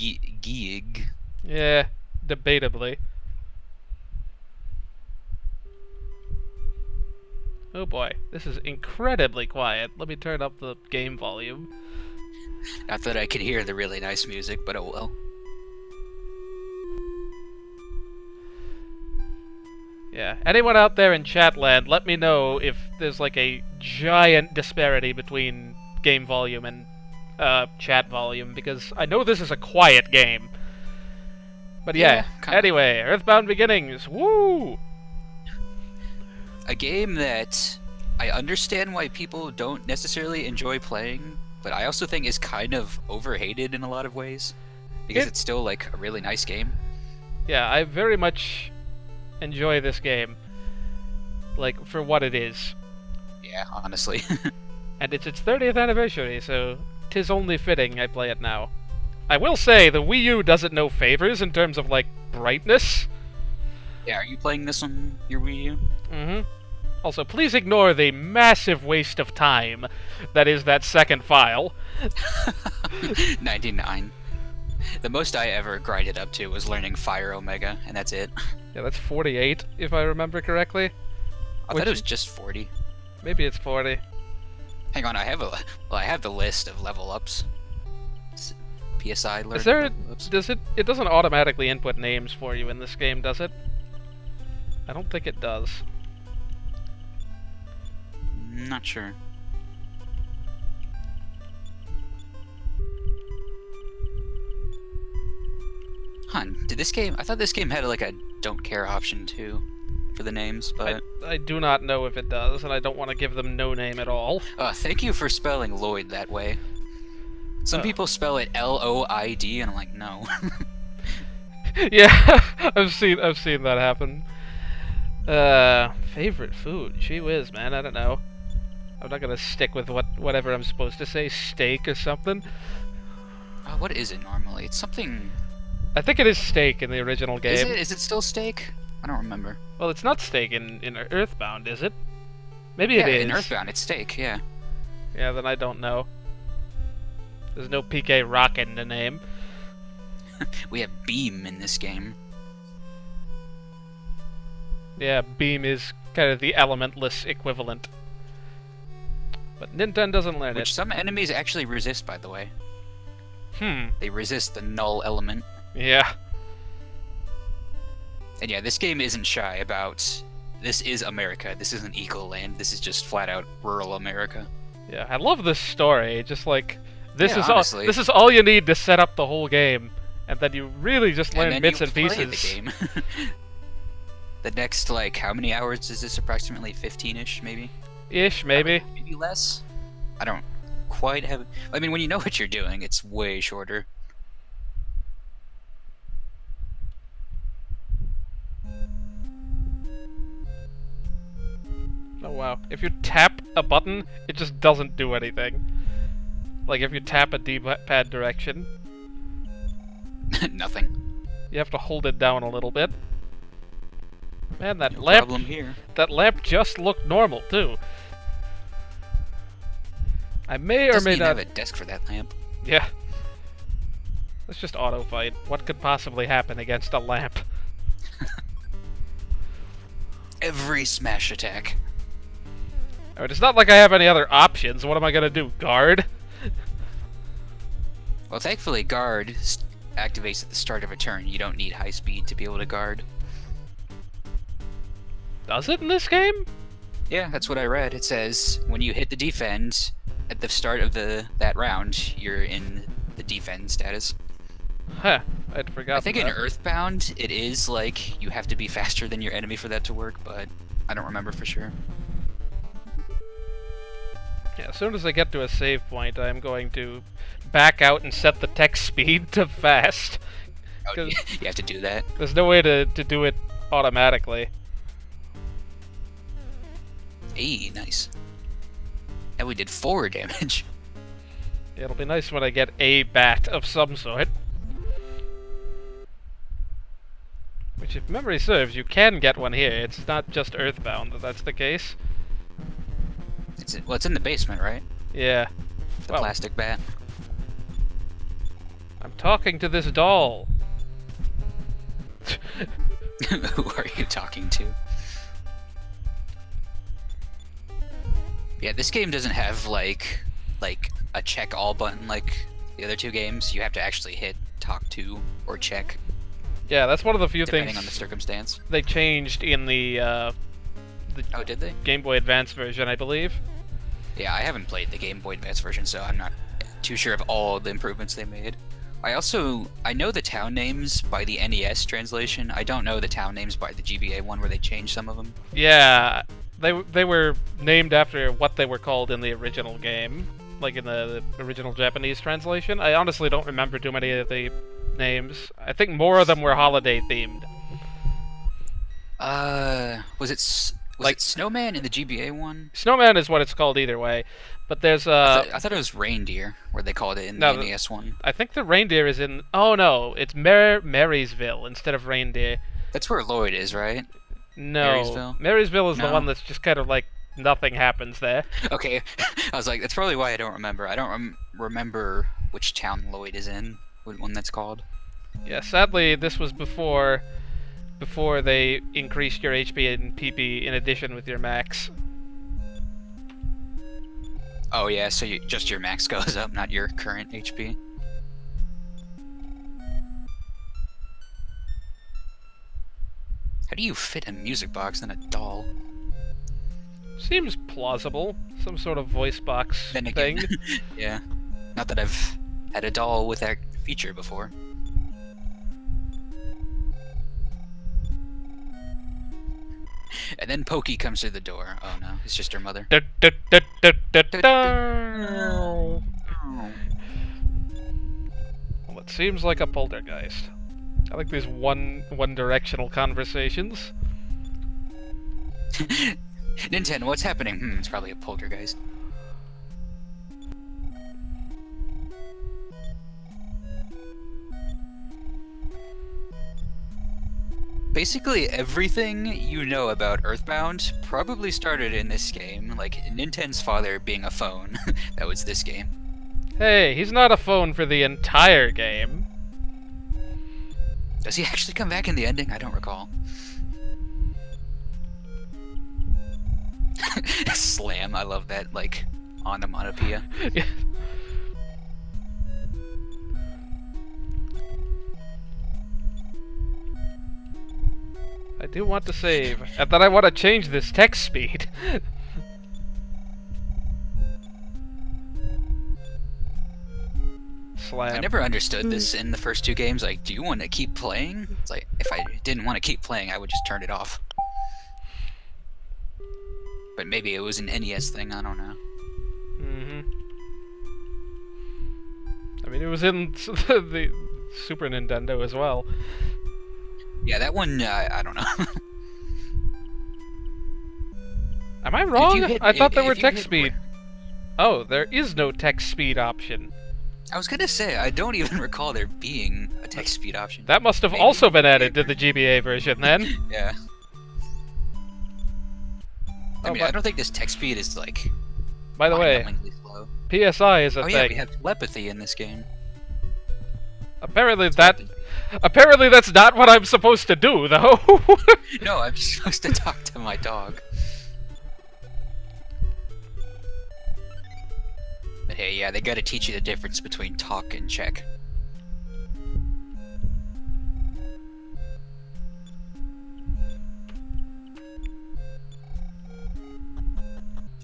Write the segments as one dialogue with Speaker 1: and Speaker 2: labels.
Speaker 1: Geig.
Speaker 2: Yeah, debatably. Oh boy, this is incredibly quiet. Let me turn up the game volume.
Speaker 1: Not that I could hear the really nice music, but oh well.
Speaker 2: Yeah, anyone out there in Chatland, let me know if there's like a giant disparity between game volume and chat volume, because I know this is a quiet game. But yeah,
Speaker 1: Yeah, kind of.
Speaker 2: anyway, EarthBound Beginnings, woo!
Speaker 1: A game that I understand why people don't necessarily enjoy playing, but I also think is kind of overhated in a lot of ways because
Speaker 2: It,
Speaker 1: it's still like a really nice game.
Speaker 2: yeah, I very much enjoy this game, like, for what it is.
Speaker 1: Yeah, honestly.
Speaker 2: And it's its 30th anniversary, so 'tis only fitting I play it now. I will say, the Wii U does it no favors in terms of, like, brightness.
Speaker 1: Yeah, are you playing this on your Wii U?
Speaker 2: Mm-hmm. Also, please ignore the massive waste of time that is that second file.
Speaker 1: 99. The most I ever grinded up to was learning Fire Omega, and that's it.
Speaker 2: Yeah, that's 48, if I remember correctly.
Speaker 1: I thought it was just 40.
Speaker 2: Maybe it's 40.
Speaker 1: Hang on, I have the list of level ups. PSI learning
Speaker 2: Is there?
Speaker 1: level ups.
Speaker 2: Does it? It doesn't automatically input names for you in this game, does it? I don't think it does.
Speaker 1: Not sure. Huh, did this game... I thought this game had like a don't care option too for the names, but...
Speaker 2: I do not know if it does, and I don't want to give them no name at all.
Speaker 1: Thank you for spelling Lloyd that way. Some people spell it L-O-I-D, and I'm like, no.
Speaker 2: Yeah, I've seen that happen. Favorite food? Gee whiz, man, I don't know. I'm not gonna stick with whatever I'm supposed to say, steak or something.
Speaker 1: What is it normally? It's something...
Speaker 2: I think it is steak in the original game.
Speaker 1: Is it still steak? I don't remember.
Speaker 2: Well, it's not steak in Earthbound, is it? Maybe it
Speaker 1: Yeah,
Speaker 2: is.
Speaker 1: in EarthBound it's steak, yeah.
Speaker 2: Yeah, then I don't know. There's no PK Rock in the name.
Speaker 1: We have Beam in this game.
Speaker 2: Yeah, Beam is kind of the elementless equivalent. But Nintendo doesn't learn
Speaker 1: Which
Speaker 2: it.
Speaker 1: some enemies actually resist, by the way.
Speaker 2: Hmm.
Speaker 1: They resist the null element.
Speaker 2: Yeah.
Speaker 1: And yeah, this game isn't shy about... This is America. This isn't Eco-Land. This is just flat-out rural America.
Speaker 2: Yeah, I love this story. Just like this
Speaker 1: Yeah,
Speaker 2: is
Speaker 1: honestly.
Speaker 2: all. This is all you need to set up the whole game, and then you really just learn
Speaker 1: And then
Speaker 2: bits
Speaker 1: you
Speaker 2: and
Speaker 1: play
Speaker 2: pieces.
Speaker 1: the game. The next, like, how many hours is this? Approximately 15-ish, maybe?
Speaker 2: Ish, maybe.
Speaker 1: Maybe less? I don't quite have... I mean, when you know what you're doing, it's way shorter.
Speaker 2: Oh wow. If you tap a button, it just doesn't do anything. Like if you tap a D-pad direction,
Speaker 1: Nothing.
Speaker 2: you have to hold it down a little bit. Man, that
Speaker 1: No
Speaker 2: lamp.
Speaker 1: problem here.
Speaker 2: That lamp just looked normal too. I may or
Speaker 1: Doesn't
Speaker 2: may
Speaker 1: even
Speaker 2: not.
Speaker 1: have a desk for that lamp.
Speaker 2: Yeah. Let's just auto fight. What could possibly happen against a lamp?
Speaker 1: Every smash attack.
Speaker 2: I mean, it's not like I have any other options. What am I gonna do? Guard?
Speaker 1: Well, thankfully, guard activates at the start of a turn. You don't need high speed to be able to guard.
Speaker 2: Does it in this game?
Speaker 1: Yeah, that's what I read. It says when you hit the defend at the start of that round, you're in the defend status.
Speaker 2: Huh. I'd forgotten
Speaker 1: I think in
Speaker 2: that.
Speaker 1: EarthBound, it is like you have to be faster than your enemy for that to work, but I don't remember for sure.
Speaker 2: Yeah, as soon as I get to a save point, I'm going to back out and set the text speed to fast.
Speaker 1: Oh,
Speaker 2: 'Cause
Speaker 1: you have to do that.
Speaker 2: there's no way to do it automatically.
Speaker 1: Hey, nice. And we did 4 damage.
Speaker 2: It'll be nice when I get a bat of some sort. Which, if memory serves, you can get one here. It's not just EarthBound that's the case.
Speaker 1: It's in the basement, right?
Speaker 2: Yeah.
Speaker 1: The
Speaker 2: Well,
Speaker 1: plastic bat.
Speaker 2: I'm talking to this doll.
Speaker 1: Who are you talking to? Yeah, this game doesn't have like a check all button like the other two games. You have to actually hit talk to or check
Speaker 2: Yeah, that's one of the few
Speaker 1: depending
Speaker 2: things
Speaker 1: on the circumstance.
Speaker 2: they changed in the
Speaker 1: Oh, did they?
Speaker 2: Game Boy Advance version, I believe.
Speaker 1: Yeah, I haven't played the Game Boy Advance version, so I'm not too sure of all the improvements they made. I know the town names by the NES translation. I don't know the town names by the GBA one where they changed some of them.
Speaker 2: Yeah, they were named after what they were called in the original game, like in the original Japanese translation. I honestly don't remember too many of the names. I think more of them were holiday themed.
Speaker 1: Was it Snowman in the GBA one?
Speaker 2: Snowman is what it's called either way, but there's
Speaker 1: I thought it was Reindeer, where they called it in the
Speaker 2: No,
Speaker 1: NES one.
Speaker 2: I think the reindeer is in. Oh no, it's Marysville instead of reindeer.
Speaker 1: That's where Lloyd is, right?
Speaker 2: No,
Speaker 1: Marysville?
Speaker 2: Marysville is the
Speaker 1: No.
Speaker 2: one that's just kind of like nothing happens there.
Speaker 1: Okay, I was like, that's probably why I don't remember. I don't remember which town Lloyd is in, when that's called.
Speaker 2: Yeah, sadly, this was before they increased your HP and PP in addition with your max.
Speaker 1: Oh yeah, so just your max goes up, not your current HP. How do you fit a music box in a doll?
Speaker 2: Seems plausible. Some sort of voice box
Speaker 1: Then again,
Speaker 2: thing.
Speaker 1: yeah. Not that I've had a doll with that feature before. And then Pokey comes through the door. Oh no, it's just her mother.
Speaker 2: Well, it seems like a poltergeist. I like these one-directional conversations.
Speaker 1: Nintendo, what's happening? It's probably a poltergeist. Basically everything you know about EarthBound probably started in this game, like Nintendo's father being a phone. That was this game.
Speaker 2: Hey, he's not a phone for the entire game.
Speaker 1: Does he actually come back in the ending? I don't recall. Slam, I love that, like, onomatopoeia.
Speaker 2: Yeah. I do want to save, and then I want to change this text speed. Slam.
Speaker 1: I never understood this in the first two games. Like, do you want to keep playing? It's like, if I didn't want to keep playing, I would just turn it off. But maybe it was an NES thing, I don't know.
Speaker 2: I mean, it was in the Super Nintendo as well.
Speaker 1: Yeah, that one, I don't know.
Speaker 2: Am I wrong? I thought there were
Speaker 1: if you
Speaker 2: text
Speaker 1: hit-
Speaker 2: speed. Oh, there is no text speed option.
Speaker 1: I was gonna say, I don't even recall there being a text speed option.
Speaker 2: That must have
Speaker 1: Maybe.
Speaker 2: also been added to the GBA version then.
Speaker 1: Yeah. I
Speaker 2: Oh,
Speaker 1: mean, I don't think this text speed is, like,
Speaker 2: By the way,
Speaker 1: mind-numbingly slow.
Speaker 2: PSI is a
Speaker 1: Oh yeah, we
Speaker 2: thing.
Speaker 1: have telepathy in this game.
Speaker 2: Apparently that's not what I'm supposed to do, though.
Speaker 1: No, I'm supposed to talk to my dog. But hey, yeah, they gotta teach you the difference between talk and check.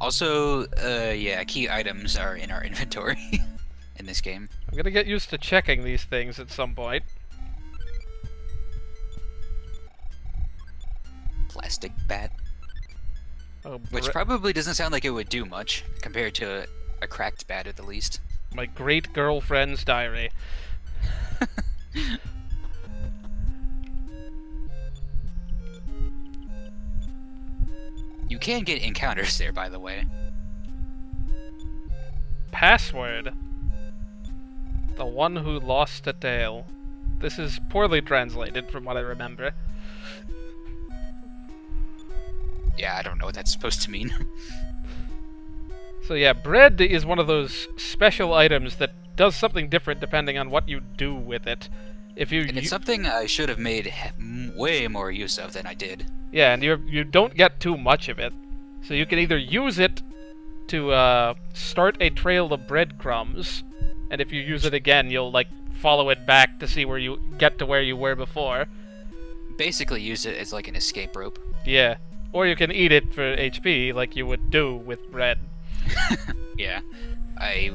Speaker 1: Also, yeah, key items are in our inventory in this game.
Speaker 2: I'm gonna get used to checking these things at some point.
Speaker 1: Plastic bat.
Speaker 2: Oh,
Speaker 1: Which probably doesn't sound like it would do much, compared to a cracked bat at the least.
Speaker 2: my great girlfriend's diary.
Speaker 1: You can get encounters there, by the way.
Speaker 2: Password. The one who lost a tail. This is poorly translated from what I remember.
Speaker 1: Yeah, I don't know what that's supposed to mean.
Speaker 2: So yeah, bread is one of those special items that does something different depending on what you do with it. If you
Speaker 1: And it's something I should have made way more use of than I did.
Speaker 2: Yeah, and you don't get too much of it. So you can either use it to start a trail of breadcrumbs, and if you use it again, you'll like follow it back to see where you get to where you were before.
Speaker 1: Basically use it as like an escape rope.
Speaker 2: Yeah. Or you can eat it for HP like you would do with bread.
Speaker 1: Yeah. I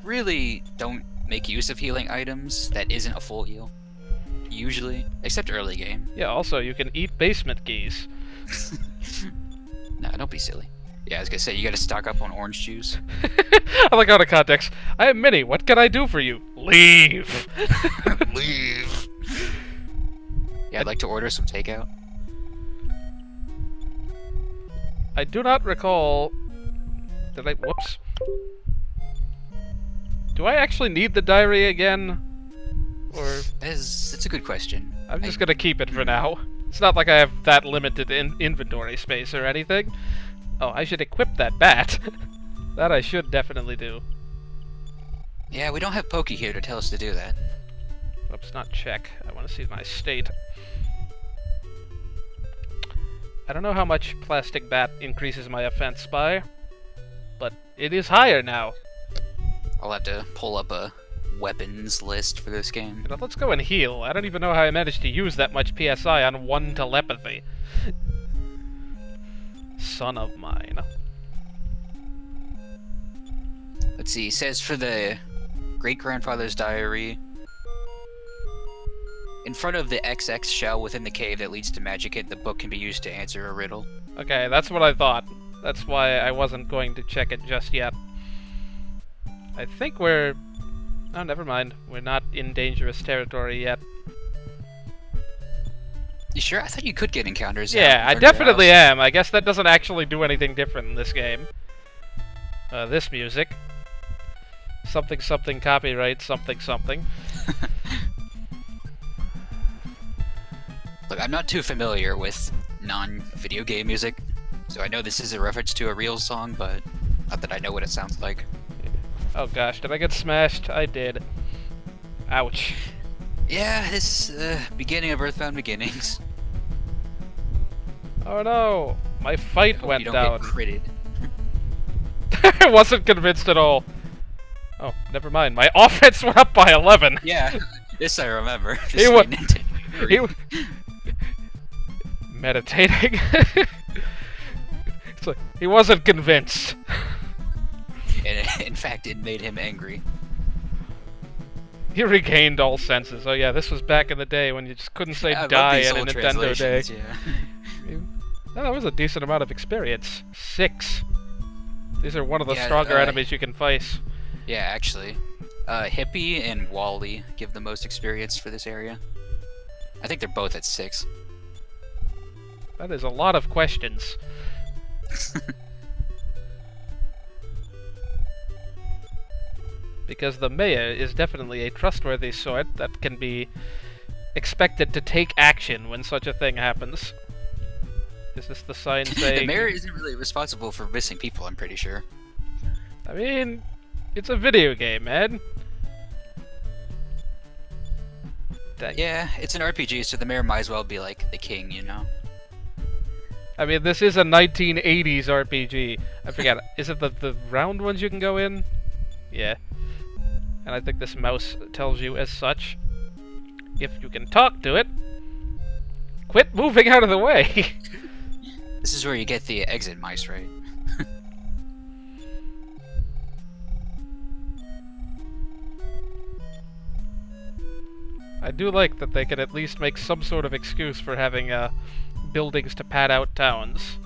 Speaker 1: really don't make use of healing items that isn't a full heal. Usually. Except early game.
Speaker 2: Yeah, also you can eat basement keys.
Speaker 1: No, don't be silly. Yeah, I was gonna say, you gotta stock up on orange juice.
Speaker 2: I like out of context. I am Minnie, what can I do for you? Leave!
Speaker 1: Leave! Yeah, I'd like to order some takeout.
Speaker 2: I do not recall... Whoops. Do I actually need the diary again? Or...
Speaker 1: It's a good question.
Speaker 2: I'm just gonna keep it for now. It's not like I have that limited inventory space or anything. Oh, I should equip that bat. That I should definitely do.
Speaker 1: Yeah, we don't have Pokey here to tell us to do that.
Speaker 2: Oops, not check. I want to see my state. I don't know how much plastic bat increases my offense by, but it is higher now.
Speaker 1: I'll have to pull up a weapons list for this game.
Speaker 2: You know, let's go and heal. I don't even know how I managed to use that much PSI on one telepathy. Son of mine.
Speaker 1: Let's see, it says for the great-grandfather's diary, in front of the XX shell within the cave that leads to Magicite, the book can be used to answer a riddle.
Speaker 2: Okay, that's what I thought. That's why I wasn't going to check it just yet. I think we're... Oh, never mind. We're not in dangerous territory yet.
Speaker 1: You sure? I thought you could get encounters.
Speaker 2: Yeah, I definitely am. I guess that doesn't actually do anything different in this game. This music. Something something copyright something something.
Speaker 1: Look, I'm not too familiar with non-video game music, so I know this is a reference to a real song, but not that I know what it sounds like.
Speaker 2: Oh gosh, did I get smashed? I did. Ouch.
Speaker 1: Yeah, this beginning of EarthBound Beginnings.
Speaker 2: Oh no, my fight went
Speaker 1: you don't
Speaker 2: down.
Speaker 1: Get critted.
Speaker 2: I wasn't convinced at all. Oh, never mind. My offense went up by 11.
Speaker 1: Yeah, this I remember.
Speaker 2: He
Speaker 1: This
Speaker 2: wa-
Speaker 1: he
Speaker 2: meditating. It's like, he wasn't convinced.
Speaker 1: And in fact, it made him angry.
Speaker 2: He regained all senses. Oh yeah, this was back in the day when you just couldn't say
Speaker 1: I love
Speaker 2: die
Speaker 1: these
Speaker 2: at a
Speaker 1: old
Speaker 2: Nintendo day.
Speaker 1: translations, yeah.
Speaker 2: Oh, that was a decent amount of experience. 6. These are one of the
Speaker 1: Yeah,
Speaker 2: stronger enemies you can face.
Speaker 1: Yeah, actually. Hippie and Wally give the most experience for this area. I think they're both at 6.
Speaker 2: That is a lot of questions. Because the mayor is definitely a trustworthy sort that can be expected to take action when such a thing happens. Is this the sign saying...
Speaker 1: The mayor isn't really responsible for missing people, I'm pretty sure.
Speaker 2: I mean, it's a video game, man.
Speaker 1: Yeah, it's an RPG, so the mayor might as well be like the king, you know?
Speaker 2: I mean, this is a 1980s RPG. I forget, is it the round ones you can go in? Yeah. And I think this mouse tells you as such. If you can talk to it, quit moving out of the way!
Speaker 1: This is where you get the exit mice, right?
Speaker 2: I do like that they can at least make some sort of excuse for having buildings to pad out towns.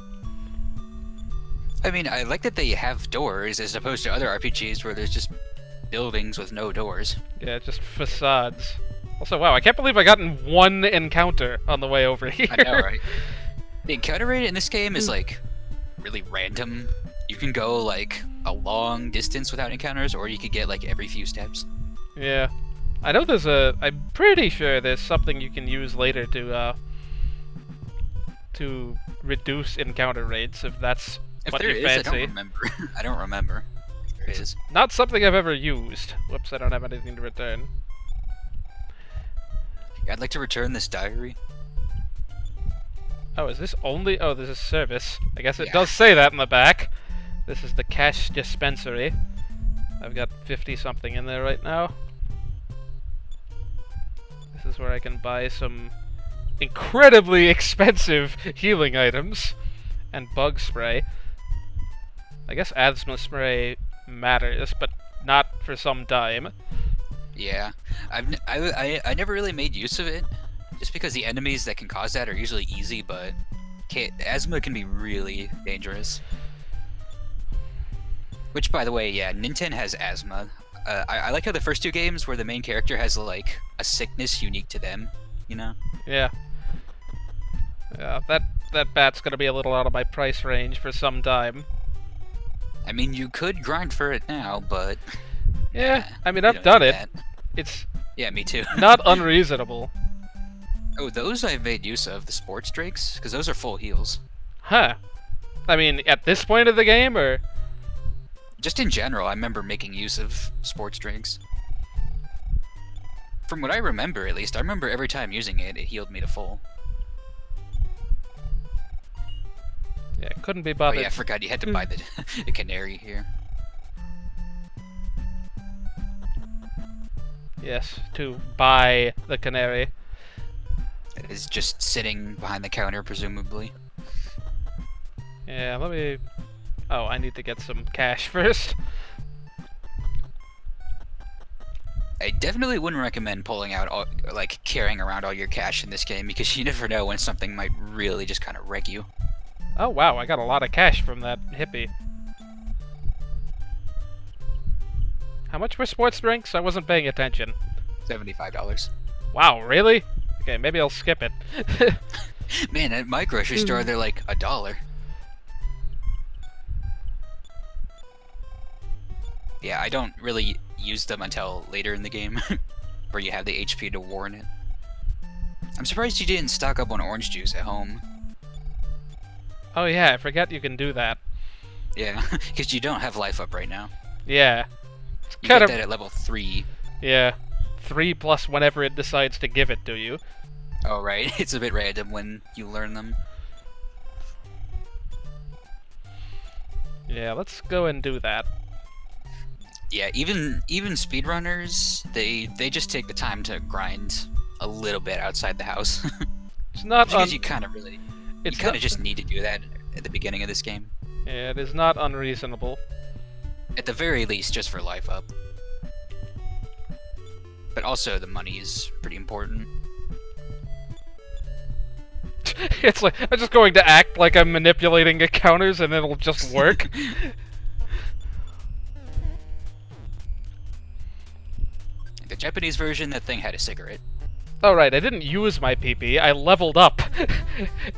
Speaker 1: I mean, I like that they have doors as opposed to other RPGs where there's just buildings with no doors.
Speaker 2: Yeah, just facades. Also, wow, I can't believe I got in one encounter on the way over here.
Speaker 1: I know, right? The encounter rate in this game is, like, really random. You can go, like, a long distance without encounters, or you could get, like, every few steps.
Speaker 2: Yeah. I know there's I'm pretty sure there's something you can use later to reduce encounter rates, if that's
Speaker 1: If
Speaker 2: what
Speaker 1: there
Speaker 2: you
Speaker 1: is,
Speaker 2: fancy.
Speaker 1: I don't remember. There it is.
Speaker 2: Not something I've ever used. Whoops, I don't have anything to return.
Speaker 1: Yeah, I'd like to return this diary.
Speaker 2: Oh, is this only... Oh, this is service. I guess it
Speaker 1: Yeah.
Speaker 2: does say that in the back. This is the cash dispensary. I've got 50-something in there right now. This is where I can buy some incredibly expensive healing items. And bug spray. I guess asthma spray matters, but not for some dime.
Speaker 1: Yeah, I never really made use of it, just because the enemies that can cause that are usually easy, but asthma can be really dangerous. Which, by the way, yeah, Nintendo has asthma. I like how the first two games where the main character has like a sickness unique to them, you know?
Speaker 2: Yeah. Yeah, that bat's gonna be a little out of my price range for some time.
Speaker 1: I mean, you could grind for it now, but
Speaker 2: Yeah, I mean,
Speaker 1: you
Speaker 2: I've
Speaker 1: don't
Speaker 2: done
Speaker 1: need
Speaker 2: it.
Speaker 1: that.
Speaker 2: It's
Speaker 1: Yeah, me too.
Speaker 2: not unreasonable.
Speaker 1: Oh, those I've made use of, the sports drinks, because those are full heals.
Speaker 2: Huh. I mean, at this point of the game, or...
Speaker 1: Just in general, I remember making use of sports drinks. From what I remember, at least, I remember every time using it, it healed me to full.
Speaker 2: Yeah, couldn't be
Speaker 1: Oh
Speaker 2: bothered.
Speaker 1: yeah, I forgot you had to buy the, the Canary here.
Speaker 2: Yes, to buy the Canary.
Speaker 1: It is just sitting behind the counter, presumably.
Speaker 2: Yeah, let me... Oh, I need to get some cash first.
Speaker 1: I definitely wouldn't recommend pulling out, all, like, carrying around all your cash in this game, because you never know when something might really just kind of wreck you.
Speaker 2: Oh wow, I got a lot of cash from that hippie. How much were sports drinks? I wasn't paying attention.
Speaker 1: $75.
Speaker 2: Wow, really? Okay, maybe I'll skip it.
Speaker 1: Man, at my grocery store, they're like $1. Yeah, I don't really use them until later in the game, where you have the HP to warn it. I'm surprised you didn't stock up on orange juice at home.
Speaker 2: Oh yeah, I forgot you can do that.
Speaker 1: Yeah, because you don't have life up right now.
Speaker 2: Yeah. It's
Speaker 1: You
Speaker 2: kind
Speaker 1: get
Speaker 2: of...
Speaker 1: that at level 3.
Speaker 2: Yeah. 3 plus whenever it decides to give it to you.
Speaker 1: Oh, right. It's a bit random when you learn them.
Speaker 2: Yeah, let's go and do that.
Speaker 1: Yeah, even speedrunners, they just take the time to grind a little bit outside the house.
Speaker 2: It's not
Speaker 1: Because you kind of really... You
Speaker 2: It's
Speaker 1: kind
Speaker 2: not...
Speaker 1: of just need to do that at the beginning of this game.
Speaker 2: Yeah, it is not unreasonable.
Speaker 1: At the very least, just for life up. But also, the money is pretty important.
Speaker 2: It's like, I'm just going to act like I'm manipulating counters and it'll just work.
Speaker 1: The Japanese version, that thing had a cigarette.
Speaker 2: Oh right, I didn't use my PP, I leveled up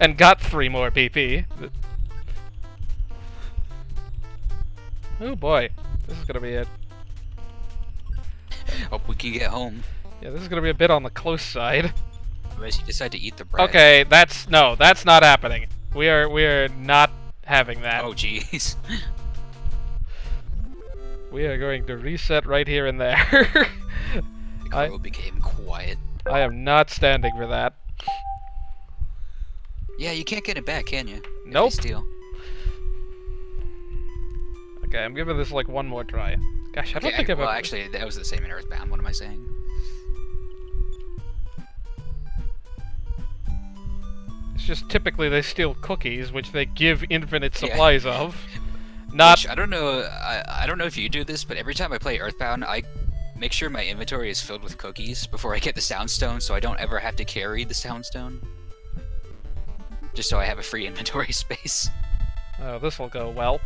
Speaker 2: and got 3 more PP. Oh boy, this is gonna be a...
Speaker 1: Hope we can get home.
Speaker 2: Yeah, this is gonna be a bit on the close side.
Speaker 1: Unless you decide to eat the bread.
Speaker 2: Okay, that's not happening. We are not having that.
Speaker 1: Oh, jeez.
Speaker 2: We are going to reset right here and there.
Speaker 1: The crow became quiet.
Speaker 2: I am not standing for that.
Speaker 1: Yeah, you can't get it back, can you? If you
Speaker 2: Nope.
Speaker 1: steal.
Speaker 2: Okay, I'm giving this like one more try. Gosh, I don't
Speaker 1: Okay,
Speaker 2: think I've
Speaker 1: well,
Speaker 2: ever...
Speaker 1: actually, that was the same in EarthBound. What am I saying?
Speaker 2: It's just typically they steal cookies, which they give infinite supplies of. Not...
Speaker 1: Which, I don't know. I don't know if you do this, but every time I play EarthBound, I make sure my inventory is filled with cookies before I get the Soundstone, so I don't ever have to carry the Soundstone. Just so I have a free inventory space.
Speaker 2: Oh, this'll go well.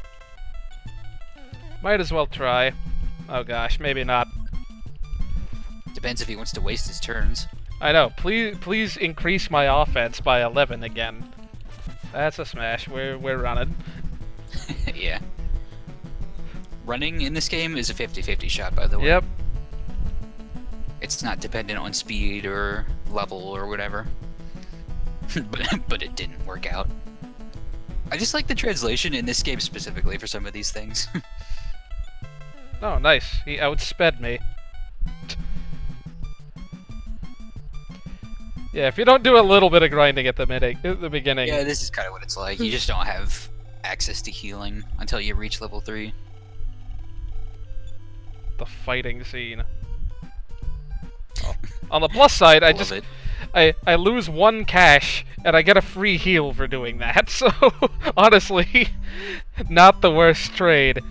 Speaker 2: Might as well try. Oh gosh, maybe not.
Speaker 1: Depends if he wants to waste his turns.
Speaker 2: I know. Please increase my offense by 11 again. That's a smash. We're running.
Speaker 1: Yeah. Running in this game is a 50-50 shot, by the way.
Speaker 2: Yep.
Speaker 1: It's not dependent on speed or level or whatever. but it didn't work out. I just like the translation in this game specifically for some of these things.
Speaker 2: Oh, nice. He outsped me. Yeah, if you don't do a little bit of grinding at the beginning.
Speaker 1: Yeah, this is kind of what it's like. You just don't have access to healing until you reach level 3.
Speaker 2: The fighting scene. Oh. On the plus side, I lose 1 cash and I get a free heal for doing that. So honestly, not the worst trade.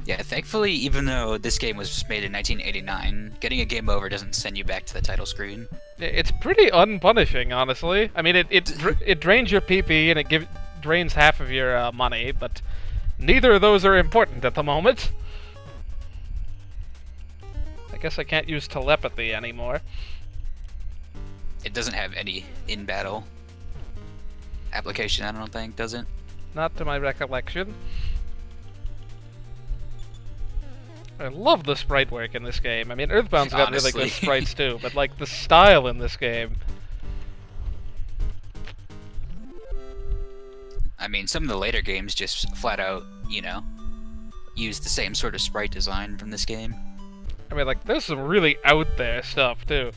Speaker 1: Yeah, thankfully, even though this game was made in 1989, getting a game over doesn't send you back to the title screen.
Speaker 2: It's pretty unpunishing, honestly. I mean, it drains your PP and it drains half of your money, but neither of those are important at the moment. I guess I can't use telepathy anymore.
Speaker 1: It doesn't have any in-battle application, I don't think, does it?
Speaker 2: Not to my recollection. I love the sprite work in this game. I mean, EarthBound's got really good sprites too, but like the style in this game.
Speaker 1: I mean, some of the later games just flat out, you know, use the same sort of sprite design from this game.
Speaker 2: I mean, like, there's some really out there stuff too.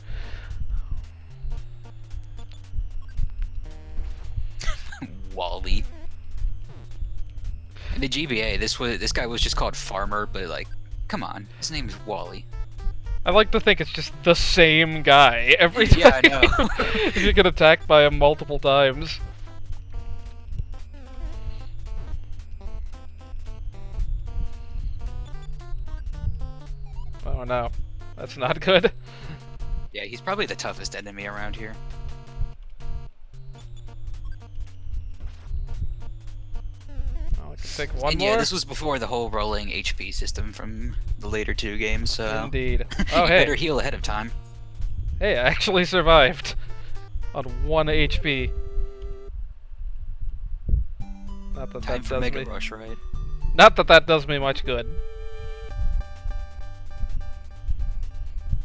Speaker 1: Wally. In the GBA, this guy was just called Farmer, but like, come on, his name is Wally.
Speaker 2: I like to think it's just the same guy every time.
Speaker 1: Yeah, I know.
Speaker 2: You get attacked by him multiple times. Oh no, that's not good.
Speaker 1: Yeah, he's probably the toughest enemy around here.
Speaker 2: Oh, I can take one
Speaker 1: and
Speaker 2: more.
Speaker 1: Yeah, this was before the whole rolling HP system from the later 2 games, so...
Speaker 2: Indeed. Oh,
Speaker 1: you
Speaker 2: hey.
Speaker 1: better heal ahead of time.
Speaker 2: Hey, I actually survived. On 1 HP. Not that
Speaker 1: Time
Speaker 2: that
Speaker 1: for
Speaker 2: does
Speaker 1: Mega
Speaker 2: me...
Speaker 1: Rush, right?
Speaker 2: Not that that does me much good.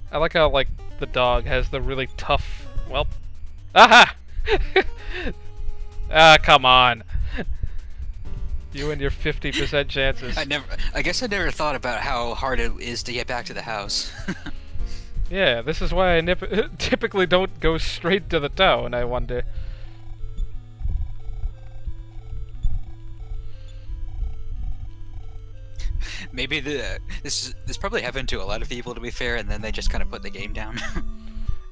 Speaker 2: I like how, like, the dog has the really tough... Well... Aha! Ah, come on. You and your 50% chances.
Speaker 1: I guess I never thought about how hard it is to get back to the house.
Speaker 2: Yeah, this is why I typically don't go straight to the town, I wonder.
Speaker 1: Maybe this probably happened to a lot of people, to be fair, and then they just kind of put the game down.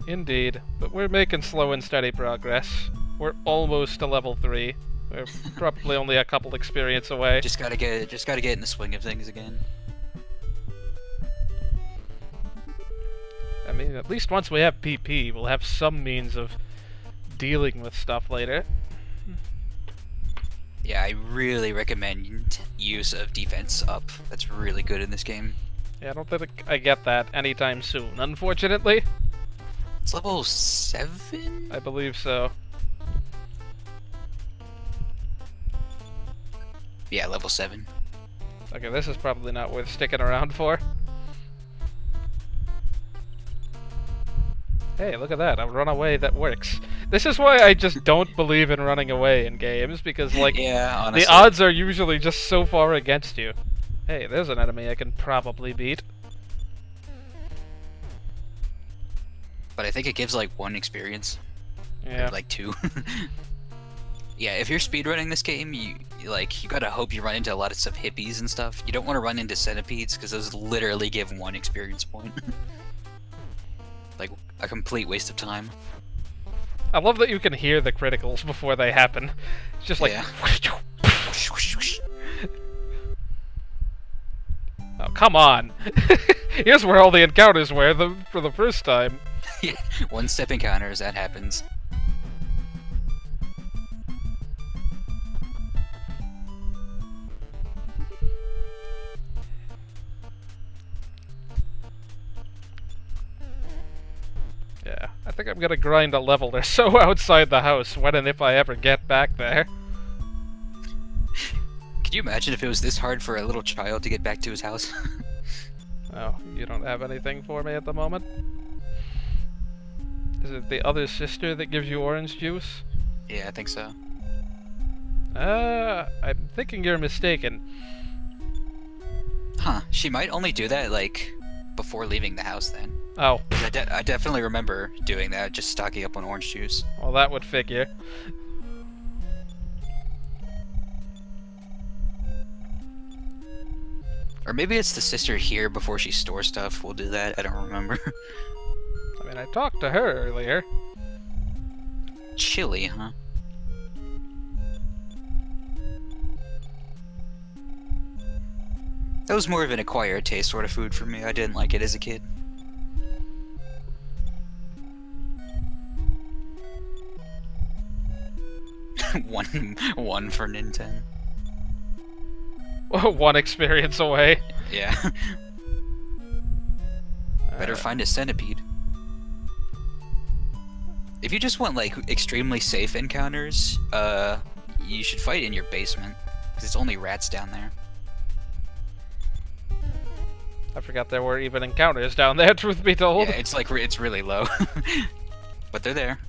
Speaker 2: Indeed, but we're making slow and steady progress. We're almost to level 3. We're probably only a couple experience away.
Speaker 1: Just gotta get in the swing of things again.
Speaker 2: I mean, at least once we have PP, we'll have some means of dealing with stuff later.
Speaker 1: Yeah, I really recommend use of defense up. That's really good in this game.
Speaker 2: Yeah, I don't think I get that anytime soon, unfortunately.
Speaker 1: It's level 7?
Speaker 2: I believe so.
Speaker 1: Yeah, level 7.
Speaker 2: Okay, this is probably not worth sticking around for. Hey, look at that, a runaway that works. This is why I just don't believe in running away in games, because, like,
Speaker 1: yeah, honestly,
Speaker 2: the odds are usually just so far against you. Hey, there's an enemy I can probably beat.
Speaker 1: But I think it gives, like, 1 experience.
Speaker 2: Yeah.
Speaker 1: Or, like, 2. Yeah, if you're speedrunning this game, you gotta hope you run into a lot of some hippies and stuff. You don't want to run into centipedes, because those literally give 1 experience point. Like, a complete waste of time.
Speaker 2: I love that you can hear the criticals before they happen. It's just like...
Speaker 1: Yeah.
Speaker 2: Oh, come on! Here's where all the encounters were for the first time.
Speaker 1: Yeah, 1-step encounters, that happens.
Speaker 2: Yeah, I think I'm gonna grind a level or so outside the house when and if I ever get back there.
Speaker 1: Could you imagine if it was this hard for a little child to get back to his house?
Speaker 2: Oh, you don't have anything for me at the moment? Is it the other sister that gives you orange juice?
Speaker 1: Yeah, I think so.
Speaker 2: I'm thinking you're mistaken.
Speaker 1: Huh, she might only do that, like, before leaving the house then.
Speaker 2: Oh,
Speaker 1: I definitely remember doing that, just stocking up on orange juice.
Speaker 2: well, that would figure.
Speaker 1: Or maybe it's the sister here before she stores stuff. We'll do that. I don't remember.
Speaker 2: I mean, I talked to her earlier.
Speaker 1: Chili, huh? That was more of an acquired taste sort of food for me. I didn't like it as a kid. one for Nintendo.
Speaker 2: One experience away.
Speaker 1: Yeah. Better find a centipede. If you just want like extremely safe encounters, you should fight in your basement because it's only rats down there.
Speaker 2: I forgot there were even encounters down there, truth be told.
Speaker 1: Yeah, it's like it's really low, but they're there.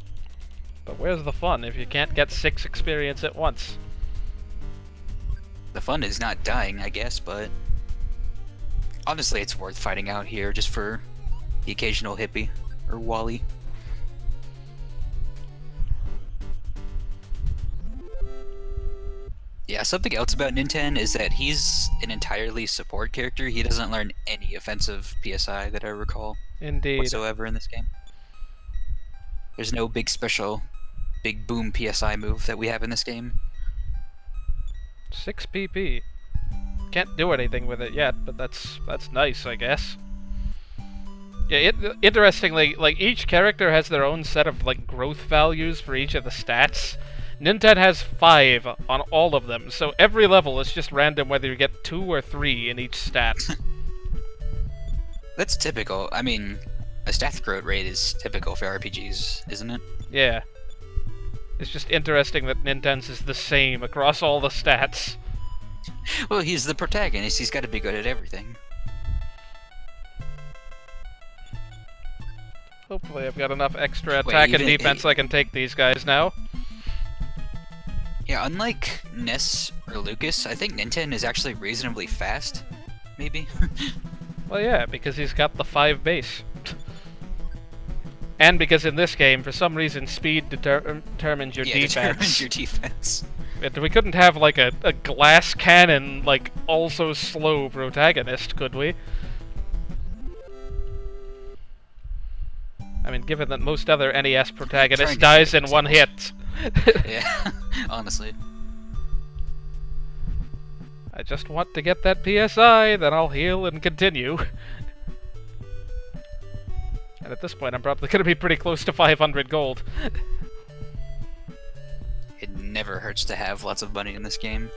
Speaker 2: But where's the fun if you can't get 6 experience at once?
Speaker 1: The fun is not dying, I guess, but honestly, it's worth fighting out here just for the occasional hippie or Wally. Yeah, something else about Nintendo is that he's an entirely support character. He doesn't learn any offensive PSI that I recall
Speaker 2: Indeed.
Speaker 1: whatsoever in this game. There's no big special, big boom PSI move that we have in this game.
Speaker 2: 6 PP. Can't do anything with it yet, but that's nice, I guess. Yeah, interestingly, like each character has their own set of like growth values for each of the stats. Nintendo has 5 on all of them, so every level is just random whether you get 2 or 3 in each stat.
Speaker 1: That's typical. I mean, a stat growth rate is typical for RPGs, isn't it?
Speaker 2: Yeah. It's just interesting that Nintendo's is the same across all the stats.
Speaker 1: Well, he's the protagonist. He's got to be good at everything.
Speaker 2: Hopefully I've got enough extra attack and defense I can take these guys now.
Speaker 1: Yeah, unlike Ness or Lucas, I think Nintendo is actually reasonably fast. Maybe?
Speaker 2: Well, yeah, because he's got the 5 base. And because in this game, for some reason, speed determines your defense.
Speaker 1: Determines your defense.
Speaker 2: We couldn't have, like, a glass cannon, like, also slow protagonist, could we? I mean, given that most other NES protagonists dies in one hit.
Speaker 1: Yeah, honestly.
Speaker 2: I just want to get that PSI, then I'll heal and continue. And at this point, I'm probably going to be pretty close to 500 gold.
Speaker 1: It never hurts to have lots of money in this game.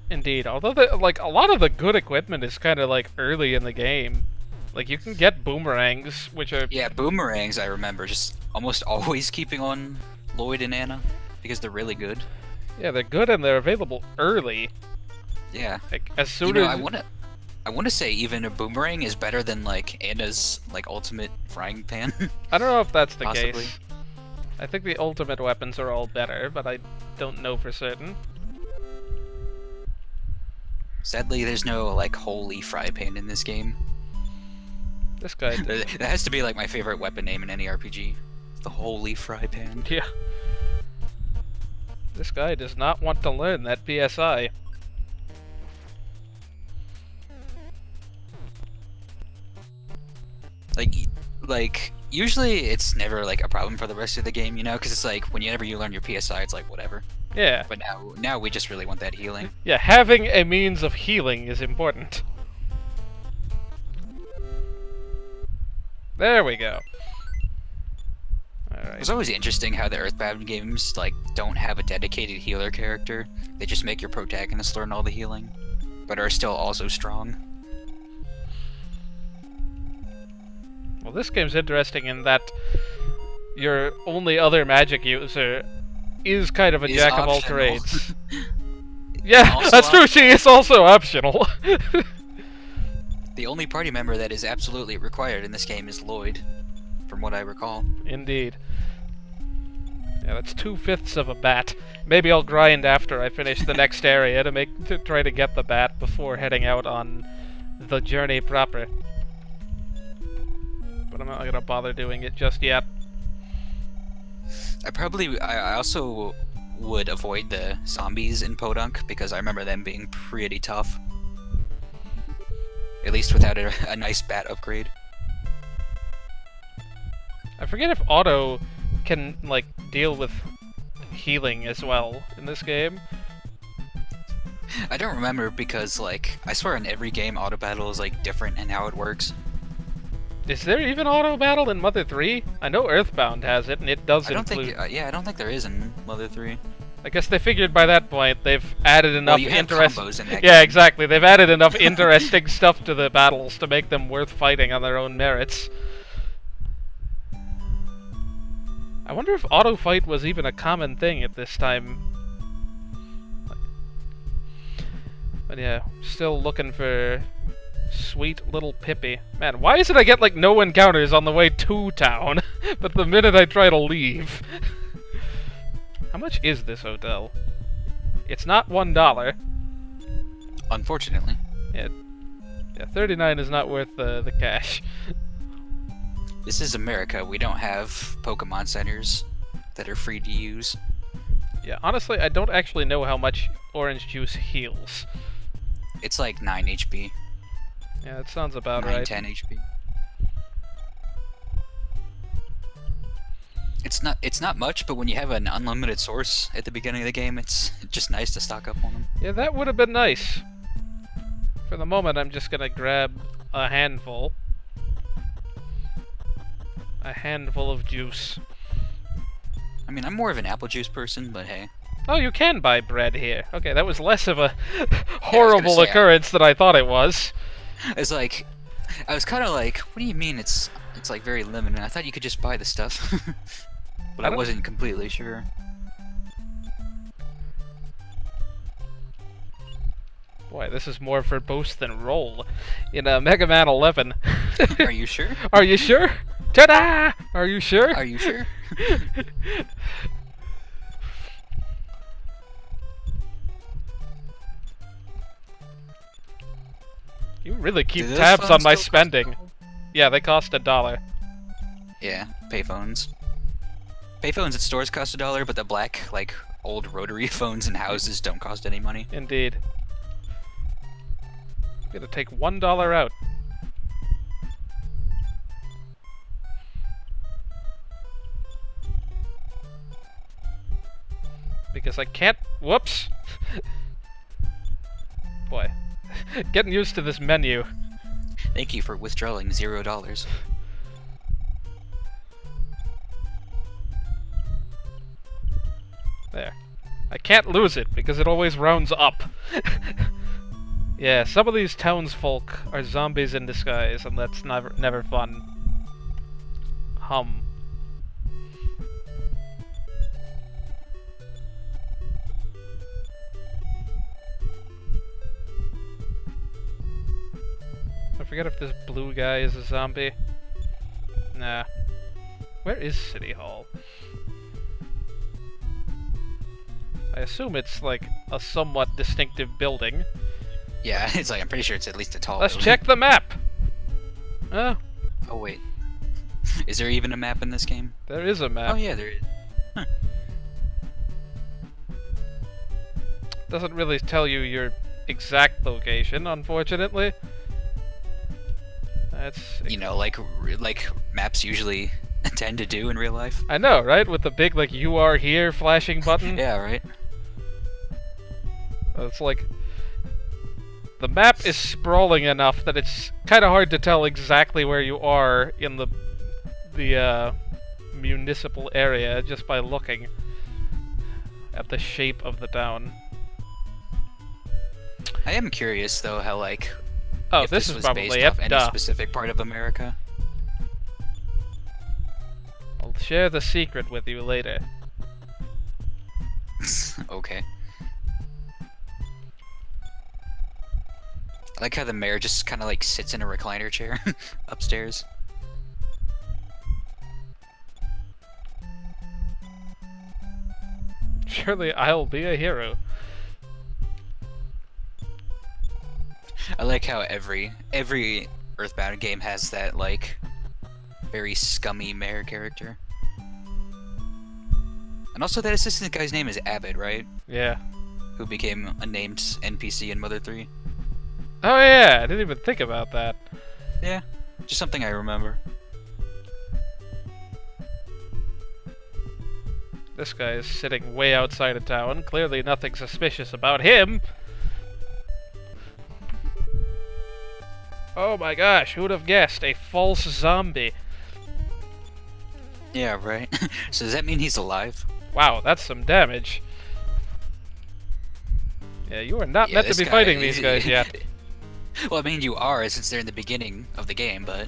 Speaker 2: Indeed, although like a lot of the good equipment is kind of like early in the game. Like you can get boomerangs, which are
Speaker 1: boomerangs. I remember just almost always keeping on Lloyd and Anna because they're really good.
Speaker 2: Yeah, they're good and they're available early.
Speaker 1: Yeah,
Speaker 2: like as soon as
Speaker 1: I want to say even a boomerang is better than like Anna's like ultimate frying pan.
Speaker 2: I don't know if that's the
Speaker 1: Possibly.
Speaker 2: case. I think the ultimate weapons are all better, but I don't know for certain.
Speaker 1: Sadly, there's no like holy fry pan in this game.
Speaker 2: This guy.
Speaker 1: That has to be like my favorite weapon name in any RPG. The holy fry pan.
Speaker 2: Yeah. This guy does not want to learn that PSI.
Speaker 1: Like usually it's never like a problem for the rest of the game, you know, because it's like whenever you learn your PSI, it's like whatever.
Speaker 2: Yeah.
Speaker 1: But now we just really want that healing.
Speaker 2: Yeah, having a means of healing is important. There we go. Alright.
Speaker 1: It's always interesting how the EarthBound games like don't have a dedicated healer character. They just make your protagonist learn all the healing, but are still also strong.
Speaker 2: Well, this game's interesting in that your only other magic user is kind of a jack of all trades. Yeah, that's true. She is also optional.
Speaker 1: The only party member that is absolutely required in this game is Lloyd, from what I recall.
Speaker 2: Indeed. Yeah, that's 2/5 of a bat. Maybe I'll grind after I finish the next area to try to get the bat before heading out on the journey proper. But I'm not gonna bother doing it just yet.
Speaker 1: I also would avoid the zombies in Podunk because I remember them being pretty tough. At least without a nice bat upgrade.
Speaker 2: I forget if auto can, like, deal with healing as well in this game.
Speaker 1: I don't remember because, like, I swear in every game auto battle is, like, different in how it works.
Speaker 2: Is there even auto battle in Mother 3? I know EarthBound has it, and it does include...
Speaker 1: I don't think there is in Mother 3.
Speaker 2: I guess they figured by that point they've added enough
Speaker 1: interesting... combos in that
Speaker 2: Yeah,
Speaker 1: game.
Speaker 2: exactly. They've added enough interesting stuff to the battles to make them worth fighting on their own merits. I wonder if auto fight was even a common thing at this time. But yeah, still looking for sweet little Pippi. Man, why is it I get, like, no encounters on the way to town, but the minute I try to leave... How much is this hotel? It's not $1.
Speaker 1: Unfortunately.
Speaker 2: Yeah, 39 is not worth the cash.
Speaker 1: This is America. We don't have Pokemon centers that are free to use.
Speaker 2: Yeah, honestly, I don't actually know how much orange juice heals.
Speaker 1: It's like 9 HP.
Speaker 2: Yeah, that sounds about
Speaker 1: 9,
Speaker 2: right.
Speaker 1: 10 HP. It's not much, but when you have an unlimited source at the beginning of the game, it's just nice to stock up on them.
Speaker 2: Yeah, that would have been nice. For the moment, I'm just gonna grab a handful. A handful of juice.
Speaker 1: I mean, I'm more of an apple juice person, but hey.
Speaker 2: Oh, you can buy bread here. Okay, that was less of a horrible occurrence than I thought it was.
Speaker 1: It's like, I was kind of like, what do you mean it's like very limited? I thought you could just buy the stuff, but I wasn't completely sure.
Speaker 2: Boy, this is more verbose than roll in Mega Man 11.
Speaker 1: Are you sure?
Speaker 2: Are you sure? Ta-da! Are you sure?
Speaker 1: Are you sure?
Speaker 2: You really keep tabs on my spending. Yeah, they cost $1.
Speaker 1: Yeah, payphones. Payphones at stores cost $1, but the black, like, old rotary phones in houses don't cost any money.
Speaker 2: Indeed. I'm gonna take $1 out. Because I can't... Whoops! Boy. Getting used to this menu.
Speaker 1: Thank you for withdrawing $0.
Speaker 2: There. I can't lose it, because it always rounds up. Yeah, some of these townsfolk are zombies in disguise, and that's never fun. Hum. I forget if this blue guy is a zombie. Nah. Where is City Hall? I assume it's like a somewhat distinctive building.
Speaker 1: Yeah, it's like, I'm pretty sure it's at least a tall
Speaker 2: Let's
Speaker 1: building.
Speaker 2: check the map! Oh.
Speaker 1: Oh, wait. Is there even a map in this game?
Speaker 2: There is a map.
Speaker 1: Oh, yeah, there is. Huh.
Speaker 2: Doesn't really tell you your exact location, unfortunately. That's...
Speaker 1: You know, like maps usually tend to do in real life.
Speaker 2: I know, right? With the big, like, you are here flashing button?
Speaker 1: Yeah, right?
Speaker 2: It's like... The map is sprawling enough that it's kind of hard to tell exactly where you are in the municipal area just by looking at the shape of the town.
Speaker 1: I am curious, though, how, like...
Speaker 2: Oh,
Speaker 1: if
Speaker 2: this is
Speaker 1: was
Speaker 2: probably
Speaker 1: based
Speaker 2: it.
Speaker 1: off any
Speaker 2: Duh.
Speaker 1: specific part of America.
Speaker 2: I'll share the secret with you later.
Speaker 1: Okay. I like how the mayor just kind of like sits in a recliner chair upstairs.
Speaker 2: Surely I'll be a hero.
Speaker 1: I like how every Earthbound game has that, like, very scummy mayor character. And also that assistant guy's name is Abbott, right?
Speaker 2: Yeah.
Speaker 1: Who became a named NPC in Mother 3.
Speaker 2: Oh yeah, I didn't even think about that.
Speaker 1: Yeah, just something I remember.
Speaker 2: This guy is sitting way outside of town. Clearly nothing suspicious about him. Oh my gosh, who'd have guessed? A false zombie.
Speaker 1: Yeah, right. So does that mean he's alive?
Speaker 2: Wow, that's some damage. Yeah, you are not meant to be fighting these guys yet.
Speaker 1: Well, I mean, you are, since they're in the beginning of the game, but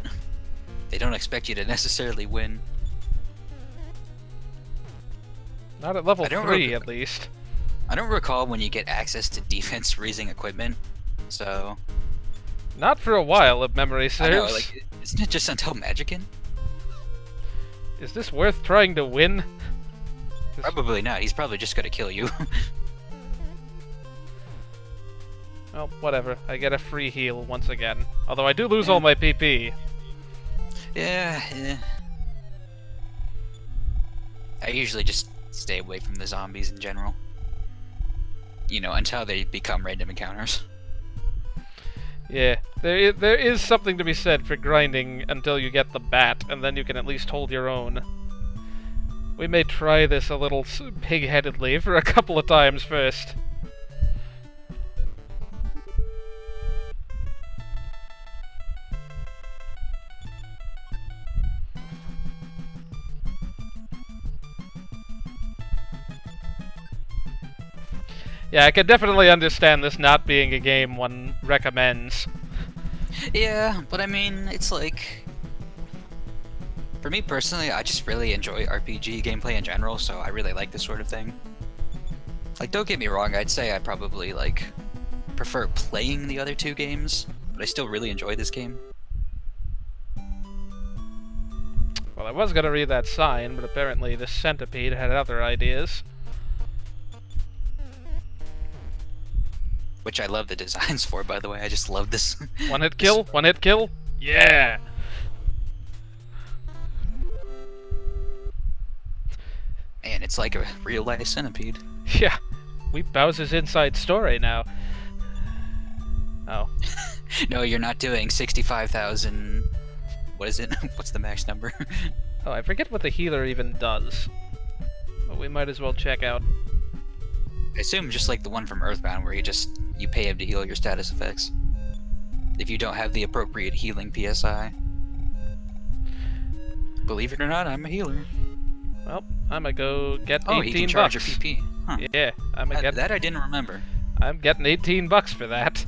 Speaker 1: they don't expect you to necessarily win.
Speaker 2: Not at level 3, at least.
Speaker 1: I don't recall when you get access to defense-raising equipment, so...
Speaker 2: Not for a while, if memory serves.
Speaker 1: I know, like, isn't it just until Magickin?
Speaker 2: Is this worth trying to win?
Speaker 1: Probably not. He's probably just gonna kill you.
Speaker 2: Well, whatever. I get a free heal once again. Although I do lose all my PP.
Speaker 1: Yeah. I usually just stay away from the zombies in general. You know, until they become random encounters.
Speaker 2: Yeah, there is something to be said for grinding until you get the bat, and then you can at least hold your own. We may try this a little pig-headedly for a couple of times first. Yeah, I can definitely understand this not being a game one recommends.
Speaker 1: Yeah, but I mean, it's like... For me personally, I just really enjoy RPG gameplay in general, so I really like this sort of thing. Like, don't get me wrong, I'd say I probably, like, prefer playing the other two games, but I still really enjoy this game.
Speaker 2: Well, I was gonna read that sign, but apparently the centipede had other ideas.
Speaker 1: Which I love the designs for, by the way. I just love this.
Speaker 2: One hit kill? One hit kill? Yeah!
Speaker 1: Man, it's like a real-life centipede.
Speaker 2: Yeah. We Bowser's inside story now. Oh.
Speaker 1: No, you're not doing 65,000... What is it? What's the max number?
Speaker 2: Oh, I forget what the healer even does. But we might as well check out.
Speaker 1: I assume just like the one from EarthBound, where you pay him to heal your status effects. If you don't have the appropriate healing PSI. Believe it or not, I'm a healer.
Speaker 2: Well, I'm gonna go get 18
Speaker 1: bucks. Oh, he can charge
Speaker 2: bucks.
Speaker 1: your PP. Huh.
Speaker 2: Yeah, I'm gonna get...
Speaker 1: That I didn't remember.
Speaker 2: I'm getting 18 bucks for that.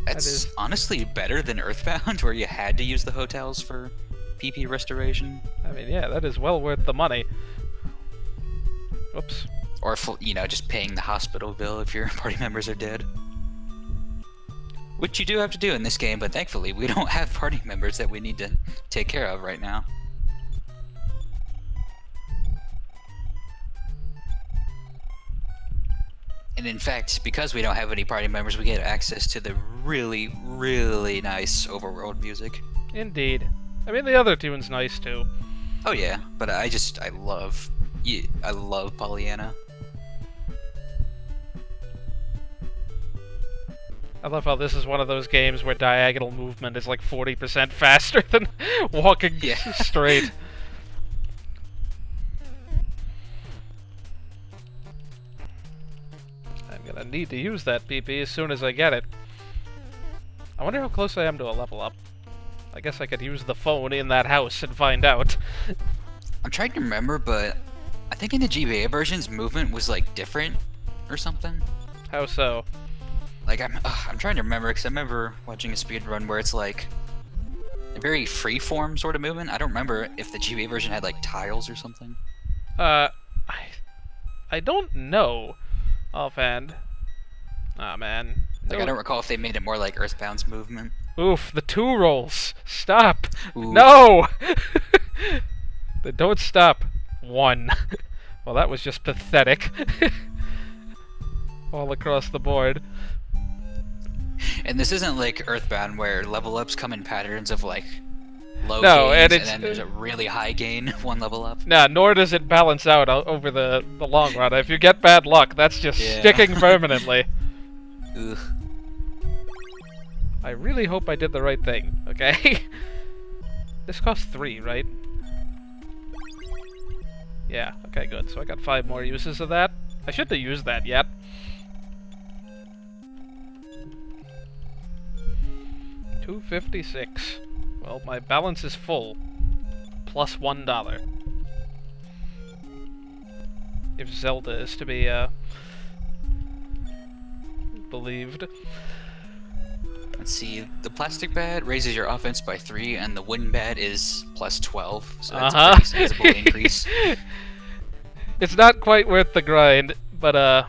Speaker 1: That's honestly better than EarthBound, where you had to use the hotels for PP restoration.
Speaker 2: I mean, yeah, that is well worth the money. Whoops.
Speaker 1: Or, you know, just paying the hospital bill if your party members are dead. Which you do have to do in this game, but thankfully we don't have party members that we need to take care of right now. And in fact, because we don't have any party members, we get access to the really, really nice overworld music.
Speaker 2: Indeed. I mean, the other tune's nice too.
Speaker 1: Oh yeah, but I love Pollyanna.
Speaker 2: I love how this is one of those games where diagonal movement is like 40% faster than walking straight. I'm gonna need to use that PP as soon as I get it. I wonder how close I am to a level up. I guess I could use the phone in that house and find out.
Speaker 1: I'm trying to remember, but I think in the GBA versions, movement was like different or something.
Speaker 2: How so?
Speaker 1: Like I'm trying to remember, because I remember watching a speedrun where it's like a very free-form sort of movement. I don't remember if the GBA version had like tiles or something.
Speaker 2: I don't know offhand. Aw, man.
Speaker 1: Like, I don't recall if they made it more like Earthbound's movement.
Speaker 2: Oof, the 2 rolls. Stop.
Speaker 1: Ooh.
Speaker 2: No! Don't stop. 1. Well, that was just pathetic. All across the board.
Speaker 1: And this isn't like EarthBound where level ups come in patterns of like low
Speaker 2: No, and
Speaker 1: gains
Speaker 2: it's
Speaker 1: and then there's a really high gain one level up.
Speaker 2: Nah, nor does it balance out over the long run. If you get bad luck, that's just
Speaker 1: Yeah.
Speaker 2: sticking permanently.
Speaker 1: Ugh.
Speaker 2: I really hope I did the right thing, okay? This costs 3, right? Yeah, okay, good. So I got 5 more uses of that. I shouldn't have used that yet. $2.56. Well, my balance is full. Plus $1. If Zelda is to be, believed.
Speaker 1: Let's see. The plastic bat raises your offense by 3, and the wooden bat is plus 12. So that's a pretty sizable increase.
Speaker 2: It's not quite worth the grind, but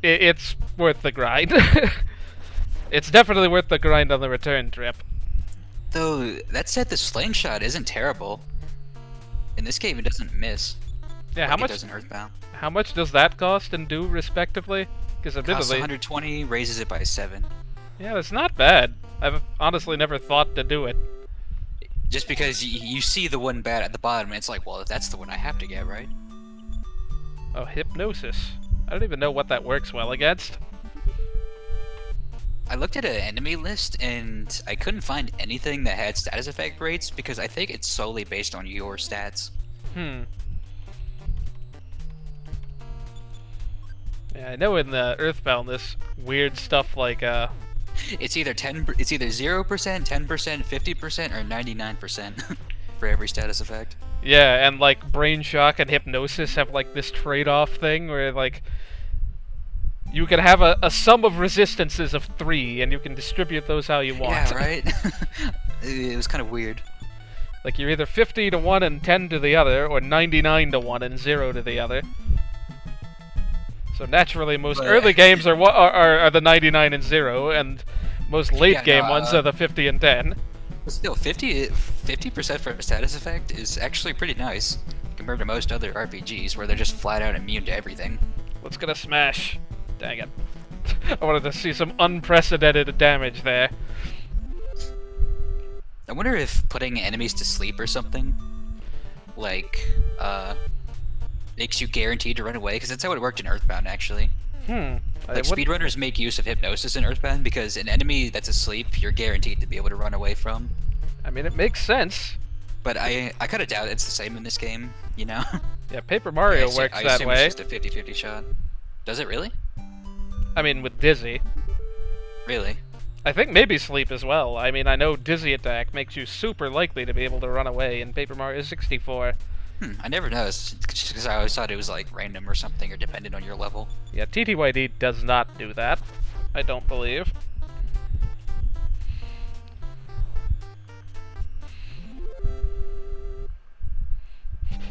Speaker 2: it's worth the grind. It's definitely worth the grind on the return trip.
Speaker 1: Though that said, the slingshot isn't terrible. In this game, it doesn't miss.
Speaker 2: Yeah,
Speaker 1: like
Speaker 2: how
Speaker 1: it
Speaker 2: much?
Speaker 1: does in EarthBound.
Speaker 2: How much does that cost and do respectively? Because
Speaker 1: Costs
Speaker 2: admittedly,
Speaker 1: 120, raises it by 7.
Speaker 2: yeah, that's not bad. I've honestly never thought to do it.
Speaker 1: Just because you see the one bat at the bottom, and it's like, well, that's the one I have to get, right?
Speaker 2: Oh, hypnosis. I don't even know what that works well against.
Speaker 1: I looked at an enemy list, and I couldn't find anything that had status effect rates, because I think it's solely based on your stats.
Speaker 2: Yeah, I know in the EarthBound this weird stuff like
Speaker 1: It's either 0%, 10%, 50%, or 99% for every status effect.
Speaker 2: yeah, and like Brain Shock and Hypnosis have like this trade-off thing where like you can have a sum of resistances of 3 and you can distribute those how you want.
Speaker 1: Yeah, right? It was kind of weird.
Speaker 2: Like you're either 50 to one and 10 to the other, or 99 to one and 0 to the other. So naturally, most early games are the 99 and 0, and most late game ones are the 50 and 10.
Speaker 1: But still, 50% for a status effect is actually pretty nice compared to most other RPGs where they're just flat out immune to everything.
Speaker 2: Let's get a smash. Dang it. I wanted to see some unprecedented damage there.
Speaker 1: I wonder if putting enemies to sleep or something, like, makes you guaranteed to run away, because that's how it worked in EarthBound, actually. Like, speedrunners make use of hypnosis in EarthBound, because an enemy that's asleep, you're guaranteed to be able to run away from.
Speaker 2: I mean, it makes sense.
Speaker 1: But I kind of doubt it's the same in this game, you know?
Speaker 2: Yeah, Paper Mario works
Speaker 1: I
Speaker 2: that
Speaker 1: assume
Speaker 2: way.
Speaker 1: it's just a 50-50 shot. Does it really?
Speaker 2: I mean, with Dizzy.
Speaker 1: Really?
Speaker 2: I think maybe Sleep as well. I mean, I know Dizzy Attack makes you super likely to be able to run away in Paper Mario 64.
Speaker 1: I never noticed, just because I always thought it was like random or something, or dependent on your level.
Speaker 2: Yeah, TTYD does not do that. I don't believe.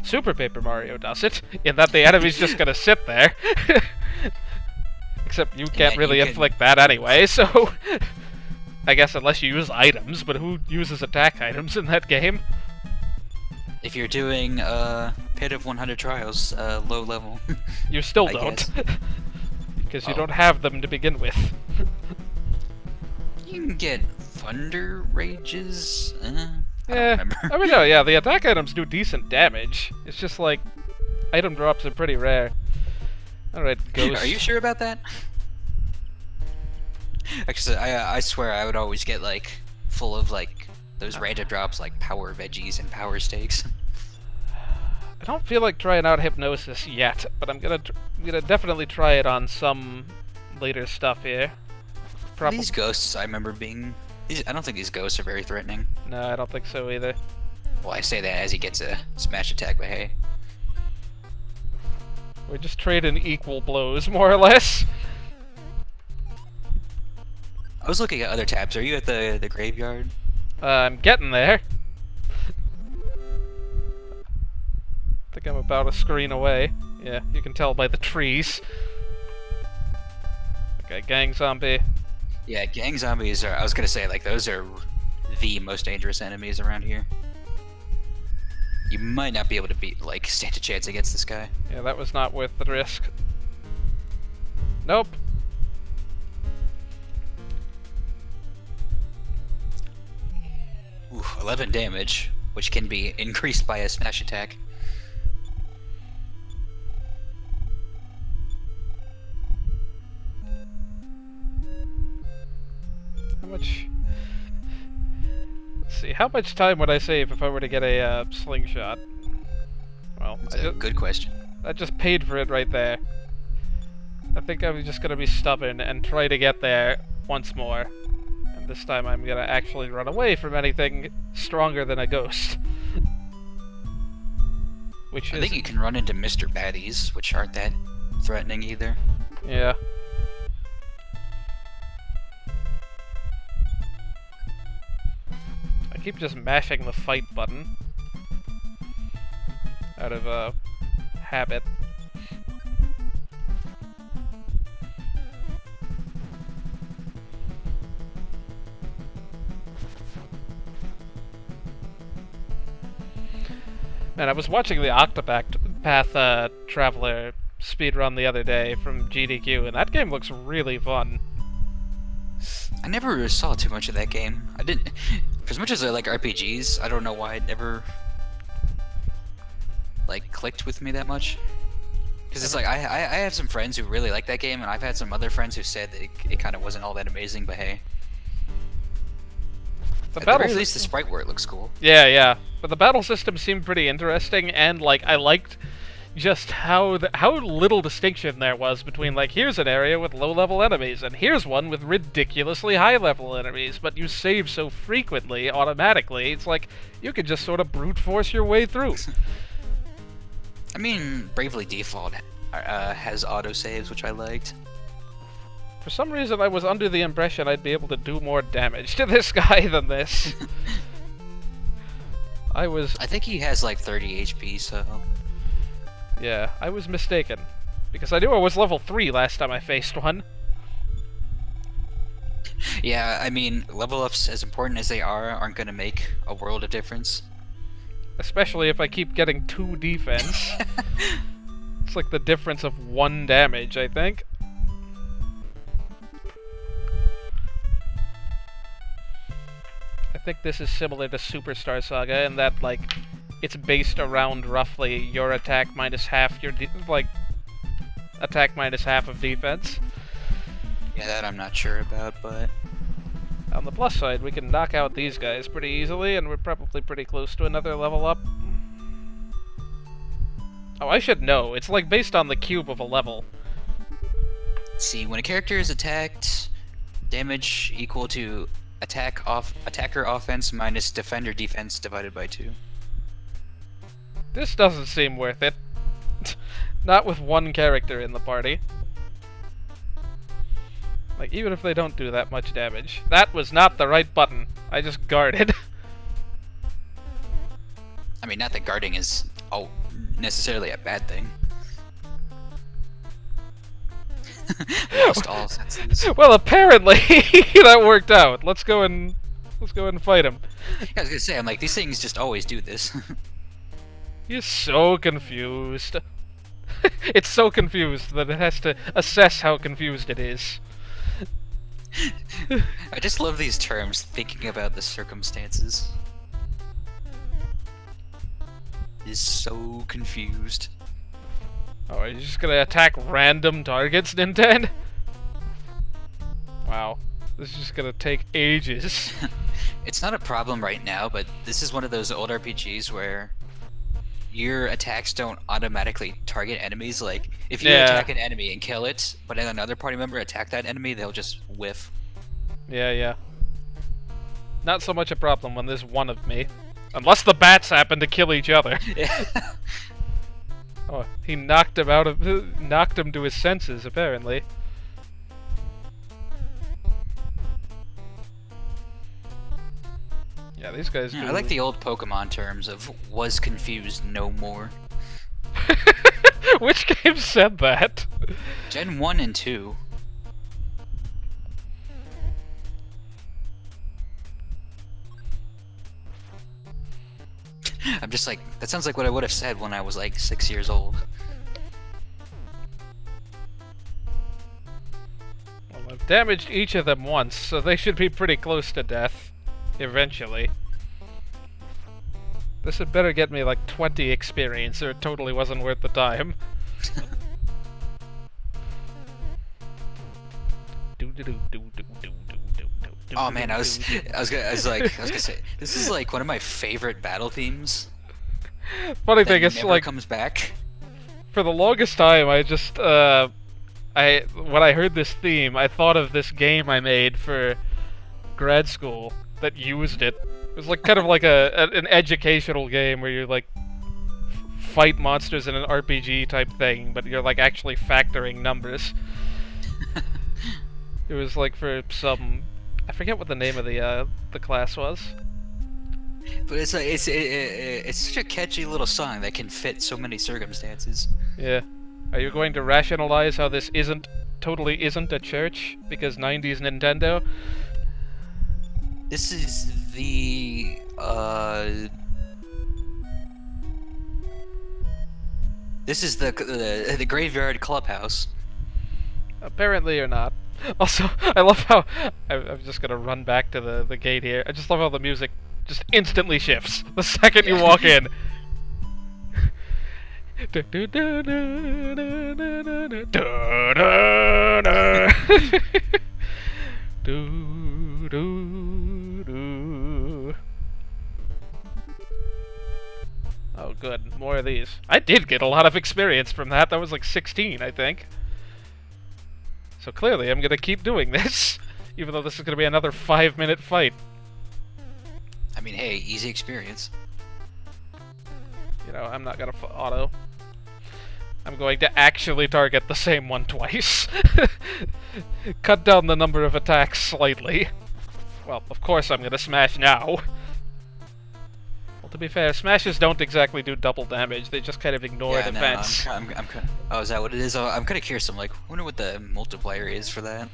Speaker 2: Super Paper Mario does it, in that the enemy's just gonna sit there. Except you can't really inflict that anyway, so... I guess unless you use items, but who uses attack items in that game?
Speaker 1: If you're doing Pit of 100 Trials, low level.
Speaker 2: You still don't. Because you don't have them to begin with.
Speaker 1: You can get Thunder Rages? I don't remember.
Speaker 2: I mean, no, yeah, the attack items do decent damage. It's just like, item drops are pretty rare. Alright, Ghost.
Speaker 1: Are you sure about that? Actually, I swear I would always get, like, full of, like, those random drops, like Power Veggies and Power Steaks.
Speaker 2: I don't feel like trying out Hypnosis yet, but I'm gonna definitely try it on some later stuff here.
Speaker 1: These ghosts, I remember being... I don't think these ghosts are very threatening.
Speaker 2: No, I don't think so either.
Speaker 1: Well, I say that as he gets a smash attack, but hey.
Speaker 2: We're just trading equal blows, more or less.
Speaker 1: I was looking at other tabs. Are you at the graveyard?
Speaker 2: I'm getting there. I think I'm about a screen away. Yeah, you can tell by the trees. Okay, gang zombie.
Speaker 1: Yeah, gang zombies are... I was gonna say, like, those are the most dangerous enemies around here. You might not be able to stand a chance against this guy.
Speaker 2: Yeah, that was not worth the risk. Nope.
Speaker 1: Ooh, 11 damage, which can be increased by a smash attack.
Speaker 2: How much... Let's see, how much time would I save if I were to get a slingshot? Well,
Speaker 1: That's a good question.
Speaker 2: I just paid for it right there. I think I'm just gonna be stubborn and try to get there once more. And this time I'm gonna actually run away from anything stronger than a ghost. Which
Speaker 1: I
Speaker 2: is...
Speaker 1: think you can run into Mr. Baddies, which aren't that threatening either.
Speaker 2: Yeah. I keep just mashing the fight button. Out of, habit. Man, I was watching the Octopath Traveler speedrun the other day from GDQ, and that game looks really fun.
Speaker 1: I never saw too much of that game. I didn't... For as much as I like RPGs, I don't know why it never... clicked with me that much. Because it's like, I have some friends who really like that game, and I've had some other friends who said that it kind of wasn't all that amazing, but hey. At the very least, the sprite work looks cool.
Speaker 2: Yeah, yeah. But the battle system seemed pretty interesting, and, I liked just how little distinction there was between, here's an area with low-level enemies, and here's one with ridiculously high-level enemies, but you save so frequently, automatically, it's like, you can just sort of brute force your way through.
Speaker 1: I mean, Bravely Default has autosaves, which I liked.
Speaker 2: For some reason, I was under the impression I'd be able to do more damage to this guy than this. I
Speaker 1: think he has 30 HP, so...
Speaker 2: Yeah, I was mistaken. Because I knew I was level 3 last time I faced one.
Speaker 1: Yeah, I mean, level ups, as important as they aren't gonna make a world of difference.
Speaker 2: Especially if I keep getting 2 defense. It's like the difference of 1 damage, I think. I think this is similar to Superstar Saga in that, it's based around roughly your attack minus half your attack minus half of defense.
Speaker 1: Yeah, that I'm not sure about, but...
Speaker 2: On the plus side, we can knock out these guys pretty easily, and we're probably pretty close to another level up. Oh, I should know. It's based on the cube of a level.
Speaker 1: See, when a character is attacked, damage equal to attacker offense minus defender defense divided by 2.
Speaker 2: This doesn't seem worth it. Not with 1 character in the party. Even if they don't do that much damage. That was not the right button. I just guarded.
Speaker 1: I mean, not that guarding is necessarily a bad thing. Lost all senses.
Speaker 2: Well, apparently that worked out. Let's go and fight him.
Speaker 1: Yeah, I was gonna say, I'm these things just always do this.
Speaker 2: He's so confused. It's so confused that it has to assess how confused it is.
Speaker 1: I just love these terms, thinking about the circumstances. Is so confused.
Speaker 2: Oh, are you just gonna attack random targets, Nintendo? Wow. This is just gonna take ages.
Speaker 1: It's not a problem right now, but this is one of those old RPGs where your attacks don't automatically target enemies. If you attack an enemy and kill it, but then another party member attack that enemy, they'll just whiff.
Speaker 2: Yeah, yeah. Not so much a problem when there's one of me. Unless the bats happen to kill each other.
Speaker 1: Yeah.
Speaker 2: Oh, he knocked him to his senses, apparently. Yeah, these guys do...
Speaker 1: I like the old Pokemon terms of was confused no more.
Speaker 2: Which game said that?
Speaker 1: Gen 1 and 2. I'm just like, that sounds like what I would have said when I was like 6 years old.
Speaker 2: Well, I've damaged each of them once, so they should be pretty close to death. Eventually. This had better get me like 20 experience, or it totally wasn't worth the time.
Speaker 1: Oh man, I was gonna say, this is like one of my favorite battle themes.
Speaker 2: Funny
Speaker 1: That
Speaker 2: thing is,
Speaker 1: never
Speaker 2: like,
Speaker 1: comes back.
Speaker 2: for the longest time, I just, when I heard this theme, I thought of this game I made for grad school that used it. It was like kind of like an educational game where you like fight monsters in an RPG type thing, but you're like actually factoring numbers. It was like for some, I forget what the name of the class was.
Speaker 1: But it's like it's such a catchy little song that can fit so many circumstances.
Speaker 2: Yeah. Are you going to rationalize how this totally isn't a church because 90s Nintendo?
Speaker 1: This is the the graveyard clubhouse.
Speaker 2: Apparently or not. Also, I love how I'm just gonna run back to the gate here. I just love how the music just instantly shifts the second you walk in. Oh, good. More of these. I did get a lot of experience from that. That was like 16, I think. So clearly I'm gonna keep doing this, even though this is gonna be another 5-minute fight.
Speaker 1: I mean, hey, easy experience.
Speaker 2: You know, I'm not gonna auto. I'm going to actually target the same one twice. Cut down the number of attacks slightly. Well, of course I'm gonna smash now. Well, to be fair, smashes don't exactly do double damage. They just kind of ignore defense.
Speaker 1: No, I'm kind of, oh, is that what it is? Oh, I'm kind of curious. I'm like, wonder what the multiplayer is for that.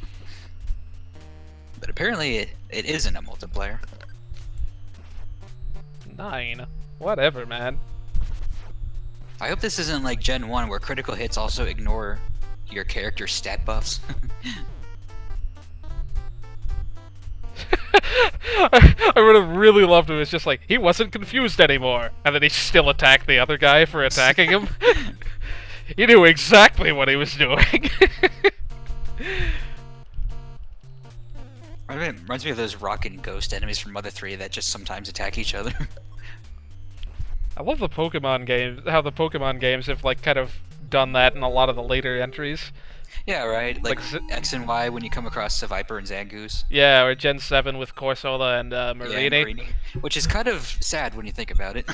Speaker 1: But apparently it isn't a multiplayer.
Speaker 2: 9. Whatever, man.
Speaker 1: I hope this isn't like Gen 1 where critical hits also ignore your character's stat buffs.
Speaker 2: I would have really loved it. It's just like, he wasn't confused anymore. And then he still attacked the other guy for attacking him. He knew exactly what he was doing.
Speaker 1: Reminds me of those rock and ghost enemies from Mother 3 that just sometimes attack each other.
Speaker 2: I love the Pokemon games, how the Pokemon games have like kind of done that in a lot of the later entries.
Speaker 1: Yeah, right. Like
Speaker 2: Like
Speaker 1: X and Y when you come across Viper and Zangoose.
Speaker 2: Yeah, or Gen 7 with Corsola and Marini.
Speaker 1: Yeah, Marini. Which is kind of sad when you think about it.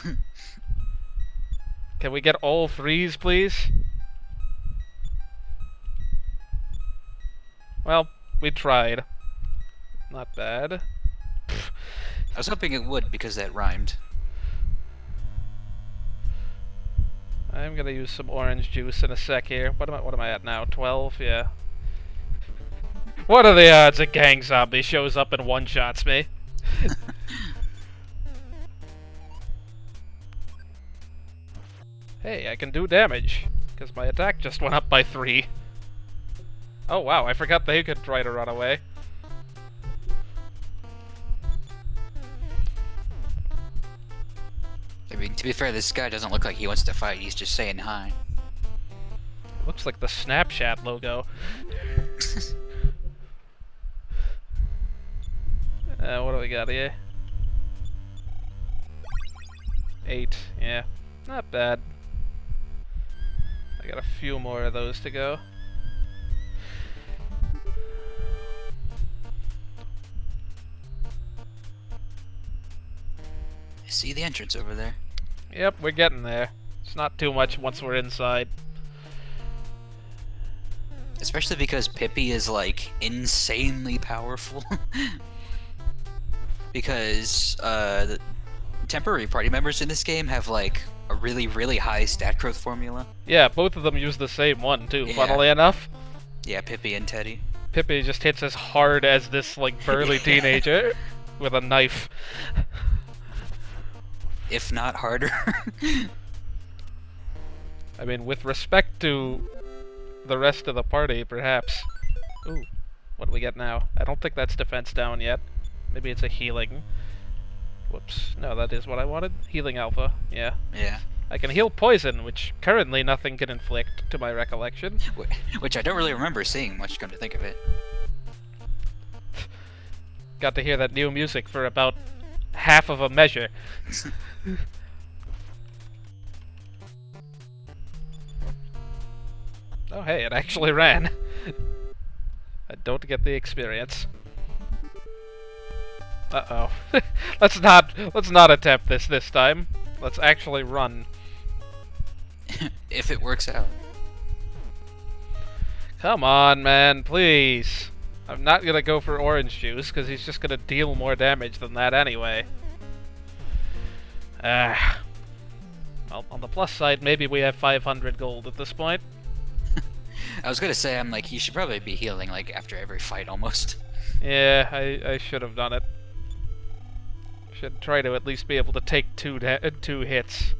Speaker 2: Can we get all 3s, please? Well, we tried. Not bad.
Speaker 1: I was hoping it would because that rhymed.
Speaker 2: I'm gonna use some orange juice in a sec here. What am I at now? 12? Yeah. What are the odds a gang zombie shows up and one-shots me? Hey, I can do damage, because my attack just went up by 3. Oh wow, I forgot they could try to run away.
Speaker 1: I mean, to be fair, this guy doesn't look like he wants to fight. He's just saying hi.
Speaker 2: Looks like the Snapchat logo. What do we got here? 8, yeah. Not bad. I got a few more of those to go.
Speaker 1: I see the entrance over there.
Speaker 2: Yep, we're getting there. It's not too much once we're inside.
Speaker 1: Especially because Pippi is, like, insanely powerful. Because, the temporary party members in this game have, like, a really, really high stat growth formula.
Speaker 2: Yeah, both of them use the same one, too,
Speaker 1: Yeah.
Speaker 2: funnily enough.
Speaker 1: Yeah, Pippi and Teddy.
Speaker 2: Pippi just hits as hard as this, like, burly teenager with a knife.
Speaker 1: if not harder.
Speaker 2: I mean, with respect to the rest of the party, perhaps. Ooh, what do we get now? I don't think that's defense down yet. Maybe it's a healing. Whoops. No, that is what I wanted. Healing alpha. Yeah.
Speaker 1: Yeah.
Speaker 2: I can heal poison, which currently nothing can inflict, to my recollection.
Speaker 1: Which I don't really remember seeing much, come to think of it.
Speaker 2: Got to hear that new music for about half of a measure. Oh hey, it actually ran. I don't get the experience. Uh-oh. let's not attempt this time. Let's actually run.
Speaker 1: If it works out.
Speaker 2: Come on, man, please. I'm not gonna go for orange juice, because he's just gonna deal more damage than that anyway. Well, on the plus side, maybe we have 500 gold at this point.
Speaker 1: I was gonna say, I'm like, you should probably be healing like after every fight almost.
Speaker 2: Yeah, I should have done it. Should try to at least be able to take two hits.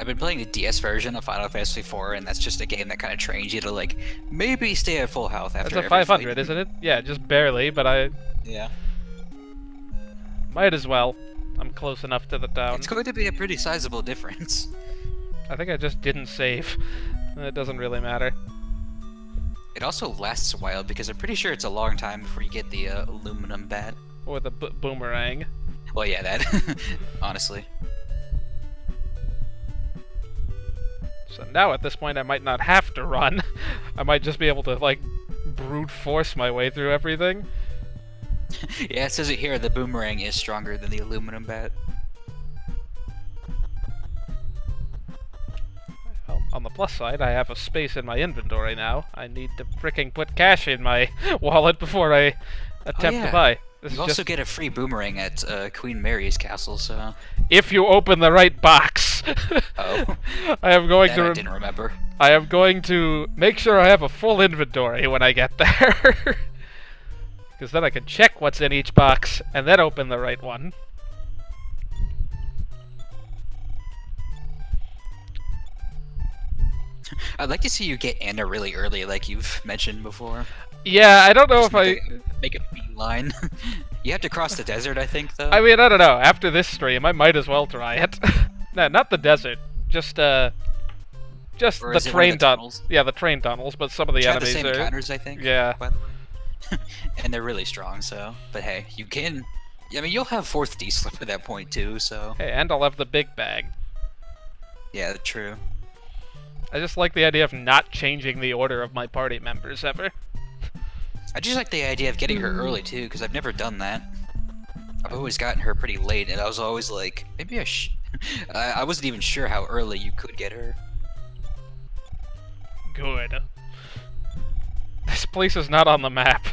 Speaker 1: I've been playing the DS version of Final Fantasy IV, and that's just a game that kind of trains you to like maybe stay at full health after
Speaker 2: That's a
Speaker 1: every
Speaker 2: 500,
Speaker 1: fight.
Speaker 2: isn't it? Yeah, just barely, but I
Speaker 1: Yeah.
Speaker 2: might as well. I'm close enough to the town.
Speaker 1: It's going to be a pretty sizable difference.
Speaker 2: I think I just didn't save. It doesn't really matter.
Speaker 1: It also lasts a while because I'm pretty sure it's a long time before you get the aluminum bat.
Speaker 2: Or the boomerang.
Speaker 1: Well, yeah, that. Honestly.
Speaker 2: So now at this point I might not have to run. I might just be able to, like, brute force my way through everything.
Speaker 1: Yeah, it says it here, the boomerang is stronger than the aluminum bat.
Speaker 2: Well, on the plus side, I have a space in my inventory now. I need to fricking put cash in my wallet before I attempt to buy. This
Speaker 1: You
Speaker 2: is
Speaker 1: also
Speaker 2: just
Speaker 1: get a free boomerang at Queen Mary's castle, so...
Speaker 2: if you open the right box.
Speaker 1: Oh.
Speaker 2: I am going
Speaker 1: That
Speaker 2: to
Speaker 1: I didn't remember.
Speaker 2: I am going to make sure I have a full inventory when I get there. Because then I can check what's in each box and then open the right one.
Speaker 1: I'd like to see you get Anna really early, like you've mentioned before.
Speaker 2: Yeah, I don't know
Speaker 1: Just
Speaker 2: if
Speaker 1: make a beeline. You have to cross the desert, I think, though.
Speaker 2: I mean, I don't know. After this stream, I might as well try it. No, not the desert. Just
Speaker 1: Or
Speaker 2: the
Speaker 1: is it one of
Speaker 2: train
Speaker 1: the
Speaker 2: tunnels.
Speaker 1: tunnels?
Speaker 2: Yeah, the train tunnels, but some of the
Speaker 1: Try the
Speaker 2: enemies
Speaker 1: same
Speaker 2: are...
Speaker 1: encounters, I think.
Speaker 2: Yeah.
Speaker 1: By the way. And they're really strong, so... But hey, you can... I mean, you'll have 4th D-slip at that point, too, so...
Speaker 2: Hey, and I'll have the big bag.
Speaker 1: Yeah, true.
Speaker 2: I just like the idea of not changing the order of my party members ever.
Speaker 1: I just like the idea of getting her early, too, because I've never done that. I've always gotten her pretty late, and I was always like, maybe I wasn't even sure how early you could get her.
Speaker 2: Good. This place is not on the map.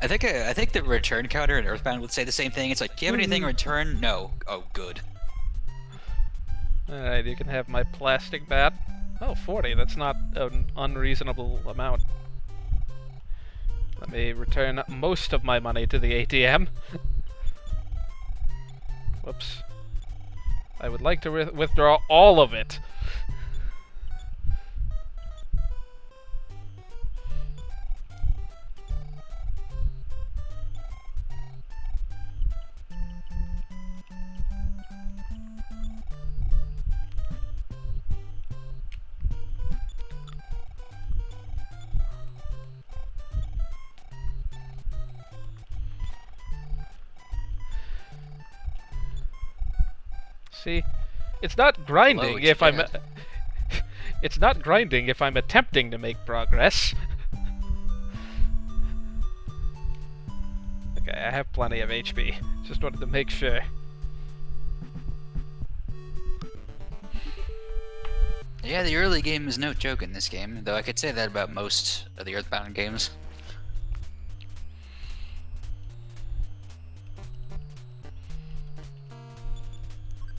Speaker 1: I think the return counter in EarthBound would say the same thing. It's like, do you have anything in return? No. Oh, good.
Speaker 2: Alright, you can have my plastic bat. Oh, 40. That's not an unreasonable amount. Let me return most of my money to the ATM. Whoops. I would like to withdraw all of it. See, it's not grinding if I'm... It's not grinding if I'm attempting to make progress. Okay, I have plenty of HP. Just wanted to make sure.
Speaker 1: Yeah, the early game is no joke in this game, though I could say that about most of the EarthBound games.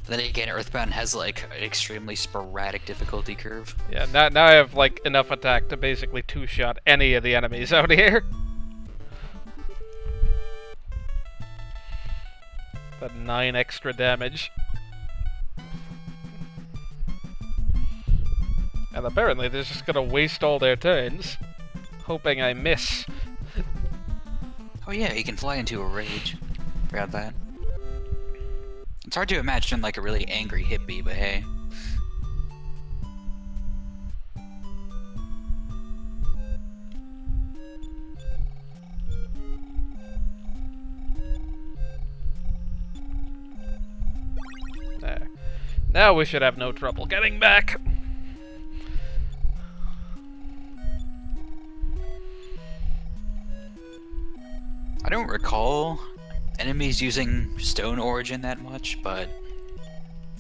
Speaker 1: Then again, EarthBound has like an extremely sporadic difficulty curve.
Speaker 2: Yeah, now I have like enough attack to basically two-shot any of the enemies out here. That 9 extra damage. And apparently they're just gonna waste all their turns, hoping I miss.
Speaker 1: Oh yeah, he can fly into a rage. Forgot that. It's hard to imagine like a really angry hippie, but hey.
Speaker 2: There. Now we should have no trouble getting back.
Speaker 1: I don't recall enemies using stone origin that much, but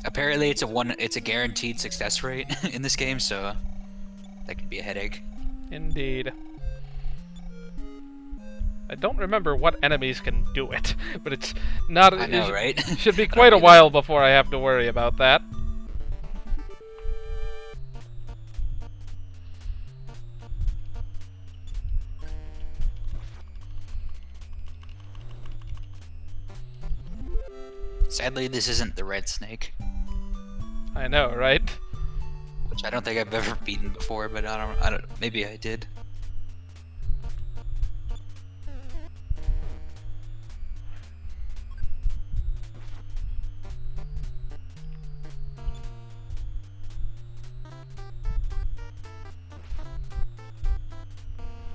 Speaker 1: apparently it's a guaranteed success rate in this game, so that could be a headache.
Speaker 2: Indeed. I don't remember what enemies can do it, but it's not.
Speaker 1: I know, right?
Speaker 2: Should be quite a while before I have to worry about that.
Speaker 1: Sadly, this isn't the red snake,
Speaker 2: I know, right?
Speaker 1: which I don't think I've ever beaten before, but I don't. Maybe I did.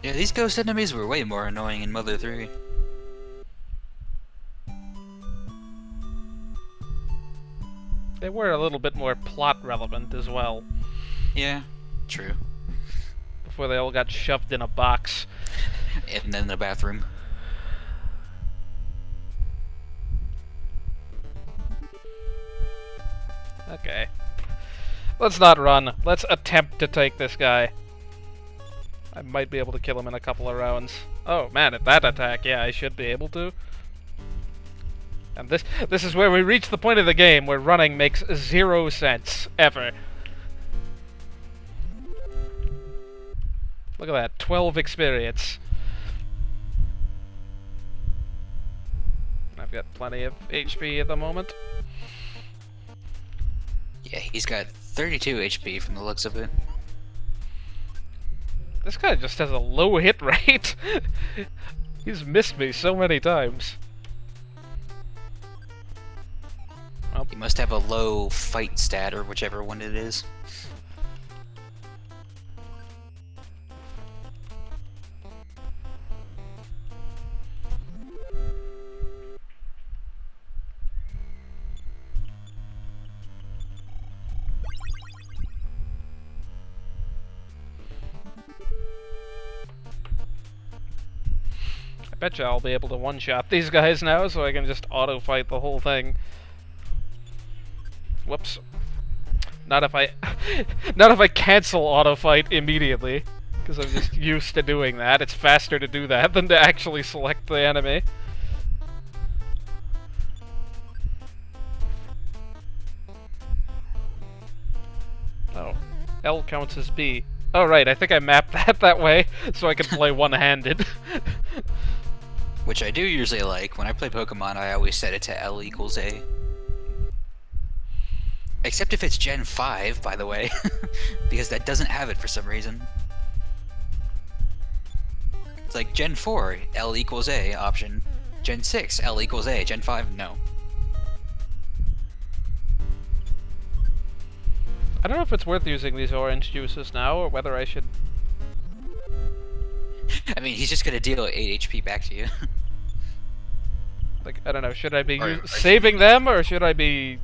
Speaker 1: Yeah, these ghost enemies were way more annoying in Mother 3.
Speaker 2: They were a little bit more plot relevant as well,
Speaker 1: Yeah, true.
Speaker 2: before they all got shoved in a box.
Speaker 1: And then the bathroom.
Speaker 2: Okay. Let's not run. Let's attempt to take this guy. I might be able to kill him in a couple of rounds. Oh man, at that attack, yeah, I should be able to. And this is where we reach the point of the game where running makes 0 sense, ever. Look at that, 12 experience. I've got plenty of HP at the moment.
Speaker 1: Yeah, he's got 32 HP from the looks of it.
Speaker 2: This guy just has a low hit rate. He's missed me so many times. Well,
Speaker 1: He must have a low fight stat or whichever one it is.
Speaker 2: I betcha I'll be able to one-shot these guys now, so I can just auto-fight the whole thing. Whoops. Not if I... not if I cancel auto-fight immediately, because I'm just used to doing that. It's faster to do that than to actually select the enemy. Oh. L counts as B. Oh right, I think I mapped that way, so I can play one-handed.
Speaker 1: Which I do usually like. When I play Pokemon, I always set it to L equals A. Except if it's Gen 5, by the way. Because that doesn't have it for some reason. It's like Gen 4, L equals A option. Gen 6, L equals A. Gen 5, no.
Speaker 2: I don't know if it's worth using these orange juices now, or whether I should...
Speaker 1: I mean, he's just gonna deal 8 HP back to you.
Speaker 2: Like, I don't know, should I be
Speaker 1: Or
Speaker 2: saving them, or should I be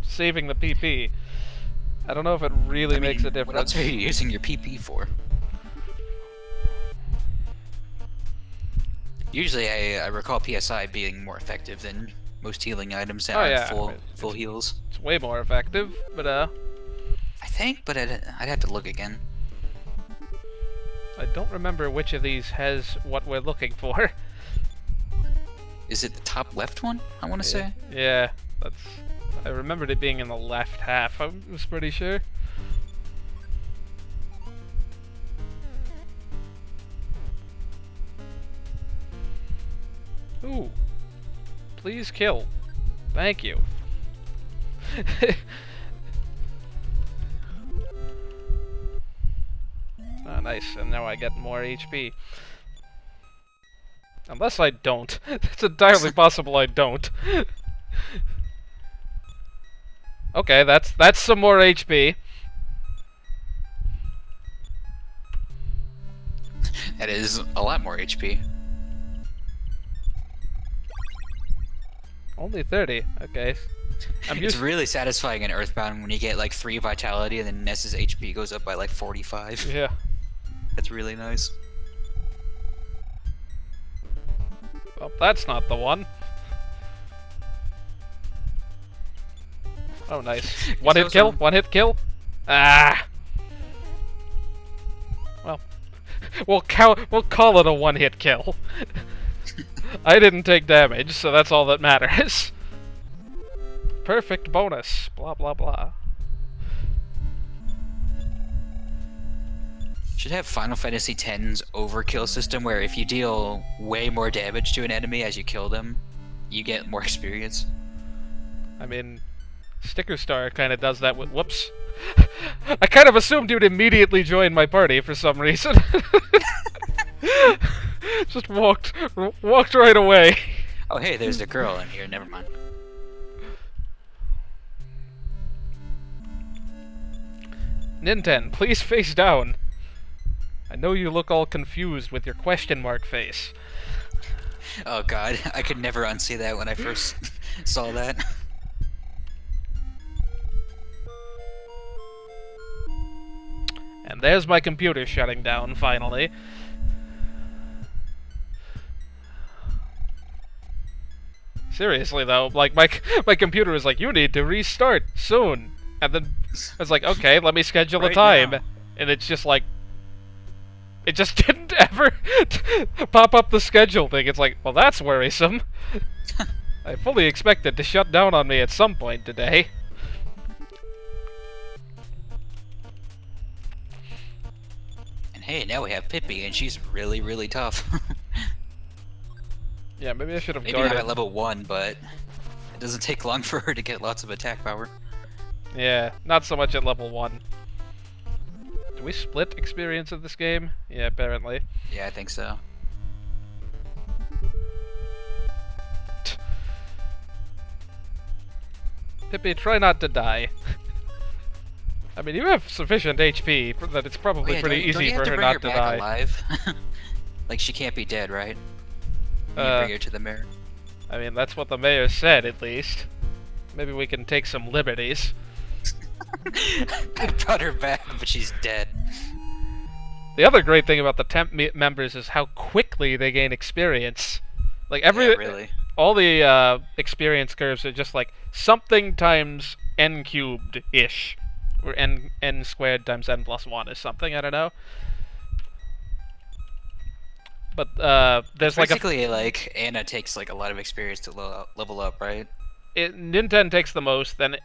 Speaker 2: saving the PP? I don't know if it really makes a difference.
Speaker 1: What else are you using your PP for? Usually I recall PSI being more effective than most healing items that aren't full heals.
Speaker 2: It's way more effective, but
Speaker 1: I think, but I'd have to look again.
Speaker 2: I don't remember which of these has what we're looking for.
Speaker 1: Is it the top left one, I want to say?
Speaker 2: Yeah, that's... I remembered it being in the left half, I was pretty sure. Ooh. Please kill. Thank you. Oh, nice. And now I get more HP. Unless I don't. It's entirely possible I don't. Okay, that's some more HP.
Speaker 1: That is a lot more HP.
Speaker 2: Only 30. Okay.
Speaker 1: It's really satisfying in EarthBound when you get like 3 vitality and then Ness's HP goes up by like 45.
Speaker 2: Yeah.
Speaker 1: That's really nice.
Speaker 2: Well, that's not the one. Oh, nice. One hit kill? One hit kill? Ah! Well, we'll call it a one-hit kill. I didn't take damage, so that's all that matters. Perfect bonus. Blah, blah, blah.
Speaker 1: Should have Final Fantasy X's overkill system where if you deal way more damage to an enemy as you kill them, you get more experience.
Speaker 2: I mean, Sticker Star kind of does that with... Whoops. I kind of assumed you'd immediately join my party for some reason. Just walked right away.
Speaker 1: Oh hey, there's a girl in here, never mind.
Speaker 2: Ninten, please face down. I know you look all confused with your question mark face.
Speaker 1: Oh god, I could never unsee that when I first saw that.
Speaker 2: And there's my computer shutting down, finally. Seriously though, like my computer is like, you need to restart soon. And then I was like, okay, let me schedule a time.
Speaker 1: Now.
Speaker 2: And it's just like, it just didn't ever pop up the schedule thing. It's like, well, that's worrisome. I fully expected to shut down on me at some point today.
Speaker 1: And hey, now we have Pippi, and she's really, really tough.
Speaker 2: Yeah, maybe I should have
Speaker 1: Maybe
Speaker 2: guarded.
Speaker 1: not at level 1, but it doesn't take long for her to get lots of attack power.
Speaker 2: Yeah, not so much at level 1. Do we split experience of this game? Yeah, apparently.
Speaker 1: Yeah, I think so.
Speaker 2: Pippi, try not to die. I mean, you have sufficient HP that it's probably pretty easy for her not to die.
Speaker 1: Alive? Like, she can't be dead, right? You bring her to the mayor.
Speaker 2: I mean, that's what the mayor said, at least. Maybe we can take some liberties.
Speaker 1: I brought her back, but she's dead.
Speaker 2: The other great thing about the temp members is how quickly they gain experience. Like,
Speaker 1: really.
Speaker 2: all the experience curves are just like something times n cubed-ish. Or n squared times n plus 1 is something, I don't know. But there's
Speaker 1: basically like Anna takes like a lot of experience to level up, right?
Speaker 2: Ninten takes the most, then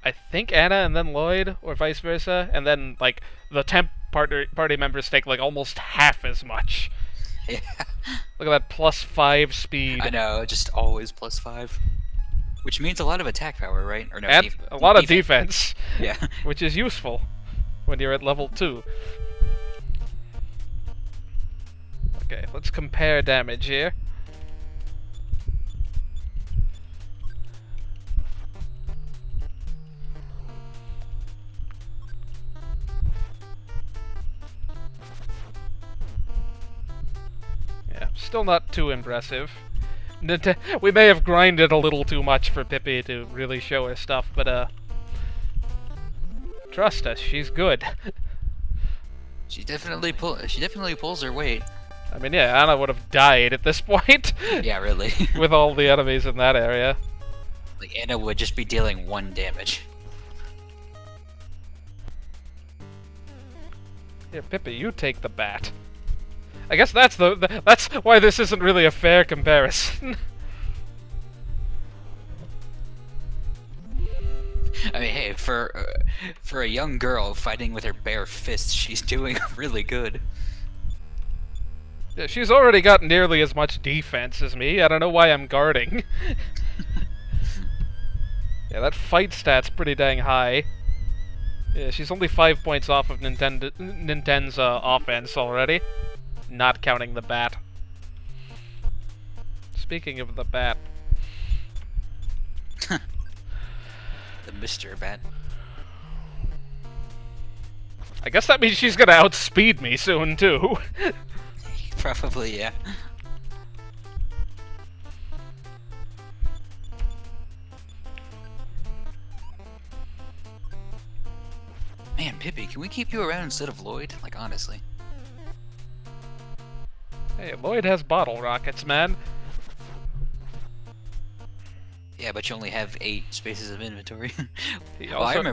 Speaker 2: I think Anna and then Lloyd, or vice versa, and then like the temp party members take like almost half as much.
Speaker 1: Yeah.
Speaker 2: Look at that +5 speed.
Speaker 1: I know, just always +5. Which means a lot of attack power, right? Or no,
Speaker 2: And a lot of defense.
Speaker 1: Yeah.
Speaker 2: Which is useful when you're at level 2. Okay, let's compare damage here. Yeah, still not too impressive. We may have grinded a little too much for Pippi to really show her stuff, but trust us, she's good.
Speaker 1: She definitely pulls her weight.
Speaker 2: I mean, yeah, Anna would have died at this point.
Speaker 1: Yeah, really.
Speaker 2: With all the enemies in that area.
Speaker 1: Like, Anna would just be dealing 1 damage.
Speaker 2: Here, Pippi, you take the bat. I guess that's that's why this isn't really a fair comparison.
Speaker 1: I mean, hey, for a young girl fighting with her bare fists, she's doing really good.
Speaker 2: Yeah, she's already got nearly as much defense as me. I don't know why I'm guarding. Yeah, that fight stat's pretty dang high. Yeah, she's only 5 points off of Nintendo's offense already, not counting the bat. Speaking of the bat,
Speaker 1: The Mr. Bat.
Speaker 2: I guess that means she's gonna outspeed me soon too.
Speaker 1: Probably, yeah. Man, Pippi, can we keep you around instead of Lloyd? Like, honestly.
Speaker 2: Hey, Lloyd has bottle rockets, man.
Speaker 1: Yeah, but you only have 8 spaces of inventory.
Speaker 2: He
Speaker 1: Well, I
Speaker 2: also-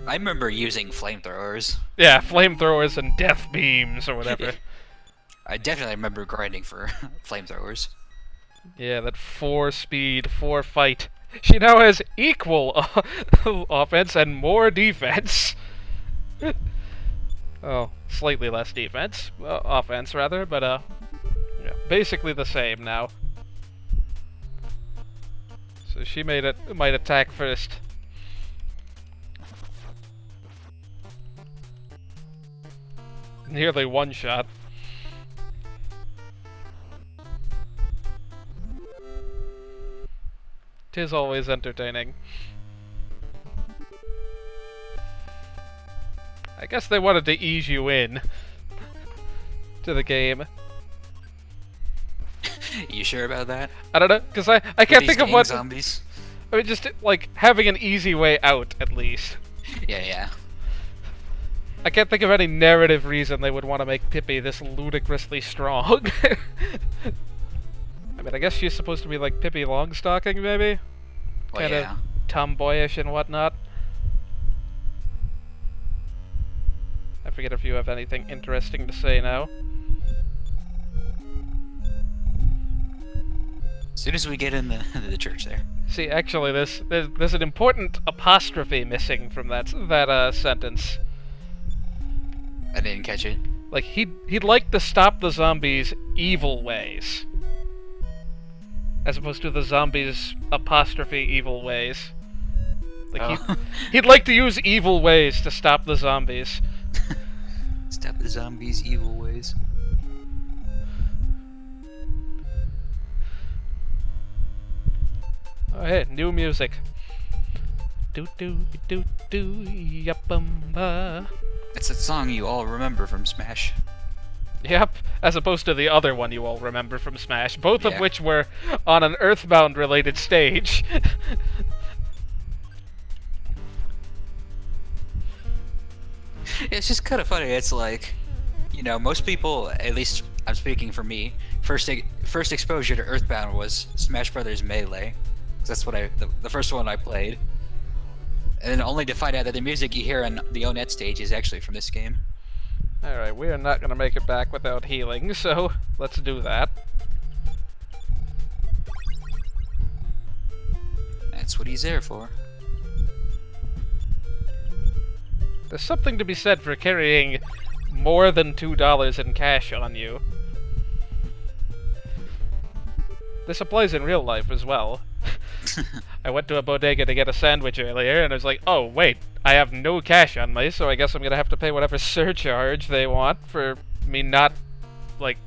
Speaker 1: remember using flamethrowers.
Speaker 2: Yeah, flamethrowers and death beams or whatever.
Speaker 1: I definitely remember grinding for flamethrowers.
Speaker 2: Yeah, that 4 speed, 4 fight. She now has equal offense and more defense. Oh, slightly less defense. Offense, rather, but, yeah, basically the same now. So she might attack first. Nearly one shot. Tis always entertaining. I guess they wanted to ease you in to the game.
Speaker 1: You sure about that?
Speaker 2: I don't know, because I
Speaker 1: With
Speaker 2: can't
Speaker 1: these
Speaker 2: think of
Speaker 1: gang
Speaker 2: what...
Speaker 1: zombies?
Speaker 2: I mean, just, like, having an easy way out, at least.
Speaker 1: Yeah.
Speaker 2: I can't think of any narrative reason they would want to make Pippi this ludicrously strong. I mean, I guess she's supposed to be like Pippi Longstocking, maybe?
Speaker 1: Well,
Speaker 2: Kinda
Speaker 1: yeah.
Speaker 2: tomboyish and whatnot. I forget if you have anything interesting to say now.
Speaker 1: As soon as we get in the church there.
Speaker 2: See, actually, there's an important apostrophe missing from that sentence.
Speaker 1: I didn't catch it.
Speaker 2: Like, he'd like to stop the zombies' evil ways, as opposed to the zombies' apostrophe evil ways. Like,
Speaker 1: Oh.
Speaker 2: he'd like to use evil ways to stop the zombies.
Speaker 1: Stop the zombies' evil ways.
Speaker 2: Oh, hey, new music. Do do do do yapamba.
Speaker 1: It's that song you all remember from Smash.
Speaker 2: Yep, as opposed to the other one you all remember from Smash, both of
Speaker 1: Yeah.
Speaker 2: which were on an EarthBound related stage.
Speaker 1: It's just kind of funny. It's like, you know, most people, at least I'm speaking for me, first exposure to EarthBound was Smash Brothers Melee. 'Cause that's what the first one I played. And then only to find out that the music you hear on the Onet stage is actually from this game.
Speaker 2: Alright, we are not gonna make it back without healing, so let's do that.
Speaker 1: That's what he's there for.
Speaker 2: There's something to be said for carrying more than $2 in cash on you. This applies in real life as well. I went to a bodega to get a sandwich earlier, and I was like, oh, wait, I have no cash on me, so I guess I'm gonna have to pay whatever surcharge they want for me not, like,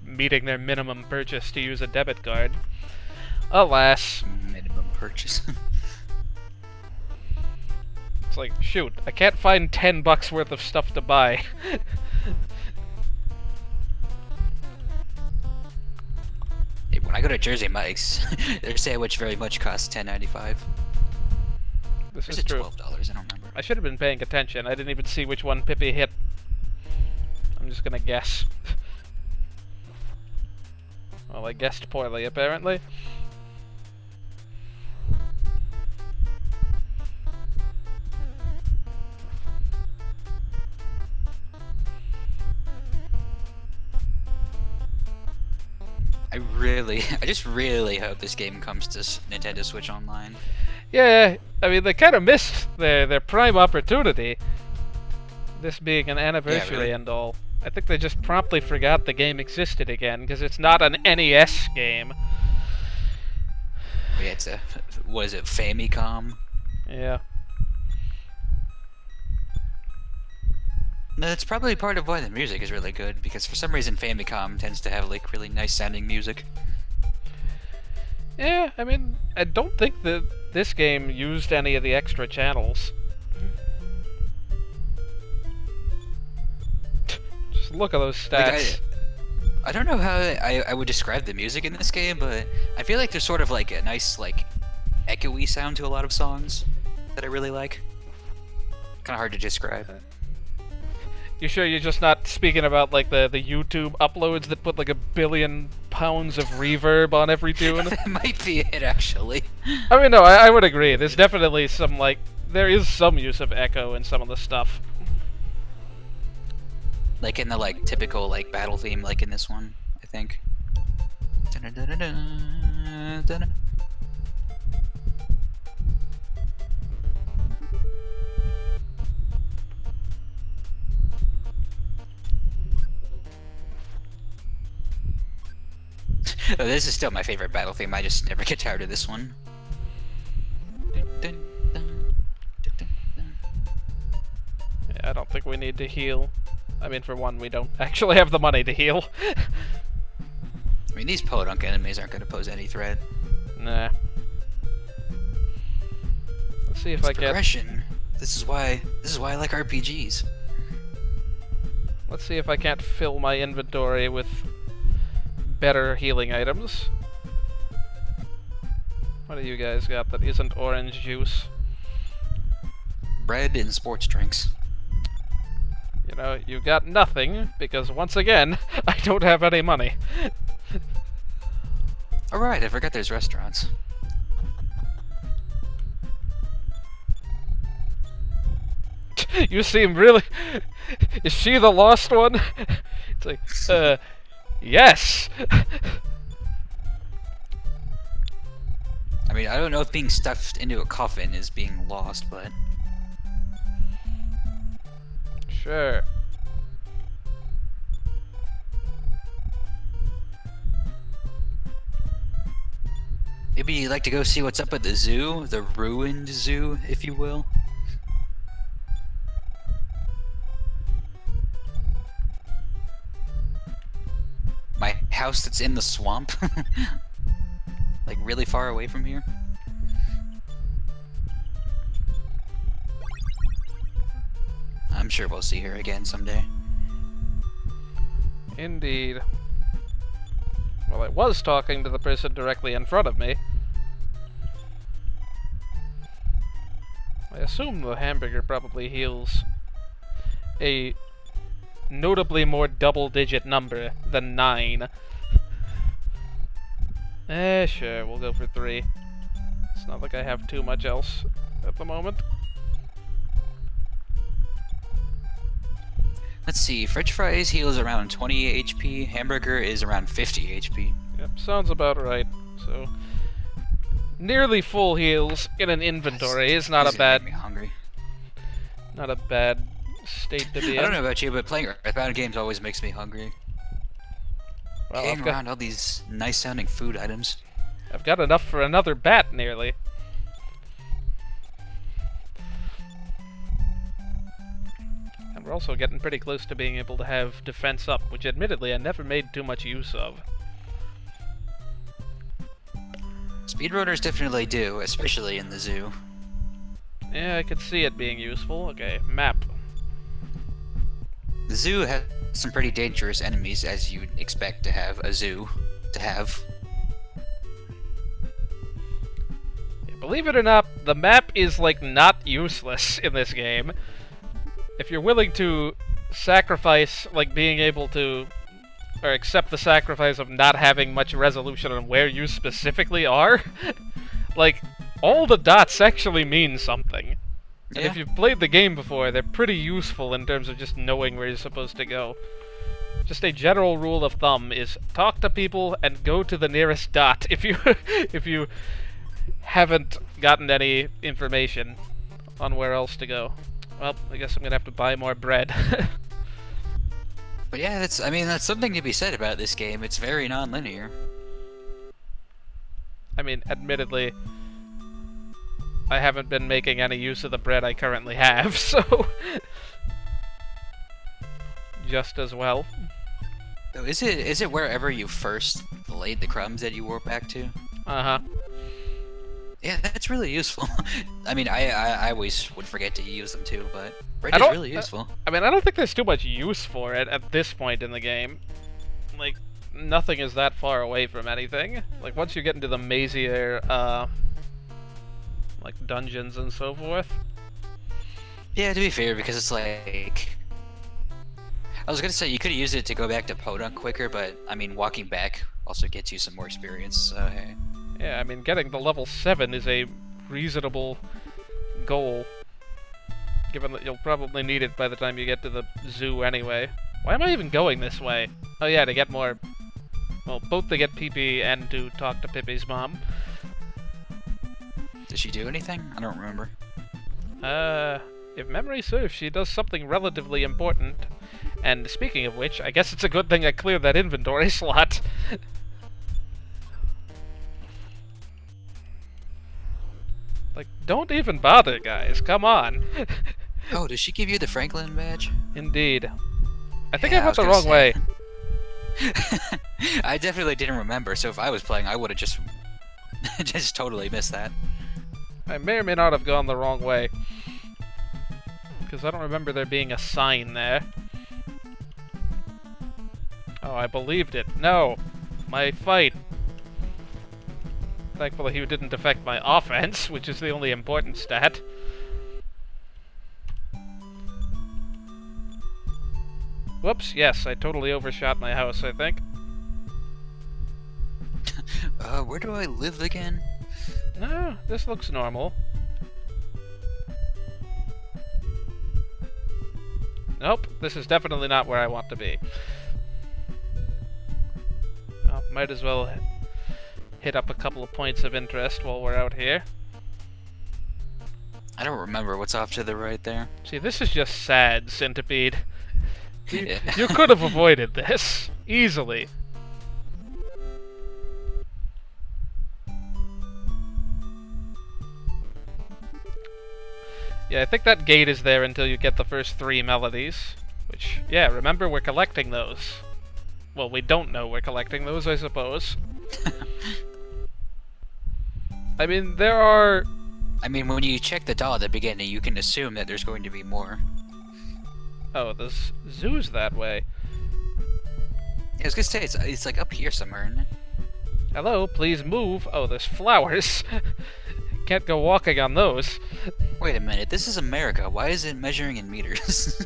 Speaker 2: meeting their minimum purchase to use a debit card. Alas.
Speaker 1: Minimum purchase.
Speaker 2: It's like, shoot, I can't find $10 worth of stuff to buy.
Speaker 1: Hey, when I go to Jersey Mike's, their sandwich very much costs $10.95.
Speaker 2: This
Speaker 1: Or
Speaker 2: is
Speaker 1: is it
Speaker 2: true.
Speaker 1: $12? I don't remember.
Speaker 2: I should have been paying attention. I didn't even see which one Pippi hit. I'm just gonna guess. Well, I guessed poorly, apparently.
Speaker 1: I just really hope this game comes to Nintendo Switch Online.
Speaker 2: Yeah, I mean, they kind of missed their prime opportunity. This being an anniversary
Speaker 1: really.
Speaker 2: and all. I think they just promptly forgot the game existed again, because it's not an NES game.
Speaker 1: Yeah, it's a, what is it, Famicom?
Speaker 2: Yeah.
Speaker 1: No, that's probably part of why the music is really good, because for some reason Famicom tends to have like really nice sounding music.
Speaker 2: Yeah, I mean, I don't think that this game used any of the extra channels. Just look at those stats.
Speaker 1: Like, I don't know how I would describe the music in this game, but I feel like there's sort of like a nice like echoey sound to a lot of songs that I really like. Kind of hard to describe.
Speaker 2: You sure you're just not speaking about like the YouTube uploads that put like 1 billion pounds of reverb on every tune?
Speaker 1: That might be it, actually.
Speaker 2: I mean, no, I would agree. There's definitely some like there is some use of echo in some of the stuff.
Speaker 1: Like in the like typical like battle theme, like in this one, I think. Dun-dun-dun-dun-dun. Oh, this is still my favorite battle theme. I just never get tired of this one.
Speaker 2: Yeah, I don't think we need to heal. I mean, for one, we don't actually have the money to heal.
Speaker 1: I mean, these podunk enemies aren't going to pose any threat.
Speaker 2: Nah. Let's see if I get.
Speaker 1: Progression. This is why I like RPGs.
Speaker 2: Let's see if I can't fill my inventory with better healing items. What do you guys got that isn't orange juice?
Speaker 1: Bread and sports drinks.
Speaker 2: You know, you got nothing, because once again, I don't have any money.
Speaker 1: Alright, I forgot there's restaurants.
Speaker 2: You seem really... Is she the lost one? It's like, yes!
Speaker 1: I mean, I don't know if being stuffed into a coffin is being lost, but...
Speaker 2: Sure.
Speaker 1: Maybe you'd like to go see what's up at the zoo? The ruined zoo, if you will? My house that's in the swamp? Like, really far away from here? I'm sure we'll see her again someday.
Speaker 2: Indeed. Well, I was talking to the person directly in front of me. I assume the hamburger probably heals a notably more double-digit number than 9. Sure, we'll go for 3. It's not like I have too much else at the moment.
Speaker 1: Let's see, French fries heals around 20 HP, hamburger is around 50 HP.
Speaker 2: Yep, sounds about right. So, nearly full heals in an inventory is not a bad,
Speaker 1: Make me hungry.
Speaker 2: not a bad state to be in.
Speaker 1: I don't know about you, but playing EarthBound games always makes me hungry.
Speaker 2: Well,
Speaker 1: Hanging around all these nice-sounding food items.
Speaker 2: I've got enough for another bat, nearly. And we're also getting pretty close to being able to have defense up, which admittedly I never made too much use of.
Speaker 1: Speedrunners definitely do, especially in the zoo.
Speaker 2: Yeah, I could see it being useful. Okay, map.
Speaker 1: The zoo has some pretty dangerous enemies, as you'd expect to have a zoo to have.
Speaker 2: Yeah, believe it or not, the map is, like, not useless in this game. If you're willing to sacrifice, like, being able to... or accept the sacrifice of not having much resolution on where you specifically are, like, all the dots actually mean something. And if you've played the game before, they're pretty useful in terms of just knowing where you're supposed to go. Just a general rule of thumb is talk to people and go to the nearest dot if you if you haven't gotten any information on where else to go. Well, I guess I'm gonna have to buy more bread.
Speaker 1: But yeah, that's something to be said about this game. It's very non-linear.
Speaker 2: I mean, admittedly, I haven't been making any use of the bread I currently have, so just as well.
Speaker 1: So is it wherever you first laid the crumbs that you warp back to?
Speaker 2: Uh-huh.
Speaker 1: Yeah, that's really useful. I mean, I always would forget to use them too, but bread
Speaker 2: I
Speaker 1: is
Speaker 2: don't-
Speaker 1: really useful.
Speaker 2: I mean, I don't think there's too much use for it at this point in the game. Like, nothing is that far away from anything. Like, once you get into the mazier, like, dungeons and so forth.
Speaker 1: Yeah, to be fair, because it's like... I was gonna say, you could use it to go back to Podunk quicker, but, I mean, walking back also gets you some more experience, so hey.
Speaker 2: Yeah, I mean, getting to level 7 is a reasonable goal. Given that you'll probably need it by the time you get to the zoo anyway. Why am I even going this way? Oh yeah, to get more... Well, both to get Pippi and to talk to Pippi's mom.
Speaker 1: Does she do anything? I don't remember.
Speaker 2: If memory serves, she does something relatively important. And speaking of which, I guess it's a good thing I cleared that inventory slot. Like, don't even bother, guys. Come on.
Speaker 1: Oh, does she give you the Franklin badge?
Speaker 2: Indeed. I think
Speaker 1: Yeah,
Speaker 2: I
Speaker 1: I
Speaker 2: went
Speaker 1: was
Speaker 2: the
Speaker 1: gonna
Speaker 2: wrong
Speaker 1: say.
Speaker 2: way.
Speaker 1: I definitely didn't remember, so if I was playing, I would have just... just totally missed that.
Speaker 2: I may or may not have gone the wrong way. Because I don't remember there being a sign there. Oh, I believed it. No! My fight! Thankfully he didn't affect my offense, which is the only important stat. Whoops, yes, I totally overshot my house, I think.
Speaker 1: Where do I live again?
Speaker 2: No, this looks normal. Nope, this is definitely not where I want to be. Well, might as well hit up a couple of points of interest while we're out here.
Speaker 1: I don't remember what's off to the right there.
Speaker 2: See, this is just sad, Centipede.
Speaker 1: Yeah.
Speaker 2: You could have avoided this easily. Yeah, I think that gate is there until you get the first 3 melodies. Which, yeah, remember, we're collecting those. Well, we don't know we're collecting those, I suppose. I mean, there are...
Speaker 1: I mean, when you check the doll at the beginning, you can assume that there's going to be more.
Speaker 2: Oh, the zoo's that way.
Speaker 1: Yeah, I was gonna say, it's like up here somewhere, isn't it?
Speaker 2: Hello, please move. Oh, there's flowers. Can't go walking on those.
Speaker 1: Wait a minute, this is America. Why is it measuring in meters?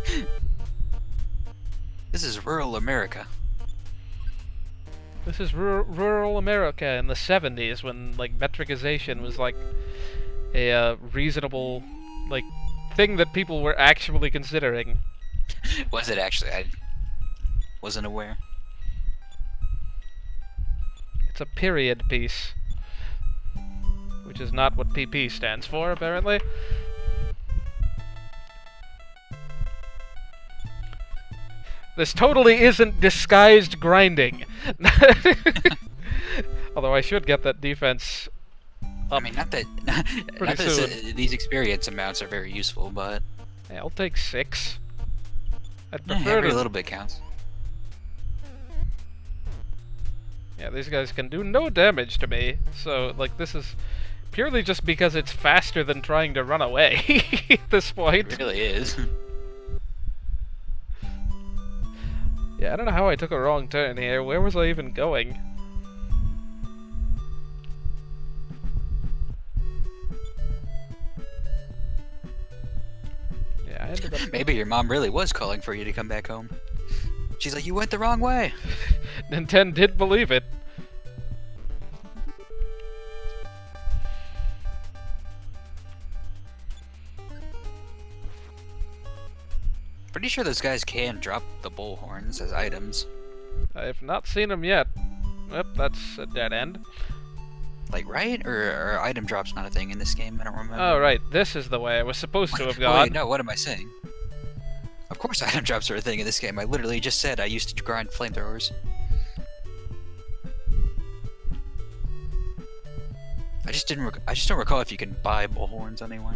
Speaker 1: This is rural America.
Speaker 2: This is rural America in the 70s when, like, metricization was, like, a reasonable, like, thing that people were actually considering.
Speaker 1: Was it actually? I wasn't aware.
Speaker 2: It's a period piece. Which is not what PP stands for, apparently. This totally isn't disguised grinding. Although I should get that defense
Speaker 1: I
Speaker 2: up.
Speaker 1: mean, not that
Speaker 2: Pretty soon.
Speaker 1: these experience amounts are very useful, but
Speaker 2: Hey, I'll take 6. I'd
Speaker 1: yeah,
Speaker 2: prefer
Speaker 1: every
Speaker 2: to...
Speaker 1: little bit counts.
Speaker 2: Yeah, these guys can do no damage to me, so, like, this is purely just because it's faster than trying to run away at this point.
Speaker 1: It really is.
Speaker 2: Yeah, I don't know how I took a wrong turn here. Where was I even going? Yeah, I ended up...
Speaker 1: Maybe your mom really was calling for you to come back home. She's like, you went the wrong way.
Speaker 2: Nintendo did believe it.
Speaker 1: Pretty sure those guys can drop the bullhorns as items.
Speaker 2: I have not seen them yet. Yep, that's a dead end.
Speaker 1: Like, right? Or item drops not a thing in this game? I don't remember.
Speaker 2: Oh, right. This is the way I was supposed to have
Speaker 1: Oh,
Speaker 2: gone.
Speaker 1: wait, no, what am I saying? Of course item drops are a thing in this game. I literally just said I used to grind flamethrowers. I just don't recall if you can buy bullhorns anywhere.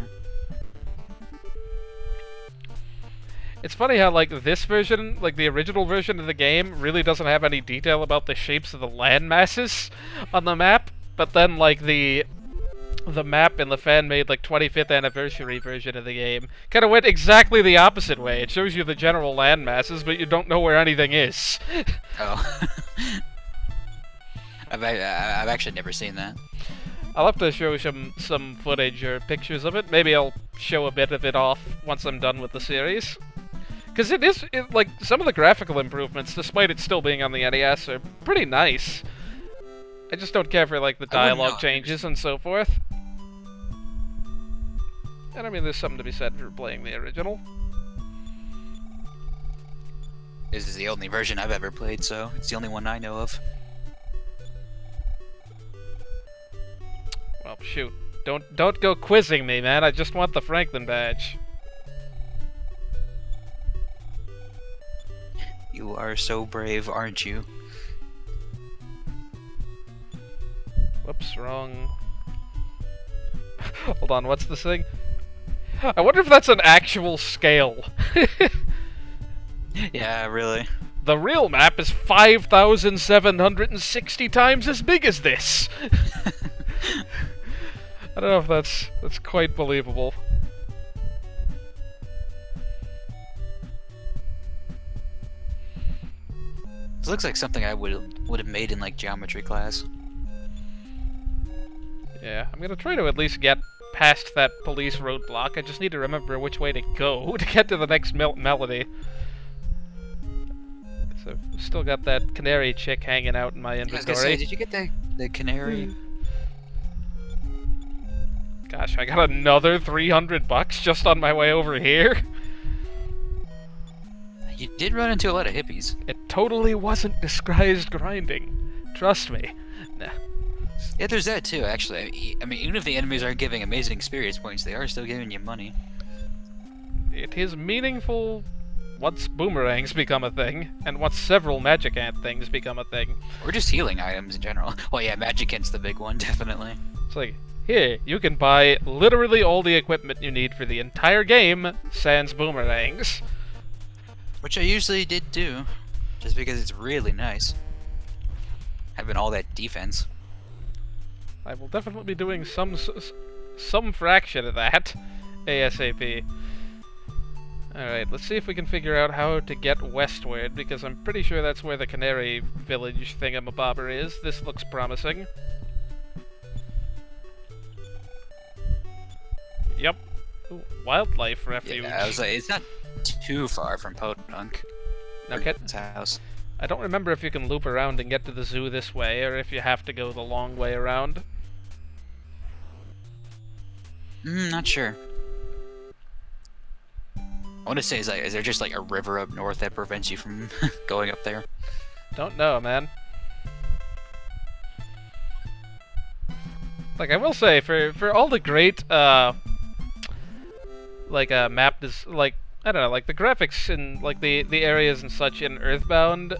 Speaker 2: It's funny how, like, this version, like the original version of the game, really doesn't have any detail about the shapes of the land masses on the map, but then, like, the map in the fan-made, like, 25th anniversary version of the game kind of went exactly the opposite way. It shows you the general land masses, but you don't know where anything is.
Speaker 1: Oh. I've actually never seen that.
Speaker 2: I'll have to show some footage or pictures of it. Maybe I'll show a bit of it off once I'm done with the series. Because like, some of the graphical improvements, despite it still being on the NES, are pretty nice. I just don't care for, like, the dialogue changes and so forth. And I mean, there's something to be said for playing the original.
Speaker 1: This is the only version I've ever played, so it's the only one I know of.
Speaker 2: Well, shoot. Don't go quizzing me, man. I just want the Franklin badge.
Speaker 1: You are so brave, aren't you?
Speaker 2: Whoops, wrong. Hold on, what's this thing? I wonder if that's an actual scale.
Speaker 1: Yeah, really.
Speaker 2: The real map is 5,760 times as big as this. I don't know if that's quite believable.
Speaker 1: This looks like something I would have made in, like, geometry class.
Speaker 2: Yeah, I'm gonna try to at least get past that police roadblock. I just need to remember which way to go to get to the next melody. So, I've still got that Canary chick hanging out in my inventory.
Speaker 1: I was gonna say, did you get the Canary?
Speaker 2: Gosh, I got another $300 just on my way over here.
Speaker 1: You did run into a lot of hippies.
Speaker 2: It totally wasn't disguised grinding. Trust me. Nah.
Speaker 1: Yeah, there's that too, actually. I mean, even if the enemies aren't giving amazing experience points, they are still giving you money.
Speaker 2: It is meaningful once boomerangs become a thing, and once several magic ant things become a thing.
Speaker 1: Or just healing items in general. Well, yeah, magic ant's the big one, definitely.
Speaker 2: It's like, here, you can buy literally all the equipment you need for the entire game, sans boomerangs.
Speaker 1: Which I usually did do, just because it's really nice. Having all that defense.
Speaker 2: I will definitely be doing some fraction of that, ASAP. Alright, let's see if we can figure out how to get westward, because I'm pretty sure that's where the Canary village thingamabobber is. This looks promising. Yep. Ooh, wildlife refuge.
Speaker 1: Yeah, I was like, it's not too far from Podunk.
Speaker 2: Okay.
Speaker 1: His house.
Speaker 2: I don't remember if you can loop around and get to the zoo this way, or if you have to go the long way around.
Speaker 1: Not sure. I want to say, is there just like a river up north that prevents you from going up there?
Speaker 2: Don't know, man. Like, I will say, for all the great, map like, I don't know, like, the graphics and, like, the areas and such in EarthBound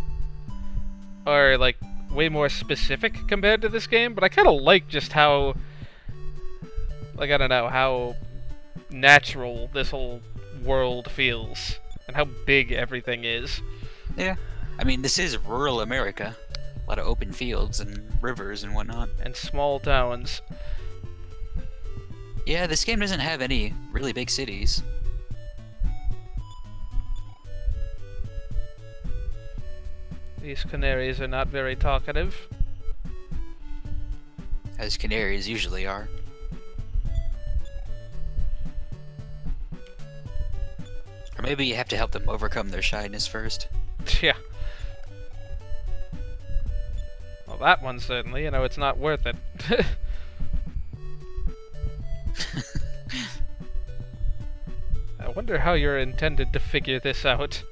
Speaker 2: are, like, way more specific compared to this game, but I kind of like just how, like, I don't know, how natural this whole world feels, and how big everything is.
Speaker 1: Yeah. I mean, this is rural America. A lot of open fields and rivers and whatnot.
Speaker 2: And small towns.
Speaker 1: Yeah, this game doesn't have any really big cities.
Speaker 2: These canaries are not very talkative.
Speaker 1: As canaries usually are. Or maybe you have to help them overcome their shyness first.
Speaker 2: Yeah. Well, that one certainly, you know, it's not worth it. I wonder how you're intended to figure this out.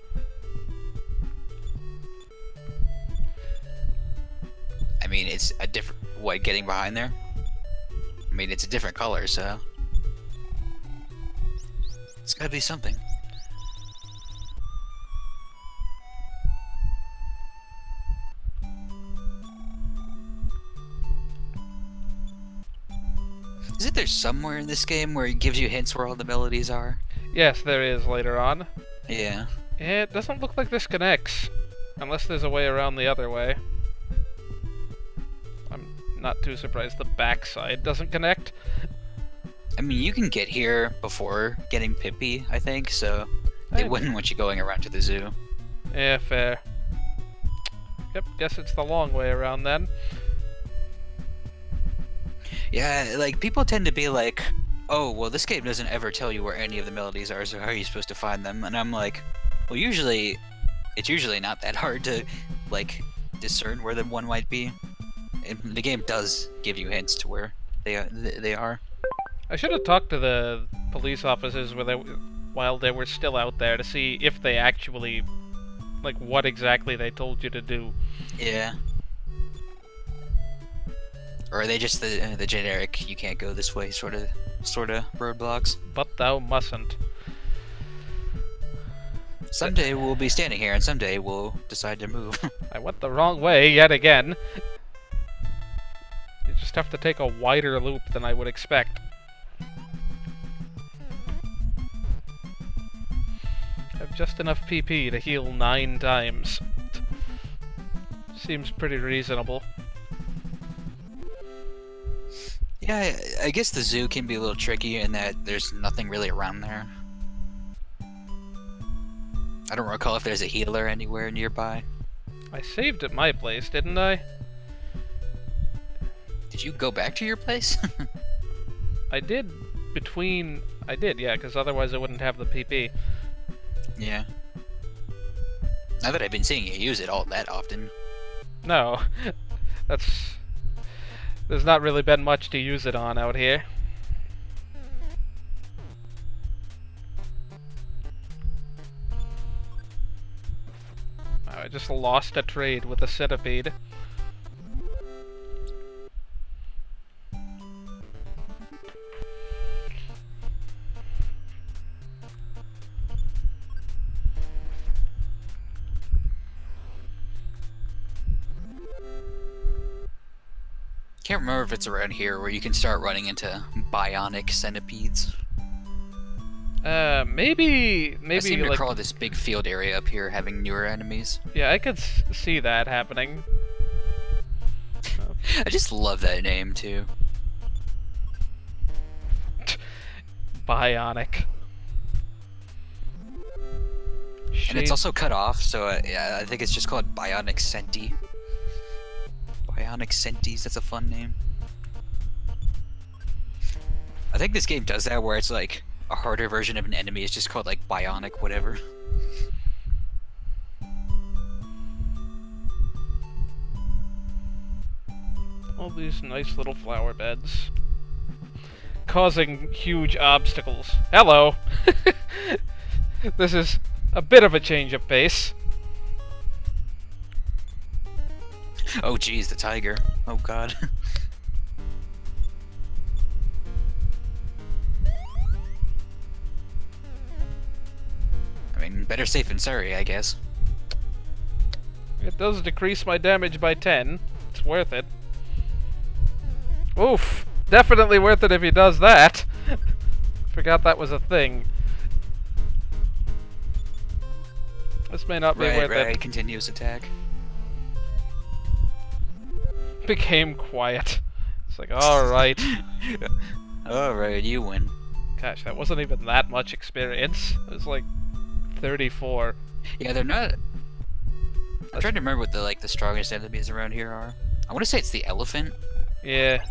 Speaker 1: I mean, it's a different... What, getting behind there? I mean, it's a different color, so... It's gotta be something. Isn't there somewhere in this game where it gives you hints where all the melodies are?
Speaker 2: Yes, there is later on.
Speaker 1: Yeah.
Speaker 2: It doesn't look like this connects. Unless there's a way around the other way. I'm not too surprised the backside doesn't connect.
Speaker 1: I mean, you can get here before getting Pippi, I think, so they wouldn't want you going around to the zoo.
Speaker 2: Yeah, fair. Yep, guess it's the long way around then.
Speaker 1: Yeah, like, people tend to be like, oh, well, this game doesn't ever tell you where any of the melodies are, so how are you supposed to find them? And I'm like, well, it's usually not that hard to, like, discern where the one might be. And the game does give you hints to where they are.
Speaker 2: I should have talked to the police officers while they were still out there to see if they actually, like, what exactly they told you to do.
Speaker 1: Yeah. Or are they just the generic, you can't go this way sort of roadblocks?
Speaker 2: But thou mustn't.
Speaker 1: Someday we'll be standing here, and someday we'll decide to move.
Speaker 2: I went the wrong way yet again. You just have to take a wider loop than I would expect. I have just enough PP to heal 9 times. Seems pretty reasonable.
Speaker 1: Yeah, I guess the zoo can be a little tricky in that there's nothing really around there. I don't recall if there's a healer anywhere nearby.
Speaker 2: I saved at my place, didn't I?
Speaker 1: Did you go back to your place?
Speaker 2: I did yeah, because otherwise I wouldn't have the PP.
Speaker 1: Yeah. Not that I've been seeing you use it all that often.
Speaker 2: No. There's not really been much to use it on out here. I just lost a trade with a centipede.
Speaker 1: Can't remember if it's around here where you can start running into bionic centipedes.
Speaker 2: Maybe
Speaker 1: I seem to
Speaker 2: like
Speaker 1: recall this big field area up here having newer enemies.
Speaker 2: yeah, I could see that happening.
Speaker 1: I just love that name too.
Speaker 2: Bionic.
Speaker 1: And it's also cut off, so yeah, I think it's just called Bionic Centi. Bionic Centis, that's a fun name. I think this game does that where it's like a harder version of an enemy is just called like Bionic whatever.
Speaker 2: All these nice little flower beds. Causing huge obstacles. Hello! This is a bit of a change of pace.
Speaker 1: Oh geez, the tiger. Oh god. I mean, better safe than sorry, I guess.
Speaker 2: It does decrease my damage by 10. It's worth it. Oof! Definitely worth it if he does that! Forgot that was a thing. This may not be worth it.
Speaker 1: Continuous attack.
Speaker 2: Became quiet. It's like, alright.
Speaker 1: Alright, you win.
Speaker 2: Gosh, that wasn't even that much experience. It was like 34.
Speaker 1: Yeah, they're not... I'm trying to remember what the strongest enemies around here are. I want to say it's the elephant.
Speaker 2: Yeah.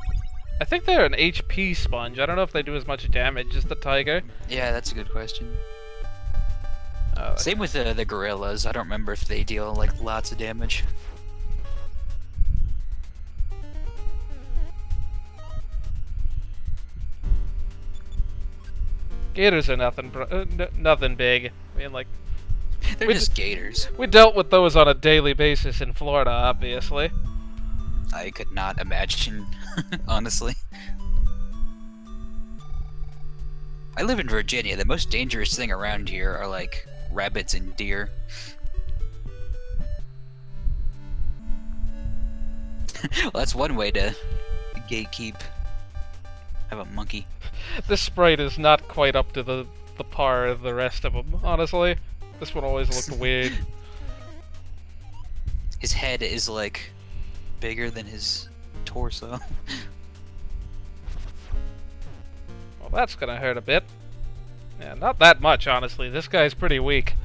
Speaker 2: I think they're an HP sponge. I don't know if they do as much damage as the tiger.
Speaker 1: Yeah, that's a good question. Same with the gorillas. I don't remember if they deal like lots of damage.
Speaker 2: Gators are nothing, nothing big. I mean, like,
Speaker 1: They're just gators.
Speaker 2: we dealt with those on a daily basis in Florida, obviously.
Speaker 1: I could not imagine, honestly. I live in Virginia. The most dangerous thing around here are like rabbits and deer. Well, that's one way to gatekeep Have a monkey.
Speaker 2: This sprite is not quite up to the par of the rest of them, honestly. This one always looked weird.
Speaker 1: His head is like bigger than his torso.
Speaker 2: Well, that's gonna hurt a bit. Yeah, not that much, honestly. This guy's pretty weak.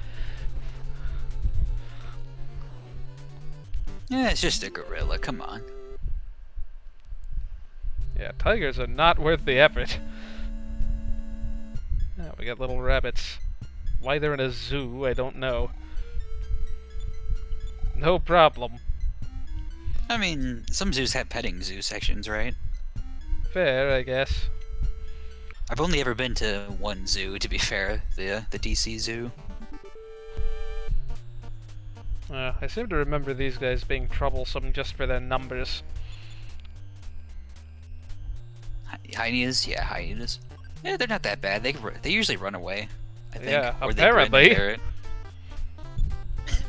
Speaker 1: Yeah, it's just a gorilla, come on.
Speaker 2: Yeah, tigers are not worth the effort. Yeah, we got little rabbits. Why they're in a zoo, I don't know. No problem.
Speaker 1: I mean, some zoos have petting zoo sections, right?
Speaker 2: Fair, I guess.
Speaker 1: I've only ever been to one zoo, to be fair, the DC zoo.
Speaker 2: I seem to remember these guys being troublesome just for their numbers.
Speaker 1: Hyenas? Yeah, hyenas. Yeah, they're not that bad. They usually run away, I think.
Speaker 2: Yeah,
Speaker 1: Or
Speaker 2: apparently.
Speaker 1: They grin and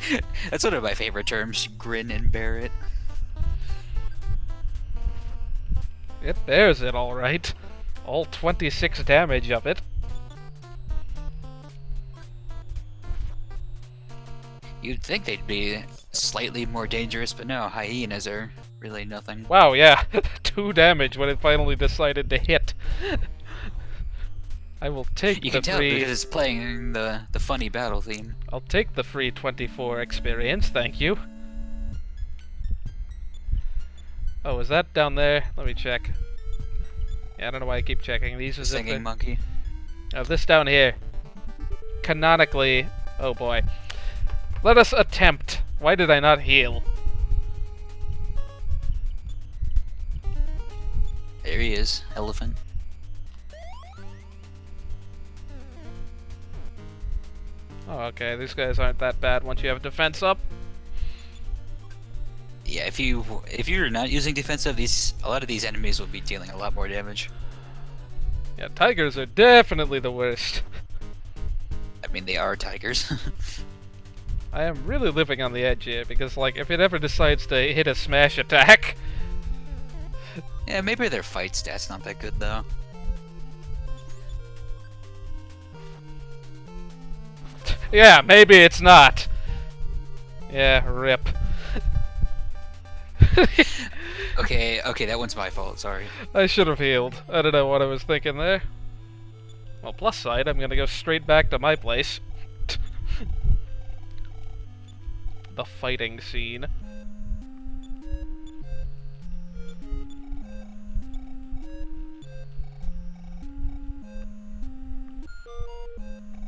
Speaker 1: bear it. That's one of my favorite terms, grin and bear it.
Speaker 2: It bears it, alright. All 26 damage of it.
Speaker 1: You'd think they'd be slightly more dangerous, but no, hyenas are really nothing.
Speaker 2: Wow, yeah. 2 damage when it finally decided to hit. I will take
Speaker 1: You
Speaker 2: the
Speaker 1: can tell
Speaker 2: free...
Speaker 1: because it's playing the funny battle theme.
Speaker 2: I'll take the free 24 experience, thank you. Oh, is that down there? Let me check. Yeah, I don't know why I keep checking these.
Speaker 1: The
Speaker 2: As if
Speaker 1: singing monkey.
Speaker 2: Oh, this down here. Canonically... Oh boy. Let us attempt. Why did I not heal?
Speaker 1: There he is, elephant.
Speaker 2: Oh, okay, these guys aren't that bad once you have defense up.
Speaker 1: Yeah, if you're not using defensive, a lot of these enemies will be dealing a lot more damage.
Speaker 2: Yeah, tigers are definitely the worst.
Speaker 1: I mean, they are tigers.
Speaker 2: I am really living on the edge here, because, like, if it ever decides to hit a smash attack...
Speaker 1: Yeah, maybe their fight stats not that good, though.
Speaker 2: Yeah, maybe it's not. Yeah, rip.
Speaker 1: Okay, that one's my fault, sorry.
Speaker 2: I should have healed. I don't know what I was thinking there. Well, plus side, I'm gonna go straight back to my place. The fighting scene.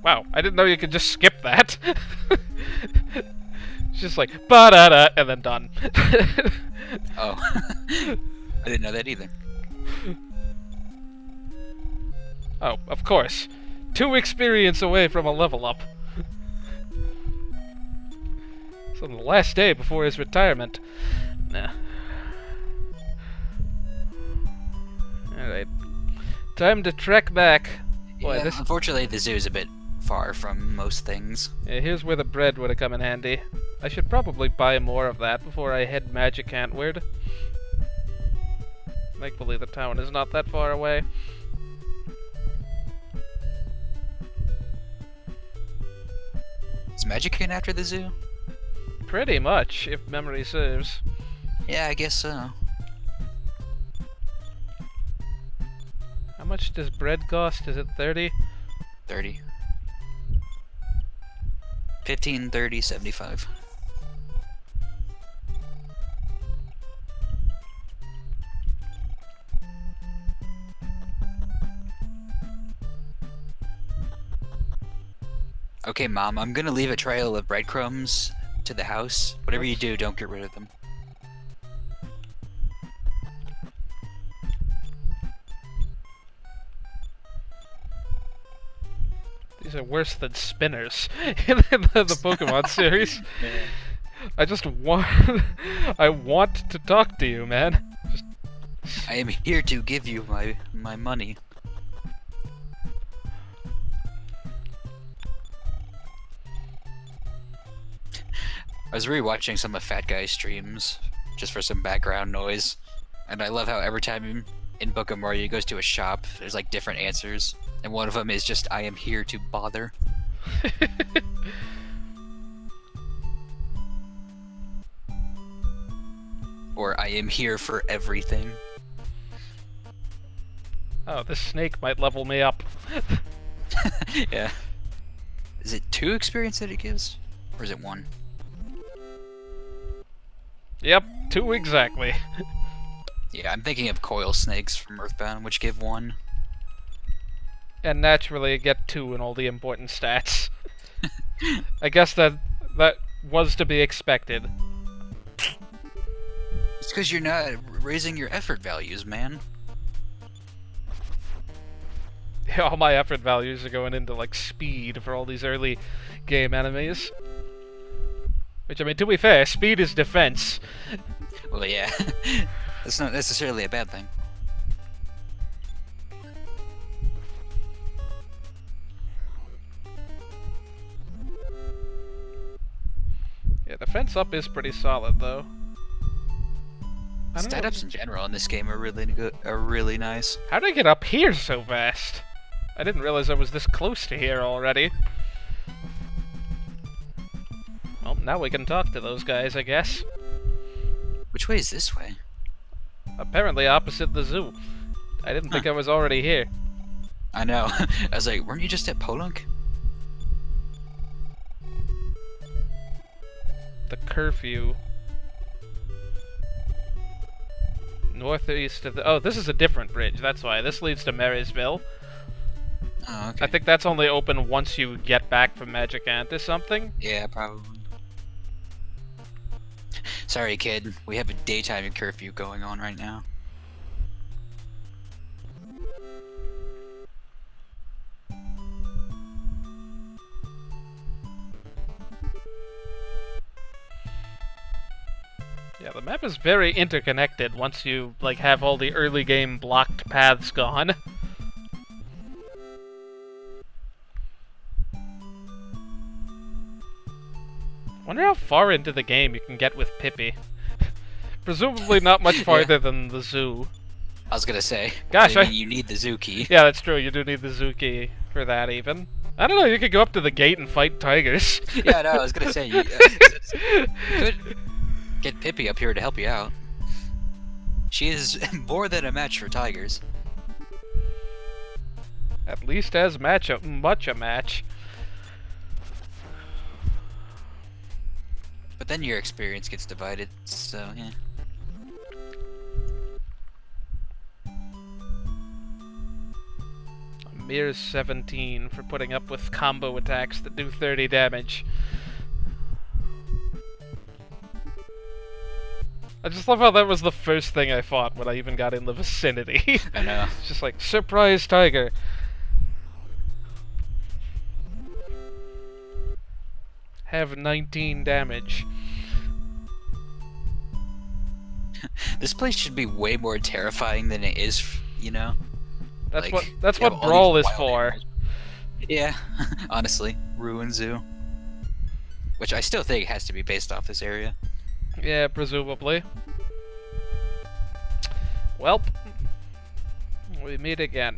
Speaker 2: Wow, I didn't know you could just skip that. It's just like, ba-da-da, and then done.
Speaker 1: Oh. I didn't know that either.
Speaker 2: Oh, of course. 2 experience away from a level up. It's on the last day before his retirement. Nah. Alright. Time to trek back. Boy,
Speaker 1: Yeah,
Speaker 2: this...
Speaker 1: unfortunately, the zoo is a bit far from most things.
Speaker 2: Yeah, here's where the bread would have come in handy. I should probably buy more of that before I head magic-antward. Thankfully the town is not that far away.
Speaker 1: Is Magican after the zoo?
Speaker 2: Pretty much, if memory serves.
Speaker 1: Yeah, I guess so.
Speaker 2: How much does bread cost? Is it 30?
Speaker 1: 30. 15, 30, 75. Okay, Mom, I'm gonna leave a trail of breadcrumbs to the house. Whatever you do, don't get rid of them.
Speaker 2: These are worse than spinners in the Pokemon series. I just want... I want to talk to you, man. Just...
Speaker 1: I am here to give you my money. I was rewatching some of Fat Guy's streams just for some background noise, and I love how every time in Book of Mario, he goes to a shop. There's like different answers, and one of them is just "I am here to bother." Or "I am here for everything."
Speaker 2: Oh, this snake might level me up.
Speaker 1: Yeah. Is it 2 experience that it gives, or is it 1?
Speaker 2: Yep, 2 exactly.
Speaker 1: Yeah, I'm thinking of coil snakes from EarthBound, which give 1.
Speaker 2: And naturally, I get 2 in all the important stats. I guess that was to be expected.
Speaker 1: It's because you're not raising your effort values, man.
Speaker 2: All my effort values are going into, like, speed for all these early game enemies. Which, I mean, to be fair, speed is defense.
Speaker 1: Well, yeah. That's not necessarily a bad thing.
Speaker 2: Yeah, defense up is pretty solid, though.
Speaker 1: Stat ups in general in this game are really good, are really nice.
Speaker 2: How did I get up here so fast? I didn't realize I was this close to here already. Well, now we can talk to those guys, I guess.
Speaker 1: Which way is this way?
Speaker 2: Apparently opposite the zoo. I didn't think I was already here.
Speaker 1: I know. I was like, weren't you just at Polunk?
Speaker 2: The curfew. Northeast of the... Oh, this is a different bridge, that's why. This leads to Marysville.
Speaker 1: Oh, okay.
Speaker 2: I think that's only open once you get back from Magic Ant or something.
Speaker 1: Yeah, probably. Sorry, kid. We have a daytime curfew going on right now.
Speaker 2: Yeah, the map is very interconnected once you, like, have all the early game blocked paths gone. Wonder how far into the game you can get with Pippi. Presumably not much farther than the zoo.
Speaker 1: I was gonna say.
Speaker 2: Gosh,
Speaker 1: I mean, you need the zoo key.
Speaker 2: Yeah, that's true. You do need the zoo key for that, even. I don't know. You could go up to the gate and fight tigers.
Speaker 1: Yeah, no, I was gonna say you could get Pippi up here to help you out. She is more than a match for tigers.
Speaker 2: At least as much a match.
Speaker 1: But then your experience gets divided, so yeah.
Speaker 2: A mere 17 for putting up with combo attacks that do 30 damage. I just love how that was the first thing I fought when I even got in the vicinity.
Speaker 1: I know.
Speaker 2: It's just like, surprise tiger. Have 19 damage.
Speaker 1: This place should be way more terrifying than it is, you know?
Speaker 2: That's
Speaker 1: like,
Speaker 2: what Brawl is
Speaker 1: wild
Speaker 2: for.
Speaker 1: animals. Yeah, honestly. Ruin Zoo. Which I still think has to be based off this area.
Speaker 2: Yeah, presumably. Welp. We meet again.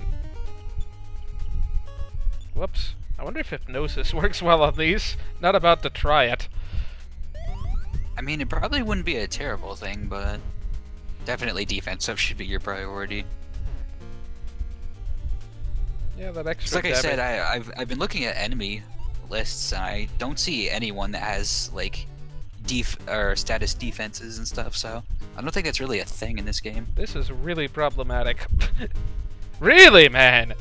Speaker 2: Whoops. I wonder if hypnosis works well on these. Not about to try it.
Speaker 1: I mean, it probably wouldn't be a terrible thing, but definitely defensive should be your priority.
Speaker 2: Yeah, that extra
Speaker 1: It's like
Speaker 2: damage.
Speaker 1: I said, I've been looking at enemy lists, and I don't see anyone that has like status defenses and stuff. So I don't think that's really a thing in this game.
Speaker 2: This is really problematic. Really, man.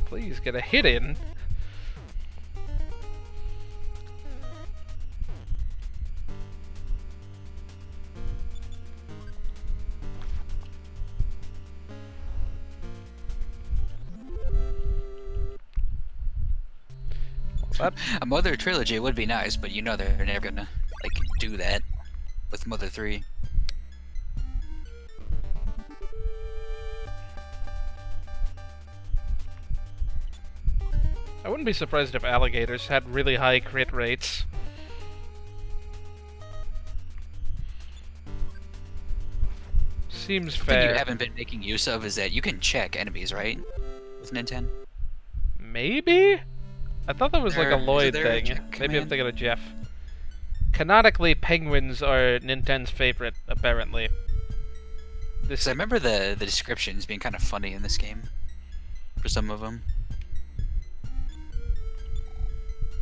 Speaker 2: Please get a hit in. Well,
Speaker 1: A Mother trilogy would be nice, but you know they're never gonna like do that with Mother 3.
Speaker 2: I wouldn't be surprised if alligators had really high crit rates. Seems
Speaker 1: The
Speaker 2: fair.
Speaker 1: thing you haven't been making use of is that you can check enemies, right? With Nintendo.
Speaker 2: Maybe? I thought that was like a
Speaker 1: Is
Speaker 2: Lloyd
Speaker 1: there a
Speaker 2: thing.
Speaker 1: check
Speaker 2: Maybe I'm
Speaker 1: command?
Speaker 2: thinking of Jeff. Canonically, penguins are Nintendo's favorite, apparently. This
Speaker 1: Because I remember the descriptions being kind of funny in this game. For some of them.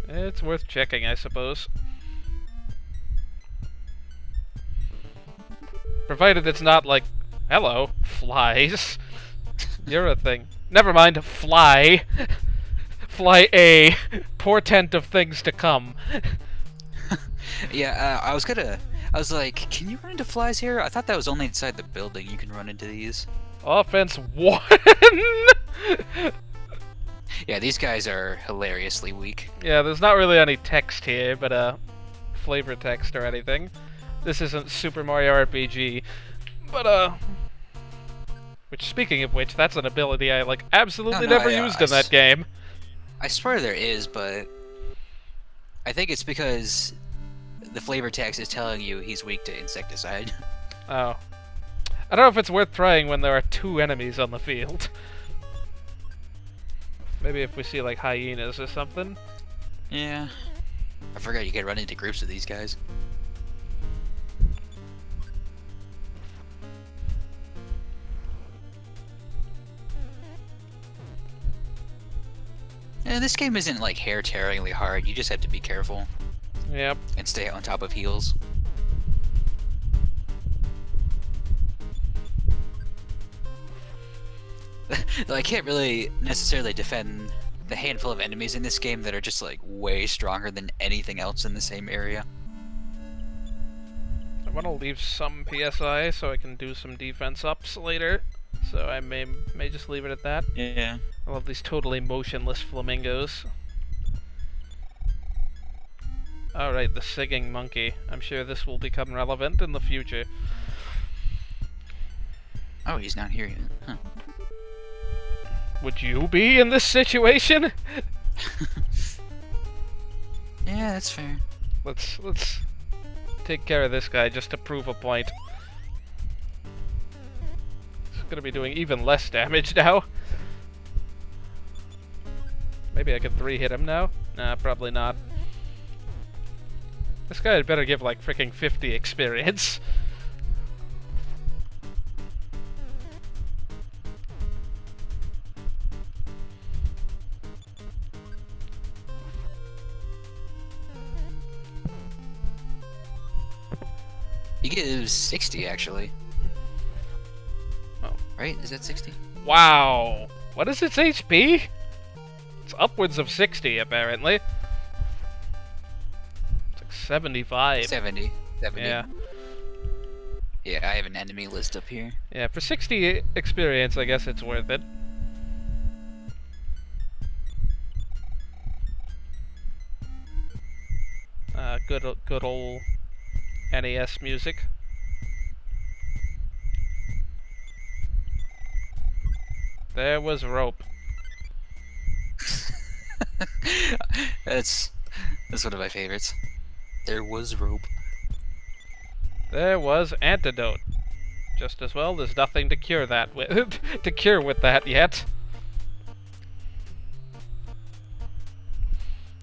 Speaker 2: It's worth checking, I suppose. Provided it's not like, hello, flies. You're a thing. Never mind, fly. Fly A. Portent of things to come.
Speaker 1: Yeah, I was like, can you run into flies here? I thought that was only inside the building you can run into these.
Speaker 2: Offense 1!
Speaker 1: Yeah, these guys are hilariously weak.
Speaker 2: Yeah, there's not really any text here, but flavor text or anything. This isn't Super Mario RPG, but which, speaking of which, that's an ability I like absolutely
Speaker 1: No,
Speaker 2: never used in that game.
Speaker 1: I swear there is, but I think it's because the flavor text is telling you he's weak to insecticide.
Speaker 2: Oh, I don't know if it's worth trying when there are 2 enemies on the field. Maybe if we see like hyenas or something.
Speaker 1: Yeah, I forgot you can run into groups of these guys. Yeah, this game isn't like hair-tearingly hard. You just have to be careful
Speaker 2: Yep.
Speaker 1: and stay on top of heals. Though I can't really necessarily defend the handful of enemies in this game that are just like way stronger than anything else in the same area.
Speaker 2: I want to leave some PSI so I can do some defense ups later. So I may just leave it at that.
Speaker 1: Yeah.
Speaker 2: I love these totally motionless flamingos. Alright, the singing monkey. I'm sure this will become relevant in the future.
Speaker 1: Oh, he's not here yet. Huh.
Speaker 2: Would you be in this situation?
Speaker 1: Yeah, that's fair.
Speaker 2: Let's take care of this guy just to prove a point. It's gonna be doing even less damage now. Maybe I could 3-hit him now? Nah, probably not. This guy had better give like freaking 50 experience.
Speaker 1: He gives 60 actually.
Speaker 2: Oh.
Speaker 1: Right? Is that 60?
Speaker 2: Wow! What is its HP? It's upwards of 60, apparently. It's like 75.
Speaker 1: 70. 70.
Speaker 2: Yeah.
Speaker 1: Yeah, I have an enemy list up here.
Speaker 2: Yeah, for 60 experience, I guess it's worth it. Good old NES music. There was rope.
Speaker 1: That's one of my favorites. There was rope.
Speaker 2: There was antidote. Just as well, there's nothing to cure that with with that yet.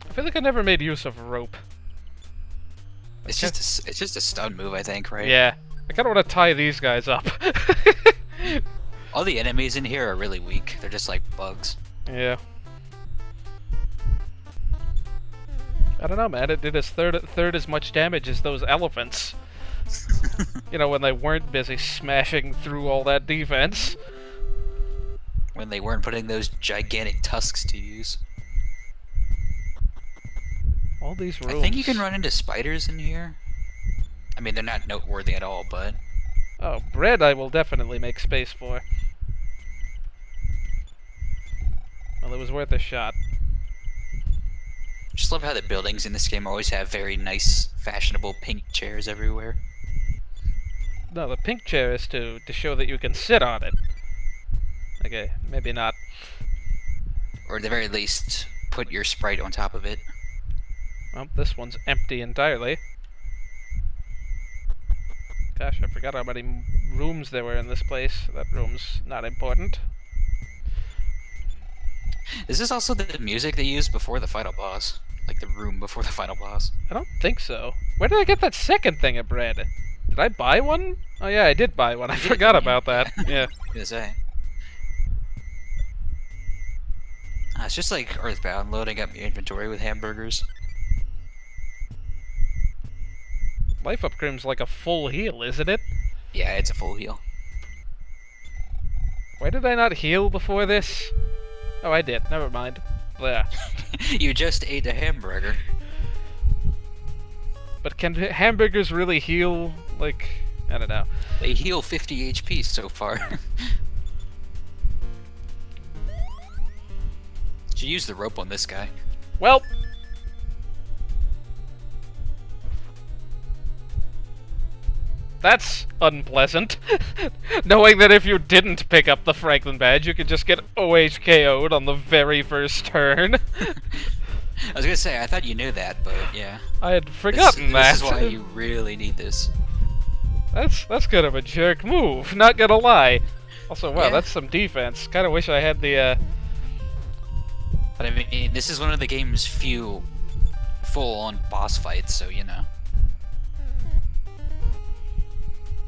Speaker 2: I feel like I never made use of rope.
Speaker 1: It's just a stun move, I think, right?
Speaker 2: Yeah. I kinda wanna tie these guys up.
Speaker 1: All the enemies in here are really weak. They're just like bugs.
Speaker 2: Yeah. I don't know, man. It did its third as much damage as those elephants. You know, when they weren't busy smashing through all that defense.
Speaker 1: When they weren't putting those gigantic tusks to use.
Speaker 2: All these rooms.
Speaker 1: I think you can run into spiders in here. I mean, they're not noteworthy at all, but...
Speaker 2: Oh, bread I will definitely make space for. Well, it was worth a shot.
Speaker 1: Just love how the buildings in this game always have very nice, fashionable pink chairs everywhere.
Speaker 2: No, the pink chair is to show that you can sit on it. Okay, maybe not.
Speaker 1: Or at the very least, put your Sprite on top of it.
Speaker 2: Well, this one's empty entirely. Gosh, I forgot how many rooms there were in this place. That room's not important.
Speaker 1: Is this also the music they used before the final boss? Like the room before the final boss?
Speaker 2: I don't think so. Where did I get that second thing of bread? Did I buy one? Oh yeah, I did buy one. I forgot about that. Yeah.
Speaker 1: Gonna say. It's just like EarthBound, loading up your inventory with hamburgers.
Speaker 2: Life Up Cream's like a full heal, isn't it?
Speaker 1: Yeah, it's a full heal.
Speaker 2: Why did I not heal before this? Oh, I did. Never mind. Blah.
Speaker 1: You just ate a hamburger.
Speaker 2: But can hamburgers really heal? Like, I don't know.
Speaker 1: They heal 50 HP so far. Should use the rope on this guy.
Speaker 2: Well, that's unpleasant. Knowing that if you didn't pick up the Franklin badge, you could just get OHKO'd on the very first turn.
Speaker 1: I was gonna say, I thought you knew that, but yeah.
Speaker 2: I had forgotten that.
Speaker 1: This is why you really need this.
Speaker 2: That's kind of a jerk move, not gonna lie. Also, wow,
Speaker 1: Yeah.
Speaker 2: that's some defense. Kinda wish I had the,
Speaker 1: But I mean, this is one of the game's few full-on boss fights, so you know.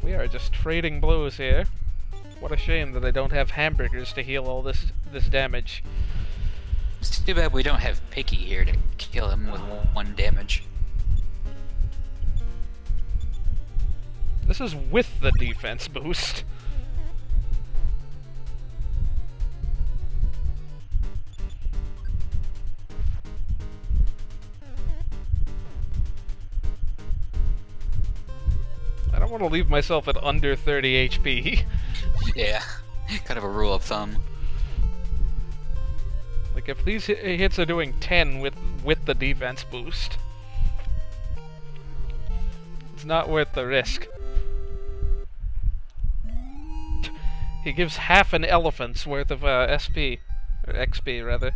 Speaker 2: We are just trading blows here. What a shame that I don't have hamburgers to heal all this damage.
Speaker 1: It's too bad we don't have Pippi here to kill him with one damage.
Speaker 2: This is with the defense boost. I don't want to leave myself at under 30 HP.
Speaker 1: Yeah, kind of a rule of thumb.
Speaker 2: Like, if these hits are doing 10 with the defense boost, it's not worth the risk. He gives half an elephant's worth of SP, or XP rather.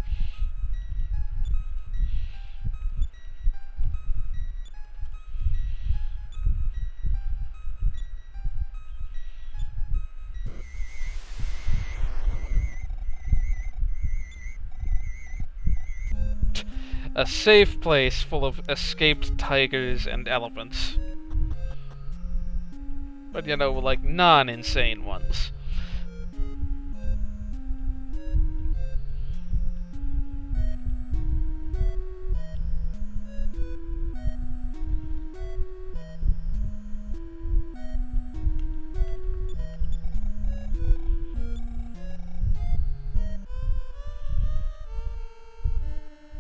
Speaker 2: A safe place full of escaped tigers and elephants. But you know, like non-insane ones.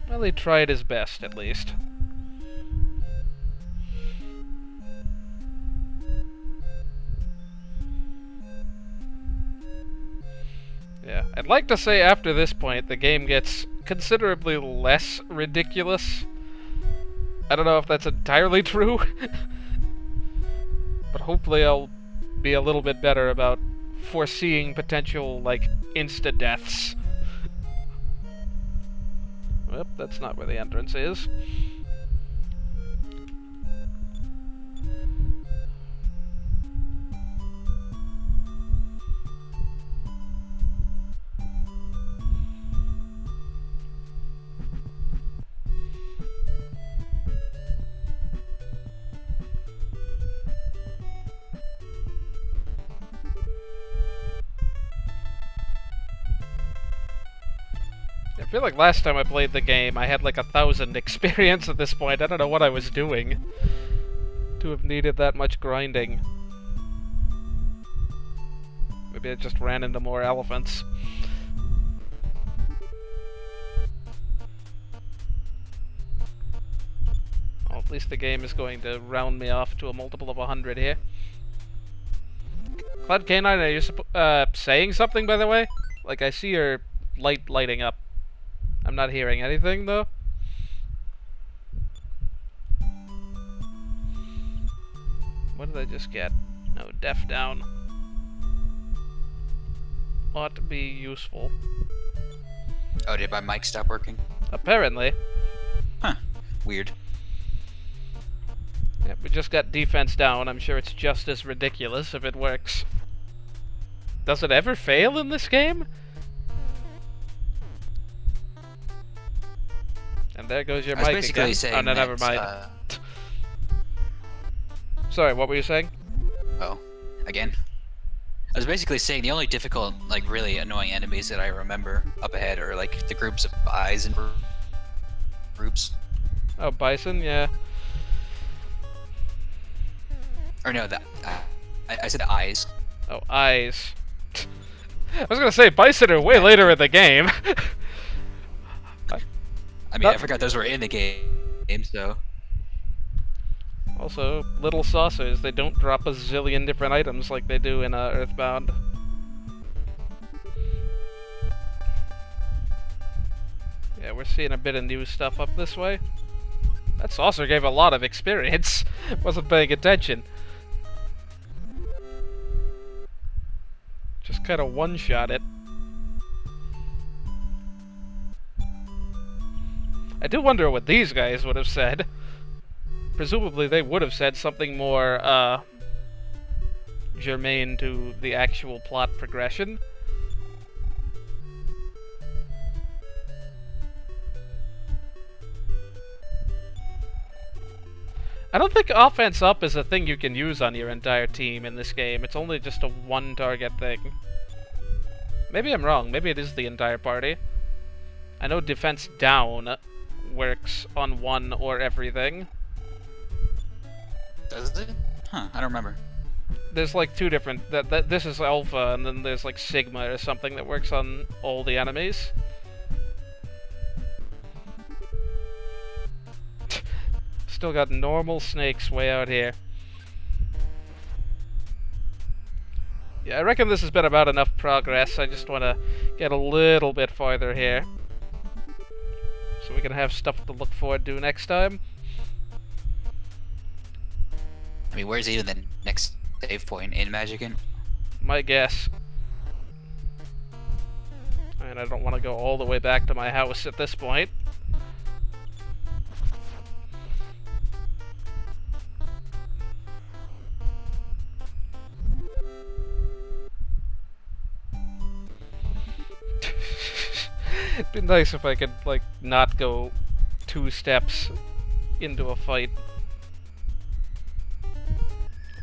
Speaker 2: Well, he tried his best, at least. Yeah, I'd like to say after this point the game gets considerably less ridiculous. I don't know if that's entirely true, but hopefully I'll be a little bit better about foreseeing potential, like, insta-deaths. Well, that's not where the entrance is. I feel like last time I played the game, I had like 1,000 experience at this point. I don't know what I was doing to have needed that much grinding. Maybe I just ran into more elephants. Well, at least the game is going to round me off to a multiple of 100 here. Cloud Canine, are you saying something, by the way? Like, I see your light lighting up. I'm not hearing anything, though. What did I just get? No, deaf down. Ought to be useful.
Speaker 1: Oh, did my mic stop working?
Speaker 2: Apparently.
Speaker 1: Huh. Weird.
Speaker 2: Yeah, we just got defense down. I'm sure it's just as ridiculous if it works. Does it ever fail in this game? And there goes your
Speaker 1: I was
Speaker 2: mic
Speaker 1: basically
Speaker 2: again.
Speaker 1: saying
Speaker 2: Oh, no, never
Speaker 1: that,
Speaker 2: mind. Sorry, what were you saying?
Speaker 1: Oh, again. I was basically saying the only difficult, like, really annoying enemies that I remember up ahead are, like, the groups of eyes and groups.
Speaker 2: Oh, bison, yeah.
Speaker 1: Or no, I said eyes.
Speaker 2: Oh, eyes. I was gonna say, bison are way later in the game.
Speaker 1: I mean, I forgot those were in the game, so...
Speaker 2: Also, little saucers, they don't drop a zillion different items like they do in EarthBound. Yeah, we're seeing a bit of new stuff up this way. That saucer gave a lot of experience. Wasn't paying attention. Just kind of one-shot it. I do wonder what these guys would have said. Presumably they would have said something more, germane to the actual plot progression. I don't think offense up is a thing you can use on your entire team in this game. It's only just a one-target thing. Maybe I'm wrong. Maybe it is the entire party. I know defense down works on one or everything.
Speaker 1: Does it? Huh, I don't remember.
Speaker 2: There's like two different... This is Alpha, and then there's like Sigma or something that works on all the enemies. Still got normal snakes way out here. Yeah, I reckon this has been about enough progress. I just want to get a little bit farther here, so we can have stuff to look forward to next time.
Speaker 1: I mean, where's even the next save point in Magicant?
Speaker 2: My guess. And I don't want to go all the way back to my house at this point. It'd be nice if I could, like, not go 2 steps into a fight.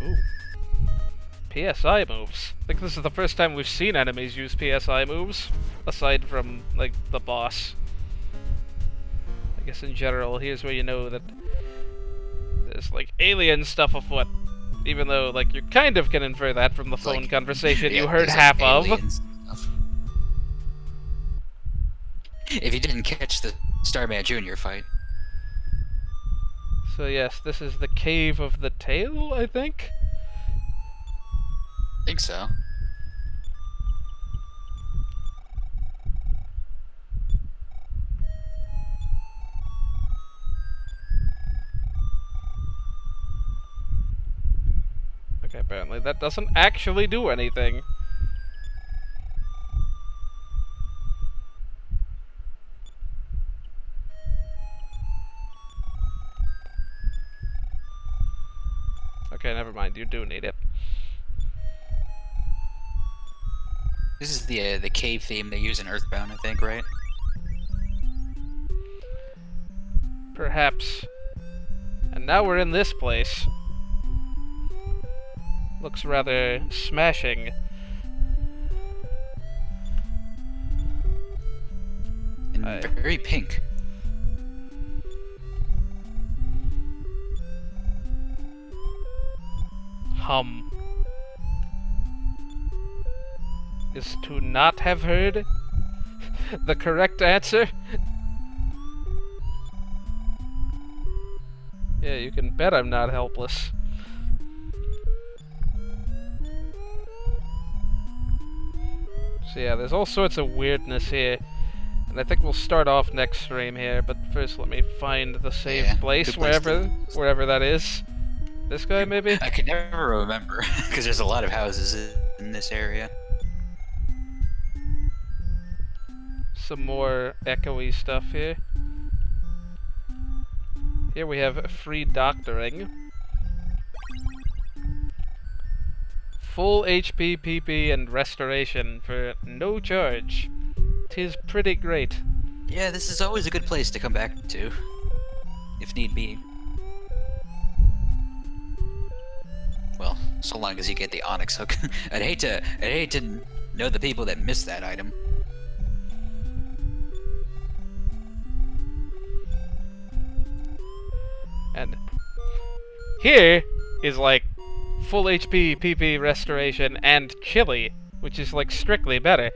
Speaker 2: Ooh. PSI moves. I think this is the first time we've seen enemies use PSI moves, aside from, like, the boss. I guess in general, here's where you know that there's, like, alien stuff afoot. Even though, like, you kind of can infer that from the phone conversation you heard half of.
Speaker 1: If you didn't catch the Starman Jr. fight.
Speaker 2: So yes, this is the Cave of the Tail, I think?
Speaker 1: I think so.
Speaker 2: Okay, apparently that doesn't actually do anything. Okay, never mind. You do need it.
Speaker 1: This is the cave theme they use in EarthBound, I think, right?
Speaker 2: Perhaps. And now we're in this place. Looks rather smashing.
Speaker 1: And very pink.
Speaker 2: Hum. Is to not have heard the correct answer? Yeah, you can bet I'm not helpless. So yeah, there's all sorts of weirdness here. And I think we'll start off next stream here, but first let me find the save place, wherever that is. This guy, maybe?
Speaker 1: I can never remember, because there's a lot of houses in this area.
Speaker 2: Some more echoey stuff here. Here we have free doctoring. Full HP, PP, and restoration for no charge. 'Tis pretty great.
Speaker 1: Yeah, this is always a good place to come back to, if need be. Well, so long as you get the Onyx hook. I'd hate to know the people that missed that item.
Speaker 2: And here is like full HP, PP, restoration, and chili, which is like strictly better.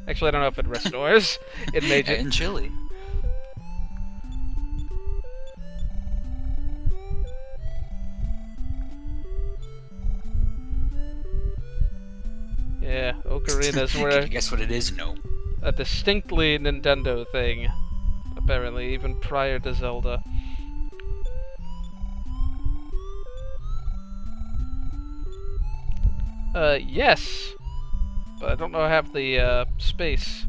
Speaker 2: Actually, I don't know if it restores. It may just...
Speaker 1: And chili.
Speaker 2: Yeah, ocarinas were
Speaker 1: Can you guess what it is? No.
Speaker 2: a distinctly Nintendo thing, apparently, even prior to Zelda. Yes, but I don't know I have the space.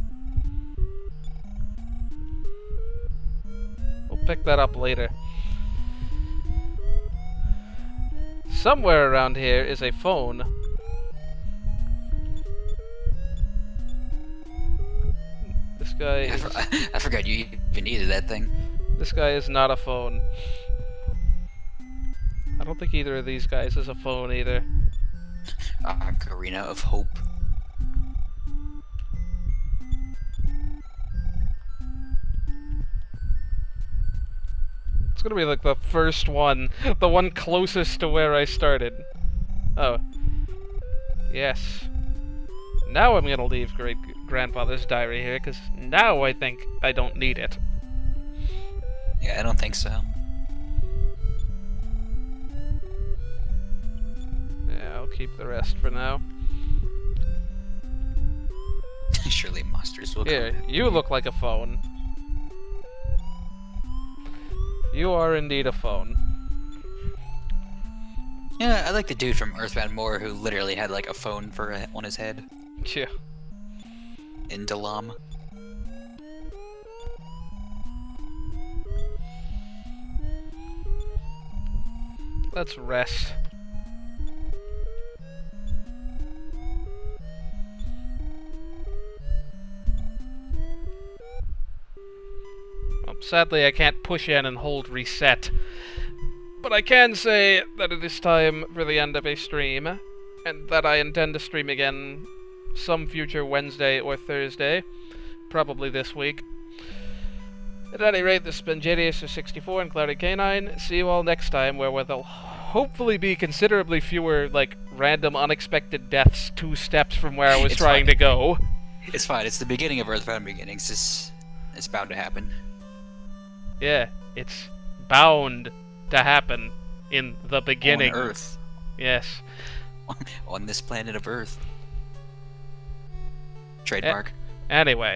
Speaker 2: We'll pick that up later. Somewhere around here is a phone. This guy is...
Speaker 1: I forgot you even needed that thing.
Speaker 2: This guy is not a phone. I don't think either of these guys is a phone either.
Speaker 1: Ocarina of Hope.
Speaker 2: It's gonna be like the first one, the one closest to where I started. Oh. Yes. Now I'm gonna leave great-grandfather's diary here, because now I think I don't need it.
Speaker 1: Yeah, I don't think so.
Speaker 2: Yeah, I'll keep the rest for now.
Speaker 1: Surely monsters will
Speaker 2: Here,
Speaker 1: come.
Speaker 2: you look like a phone. You are indeed a phone.
Speaker 1: Yeah, I like the dude from EarthBound more who literally had like a phone on his head
Speaker 2: Yeah.
Speaker 1: in Dalam.
Speaker 2: Let's rest. Well, sadly, I can't push in and hold reset. But I can say that it is time for the end of a stream, and that I intend to stream again some future Wednesday or Thursday, probably this week. At any rate, this has been JDS64 and Cloudy Canine. See you all next time, where there'll hopefully be considerably fewer, like, random unexpected deaths 2 steps from where I was trying to go.
Speaker 1: It's fine. It's the beginning of EarthBound Beginnings. It's bound to happen.
Speaker 2: Yeah, it's bound to happen in the beginning.
Speaker 1: On Earth.
Speaker 2: Yes.
Speaker 1: On this planet of Earth. Trademark.
Speaker 2: Anyway.